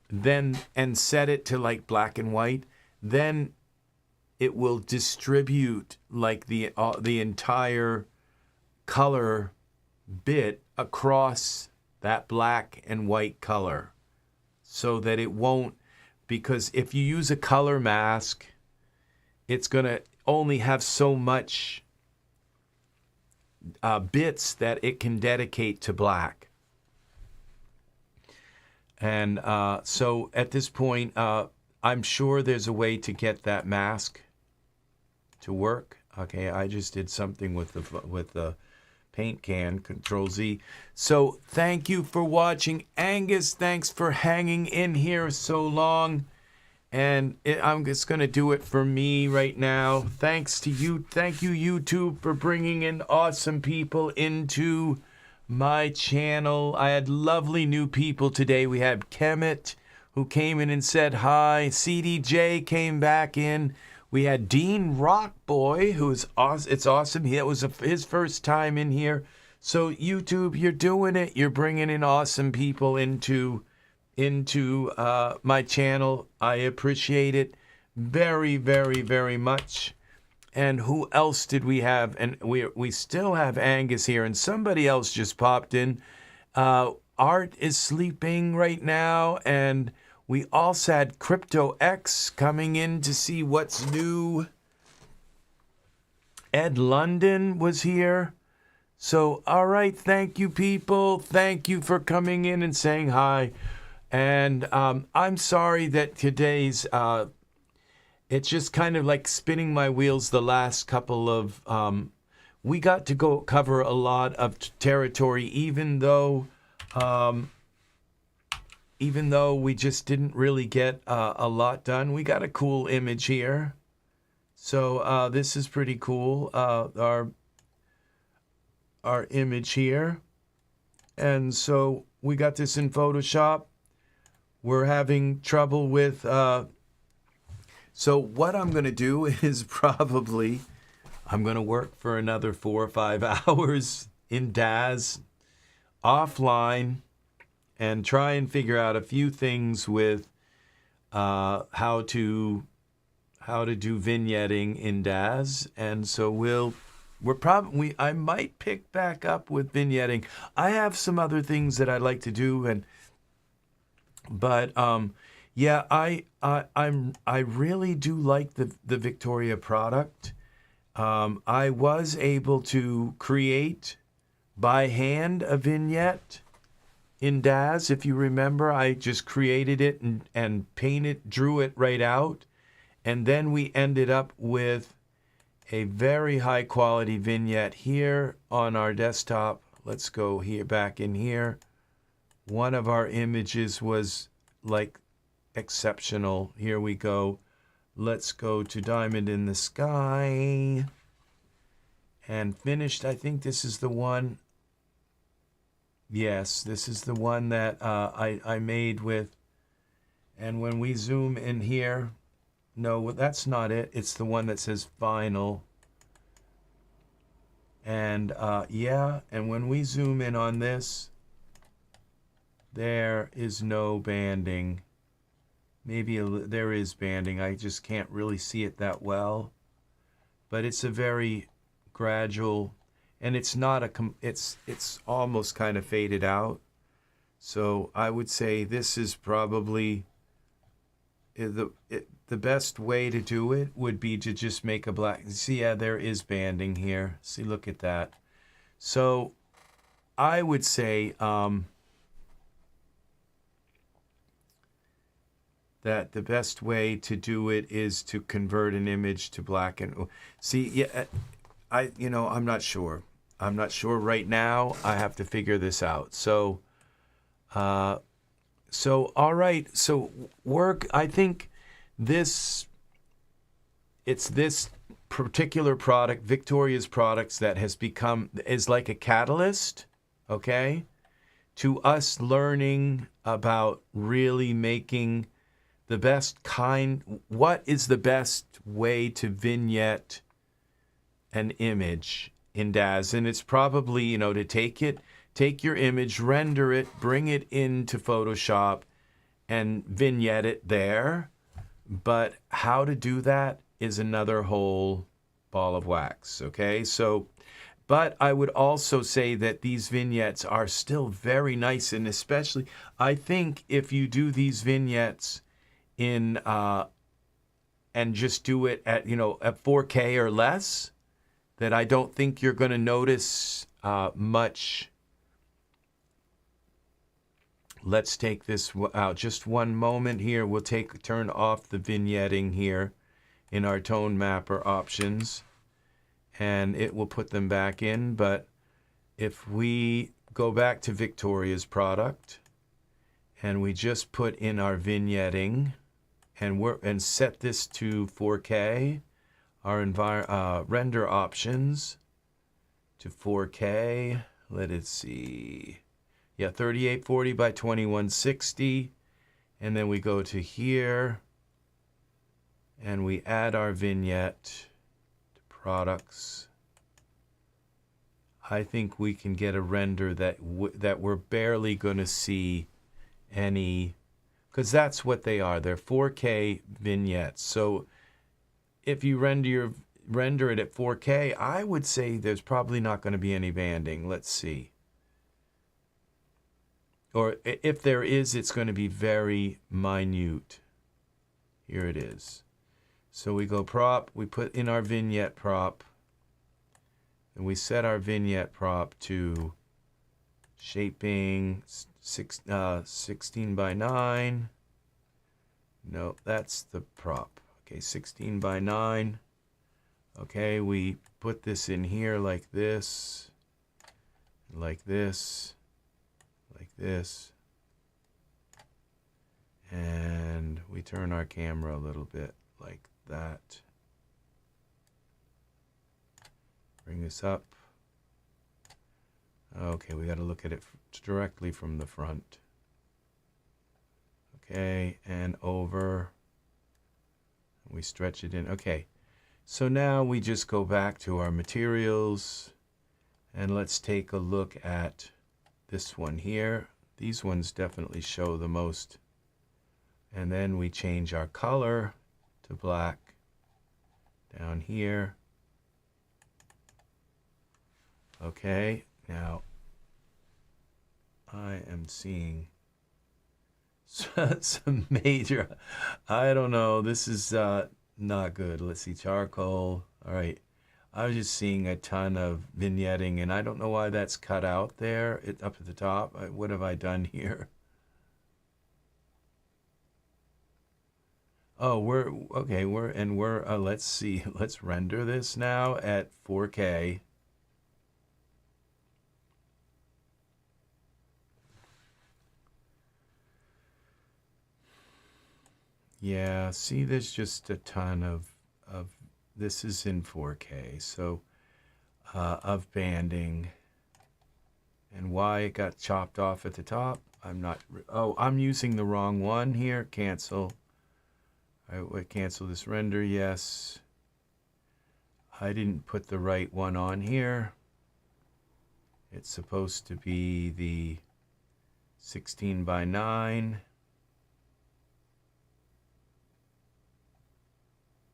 [SPEAKER 1] then and set it to like black and white, then it will distribute like the entire color bit across that black and white color, so that it won't. Because if you use a color mask, it's gonna only have so much bits that it can dedicate to black. And so at this point, I'm sure there's a way to get that mask to work. Okay, I just did something with the paint can, Control Z. So thank you for watching. Angus, thanks for hanging in here so long. And I'm just going to do it for me right now. Thanks to you. Thank you, YouTube, for bringing in awesome people into my channel. I had lovely new people today. We had Kemet, who came in and said hi. CDJ came back in. We had Dean Rockboy, who is awesome. It's awesome. It was his first time in here. So YouTube, you're doing it. You're bringing in awesome people into my channel. I appreciate it very, very, very much. And who else did we have? And we still have Angus here, and somebody else just popped in. Art is sleeping right now, and we also had Crypto X coming in to see what's new. Ed London was here. So, all right, thank you, people. Thank you for coming in and saying hi. And I'm sorry that today's, it's just kind of like spinning my wheels the last couple of, we got to go cover a lot of territory, even though we just didn't really get a lot done. We got a cool image here. So this is pretty cool, our image here. And so we got this in Photoshop. We're having trouble with, so what I'm going to do is probably, I'm going to work for another 4 or 5 hours in Daz offline and try and figure out a few things with how to do vignetting in Daz. And so I might pick back up with vignetting. I have some other things that I'd like to do, but yeah, I really do like the Vyktohria product. I was able to create by hand a vignette in Daz. If you remember, I just created it and drew it right out, and then we ended up with a very high quality vignette here on our desktop. Let's go here, back in here. One of our images was like exceptional. Here we go. Let's go to Diamond in the Sky. And finished, I think this is the one. Yes, this is the one that I made with. And when we zoom in here, no, that's not it. It's the one that says Final. And yeah, and when we zoom in on this, there is no banding. Maybe there is banding. I just can't really see it that well. But it's a very gradual, and it's not a it's almost kind of faded out. So I would say this is probably the best way to do it would be to just make a black. See, yeah, there is banding here. See, look at that. So I would say that the best way to do it is to convert an image to black and see. Yeah, I'm not sure. I'm not sure right now. I have to figure this out. So, all right. So I think it's this particular product, Vyktohria's products, that is like a catalyst, okay, to us learning about really making the best what is the best way to vignette an image in Daz. And it's probably, to take your image, render it, bring it into Photoshop and vignette it there. But how to do that is another whole ball of wax, okay? So, but I would also say that these vignettes are still very nice, and especially, I think if you do these vignettes in, and just do it at 4K or less, that I don't think you're going to notice much. Let's take this out just one moment here. We'll turn off the vignetting here in our tone mapper options, and it will put them back in. But if we go back to Vyktohria's product and we just put in our vignetting and set this to 4K, our render options to 4K. Let it see. Yeah, 3840 by 2160. And then we go to here and we add our vignette to products. I think we can get a render that we're barely going to see any, because that's what they are. They're 4K vignettes. So if you render it at 4K, I would say there's probably not going to be any banding. Let's see. Or if there is, it's going to be very minute. Here it is. So we go prop, we put in our vignette prop, and we set our vignette prop to shaping 16 by 9. No, that's the prop. Okay, 16 by 9. Okay, we put this in here like this, like this, like this. And we turn our camera a little bit like that. Bring this up. Okay, we got to look at it directly from the front. Okay, and over. We stretch it in. Okay, so now we just go back to our materials and let's take a look at this one here. These ones definitely show the most. And then we change our color to black down here. Okay, now I am seeing some major, I don't know, this is not good. Let's see, charcoal. All right, I was just seeing a ton of vignetting, and I don't know why that's cut out there. Up at the top. What have I done here? Oh, let's see. Let's render this now at 4K. Yeah, see, there's just a ton of this is in 4K, so of banding. And why it got chopped off at the top, I'm not, oh, I'm using the wrong one here. Cancel. I would cancel this render, yes. I didn't put the right one on here. It's supposed to be the 16:9.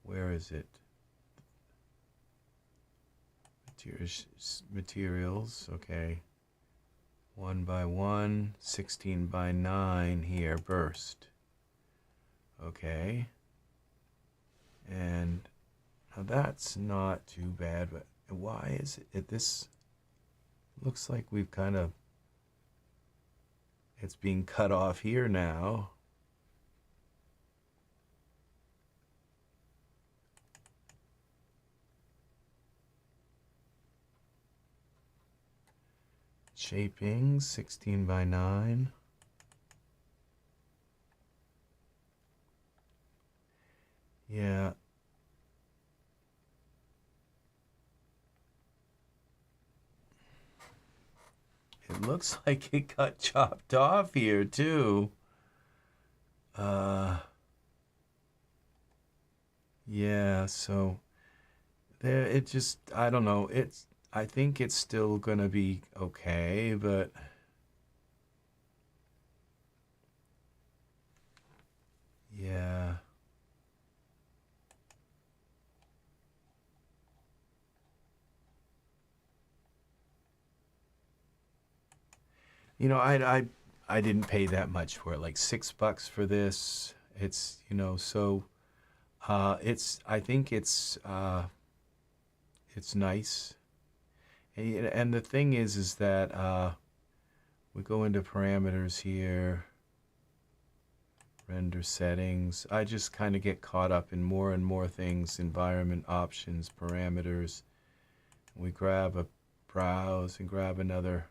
[SPEAKER 1] Where is it? Materials, okay. 1:1, 16:9 here, burst. Okay. And now that's not too bad, but why is it this looks like we've kind of, it's being cut off here now. Shaping 16:9. Yeah. It looks like it got chopped off here too. Yeah, so there it just, I don't know. I think it's still gonna be okay, but yeah. You know, I didn't pay that much for it, like $6 for this. It's, you know, so I think it's nice. And the thing is that we go into parameters here, render settings. I just kind of get caught up in more and more things, environment options, parameters. We grab a browse and grab another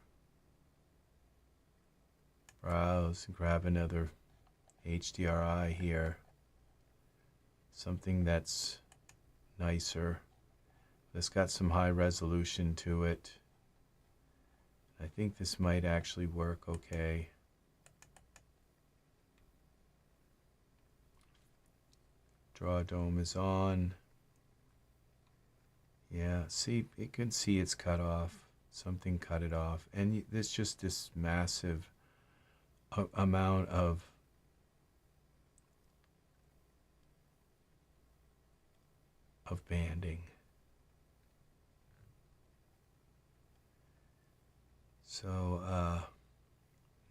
[SPEAKER 1] browse and grab another HDRI here. Something that's nicer. That's got some high resolution to it. I think this might actually work okay. Draw dome is on. Yeah, see, you can see it's cut off. Something cut it off. And there's just this massive amount of banding. So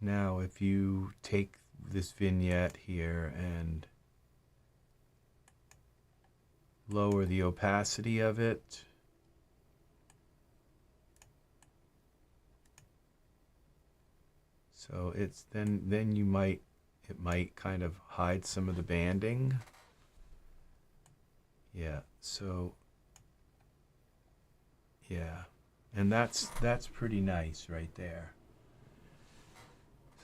[SPEAKER 1] now if you take this vignette here and lower the opacity of it, so it's then it might kind of hide some of the banding. Yeah, so yeah, and that's pretty nice right there.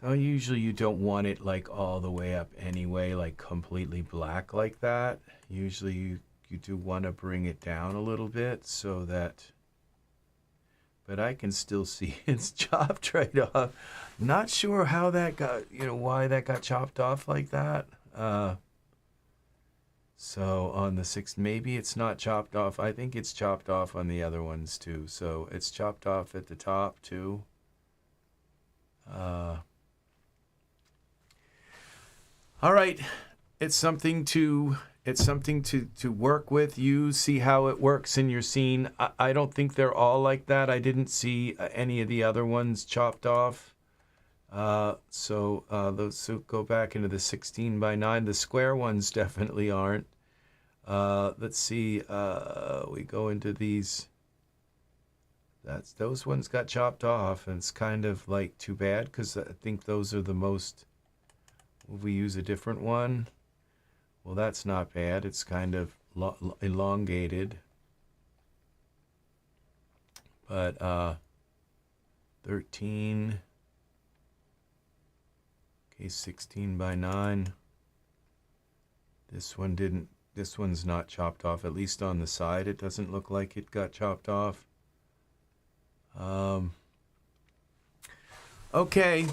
[SPEAKER 1] So usually you don't want it like all the way up anyway, like completely black like that. Usually you do want to bring it down a little bit so that, but I can still see it's chopped right off. Not sure how that got, you know, why that got chopped off like that. So on the 6th, maybe it's not chopped off. I think it's chopped off on the other ones too. So it's chopped off at the top too. All right, it's something to work with. You see how it works in your scene. I don't think they're all like that. I didn't see any of the other ones chopped off. So those go back into the 16:9. The square ones definitely aren't. Let's see. We go into these. Those ones got chopped off, and it's kind of like too bad because I think those are the most. Will we use a different one? Well, that's not bad. It's kind of elongated. But 13. Okay, 16:9. This one didn't. This one's not chopped off. At least on the side, it doesn't look like it got chopped off. Okay.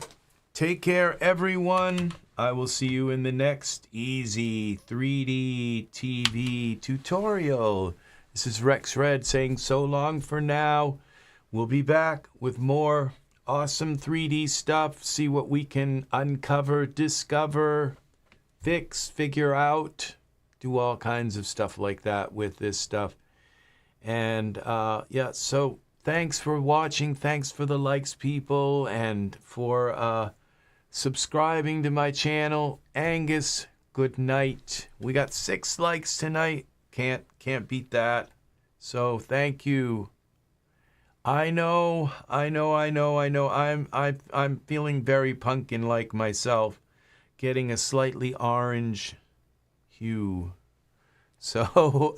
[SPEAKER 1] Take care, everyone. I will see you in the next EZ3DTV tutorial. This is RexRed saying so long for now. We'll be back with more awesome 3D stuff. See what we can uncover, discover, fix, figure out. Do all kinds of stuff like that with this stuff. And yeah, so thanks for watching. Thanks for the likes, people, and for subscribing to my channel. Angus, good night. We got 6 likes tonight. Can't beat that. So thank you. I know. I'm feeling very pumpkin like myself, getting a slightly orange hue. So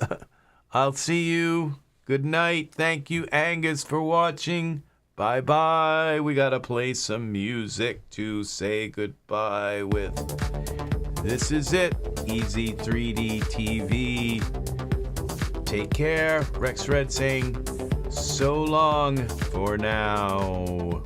[SPEAKER 1] I'll see you. Good night. Thank you, Angus, for watching. Bye-bye. We gotta play some music to say goodbye with. This is it. EZ3DTV. Take care. RexRed saying so long for now.